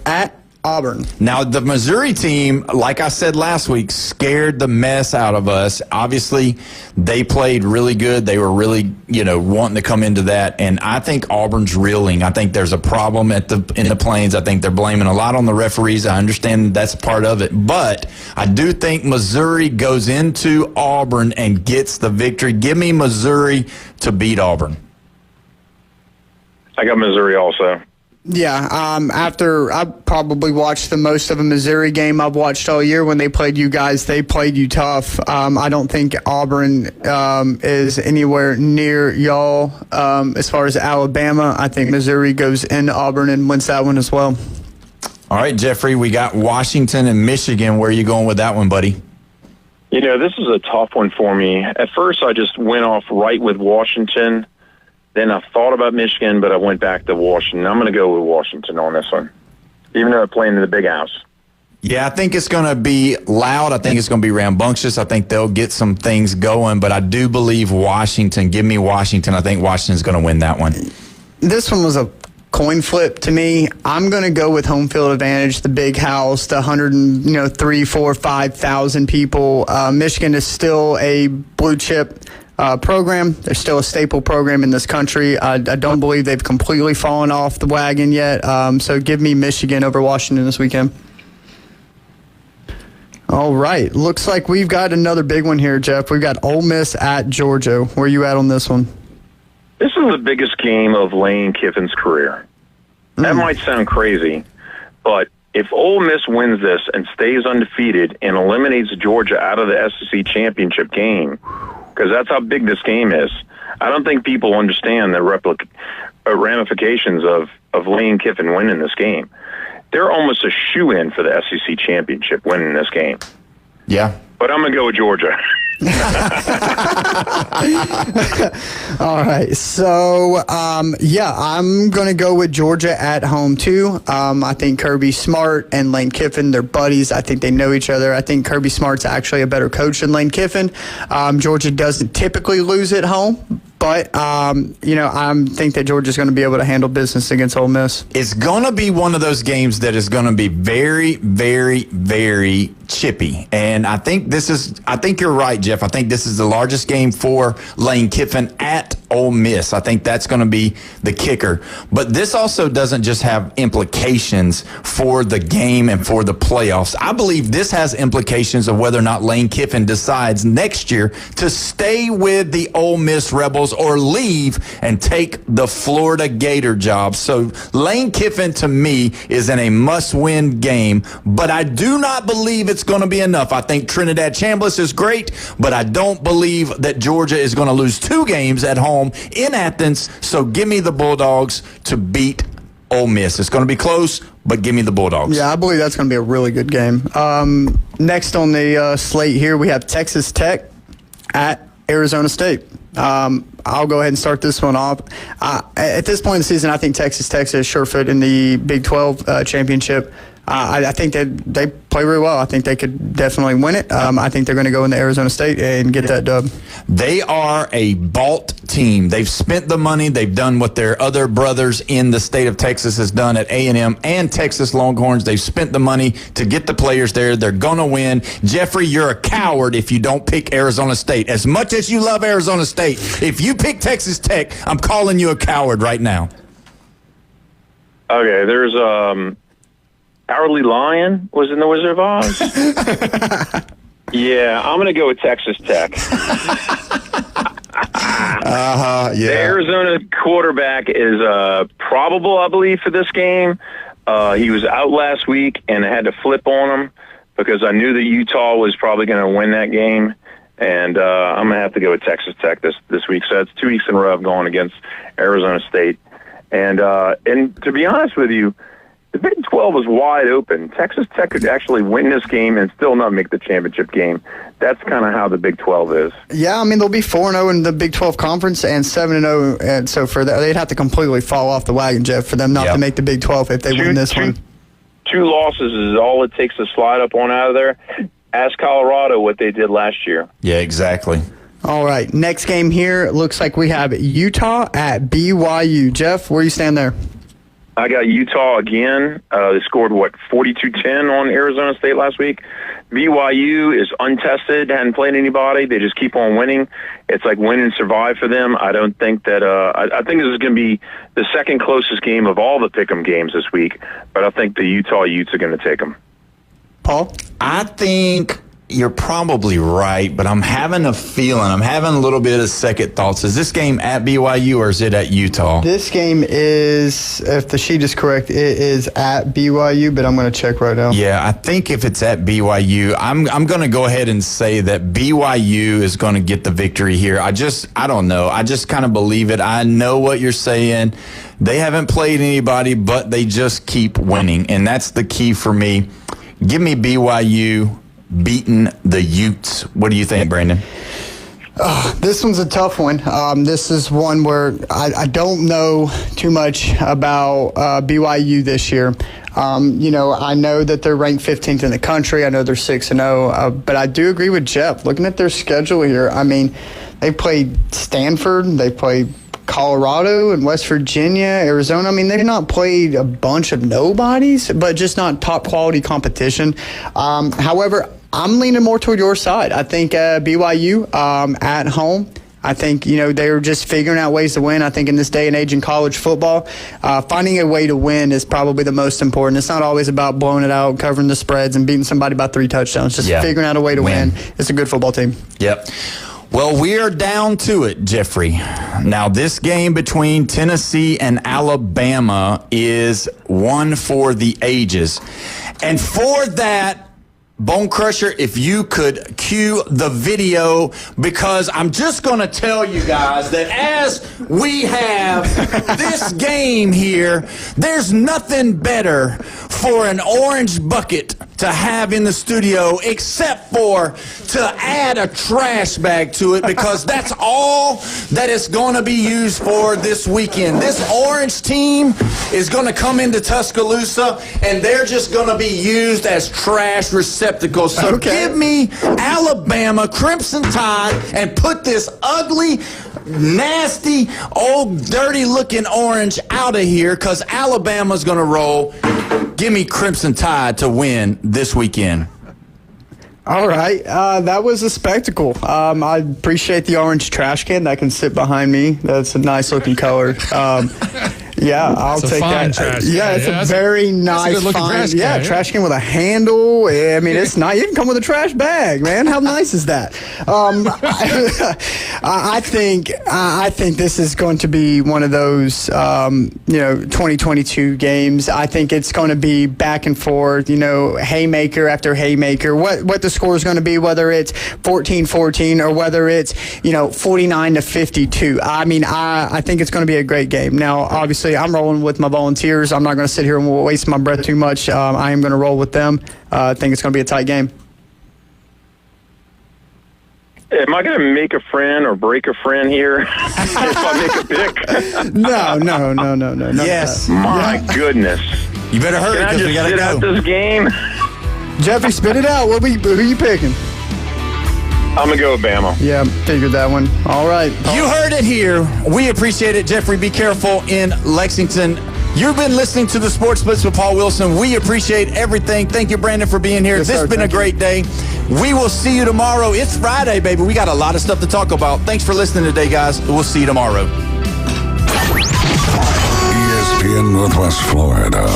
at Auburn. Now, the Missouri team, like I said last week, scared the mess out of us. Obviously, they played really good. They were really, wanting to come into that. And I think Auburn's reeling. I think there's a problem in the Plains. I think they're blaming a lot on the referees. I understand that's part of it. But I do think Missouri goes into Auburn and gets the victory. Give me Missouri to beat Auburn. I got Missouri also. Yeah, after I probably watched the most of a Missouri game I've watched all year when they played you guys, they played you tough. I don't think Auburn is anywhere near y'all as far as Alabama. I think Missouri goes into Auburn and wins that one as well. All right, Jeffrey, we got Washington and Michigan. Where are you going with that one, buddy? This is a tough one for me. At first, I just went off right with Washington. Then I thought about Michigan, but I went back to Washington. I'm going to go with Washington on this one, even though they're playing in the big house. Yeah, I think it's going to be loud. I think it's going to be rambunctious. I think they'll get some things going, but I do believe Washington. Give me Washington. I think Washington's going to win that one. This one was a coin flip to me. I'm going to go with home field advantage, the big house, the 103, 4, 5,000 people. Michigan is still a blue chip program. They're still a staple program in this country. I don't believe they've completely fallen off the wagon yet. So give me Michigan over Washington this weekend. All right. Looks like we've got another big one here, Jeff. We've got Ole Miss at Georgia. Where are you at on this one? This is the biggest game of Lane Kiffin's career. That might sound crazy, but if Ole Miss wins this and stays undefeated and eliminates Georgia out of the SEC championship game, because that's how big this game is. I don't think people understand the ramifications of Lane Kiffin winning this game. They're almost a shoe-in for the SEC championship winning this game. Yeah, but I'm going to go with Georgia. All right. So, I'm going to go with Georgia at home, too. I think Kirby Smart and Lane Kiffin, they're buddies. I think they know each other. I think Kirby Smart's actually a better coach than Lane Kiffin. Georgia doesn't typically lose at home. But, I think that Georgia's going to be able to handle business against Ole Miss. It's going to be one of those games that is going to be very, very, very chippy. And I think you're right, Jeff. I think this is the largest game for Lane Kiffin at Ole Miss. I think that's going to be the kicker. But this also doesn't just have implications for the game and for the playoffs. I believe this has implications of whether or not Lane Kiffin decides next year to stay with the Ole Miss Rebels or leave and take the Florida Gator job. So Lane Kiffin, to me, is in a must-win game, but I do not believe it's going to be enough. I think Trinidad Chambliss is great, but I don't believe that Georgia is going to lose 2 games at home in Athens. So give me the Bulldogs to beat Ole Miss. It's going to be close, but give me the Bulldogs. Yeah, I believe that's going to be a really good game. Next on the slate here, we have Texas Tech at Arizona State. I'll go ahead and start this one off. At this point in the season, I think Texas Tech is sure foot in the Big 12 championship. I think that they play really well. I think they could definitely win it. I think they're going to go into Arizona State and get that dub. They are a bought team. They've spent the money. They've done what their other brothers in the state of Texas has done at A&M and Texas Longhorns. They've spent the money to get the players there. They're going to win. Jeffrey, you're a coward if you don't pick Arizona State. As much as you love Arizona State, if you pick Texas Tech, I'm calling you a coward right now. Okay, there's Cowardly Lion was in The Wizard of Oz. Yeah, I'm going to go with Texas Tech. Yeah. The Arizona quarterback is probable, I believe, for this game. He was out last week, and I had to flip on him because I knew that Utah was probably going to win that game. And I'm going to have to go with Texas Tech this week. So it's 2 weeks in a row of going against Arizona State. And to be honest with you, the Big 12 is wide open. Texas Tech could actually win this game and still not make the championship game. That's kind of how the Big 12 is. Yeah, I mean, they'll be 4-0 in the Big 12 conference and 7-0. And so for that, they'd have to completely fall off the wagon, Jeff, for them not to make the Big 12 if they win this one. 2 losses is all it takes to slide up on out of there. Ask Colorado what they did last year. Yeah, exactly. All right, next game here. Looks like we have Utah at BYU. Jeff, where you stand there? I got Utah again. They scored, 42-10 on Arizona State last week. BYU is untested, hadn't played anybody. They just keep on winning. It's like win and survive for them. I don't think that I think this is going to be the second closest game of all the pick'em games this week, but I think the Utah Utes are going to take them. Paul? I think you're probably right, but I'm having a feeling. I'm having a little bit of second thoughts. Is this game at BYU or is it at Utah? This game is, if the sheet is correct, it is at BYU, but I'm going to check right now. Yeah, I think if it's at BYU, I'm going to go ahead and say that BYU is going to get the victory here. I don't know. I just kind of believe it. I know what you're saying. They haven't played anybody, but they just keep winning, and that's the key for me. Give me BYU beating the Utes. What do you think, Brandon? This one's a tough one. This is one where I don't know too much about BYU this year. I know that they're ranked 15th in the country. I know they're 6-0. But I do agree with Jeff. Looking at their schedule here, I mean, they played Stanford. They played Colorado and West Virginia, Arizona. I mean, they've not played a bunch of nobodies, but just not top quality competition. However, I'm leaning more toward your side. I think BYU at home. I think, they're just figuring out ways to win. I think in this day and age in college football, finding a way to win is probably the most important. It's not always about blowing it out, covering the spreads, and beating somebody by 3 touchdowns. Just figuring out a way to win. It's a good football team. Yep. Well, we are down to it, Jeffrey. Now, this game between Tennessee and Alabama is one for the ages. And for that, Bone Crusher, if you could cue the video, because I'm just going to tell you guys that as we have this game here, there's nothing better for an orange bucket to have in the studio except for to add a trash bag to it, because that's all that it's going to be used for this weekend. This orange team is going to come into Tuscaloosa, and they're just going to be used as trash receptacles. So give me Alabama Crimson Tide and put this ugly, nasty, old, dirty-looking orange out of here, because Alabama's going to roll. Give me Crimson Tide to win this weekend. All right. That was a spectacle. I appreciate the orange trash can that can sit behind me. That's a nice-looking color. Yeah, I'll take that. Trash yeah, it's a very nice, fine. Trash can with a handle. I mean, it's nice. You can come with a trash bag, man. How nice is that? I think this is going to be one of those 2022 games. I think it's going to be back and forth. Haymaker after haymaker. What the score is going to be, whether it's 14-14 or whether it's 49-52. I mean, I think it's going to be a great game. Now, obviously, I'm rolling with my Volunteers. I'm not going to sit here and waste my breath too much. I am going to roll with them. I think it's going to be a tight game. Am I going to make a friend or break a friend here if I make a pick? No. Yes. My goodness. You better hurry, because we got to go. Out this game? Jeffrey, spit it out. Who are you picking? I'm going to go with Bama. Yeah, figured that one. All right. You heard it here. We appreciate it. Jeffrey, be careful in Lexington. You've been listening to the Sports Blitz with Paul Wilson. We appreciate everything. Thank you, Brandon, for being here. This has been a great day. We will see you tomorrow. It's Friday, baby. We got a lot of stuff to talk about. Thanks for listening today, guys. We'll see you tomorrow. ESPN Northwest Florida.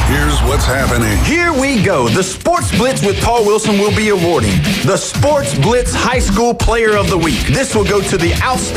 Here's what's happening. Here we go. The Sports Blitz with Paul Wilson will be awarding the Sports Blitz High School Player of the Week. This will go to the outstanding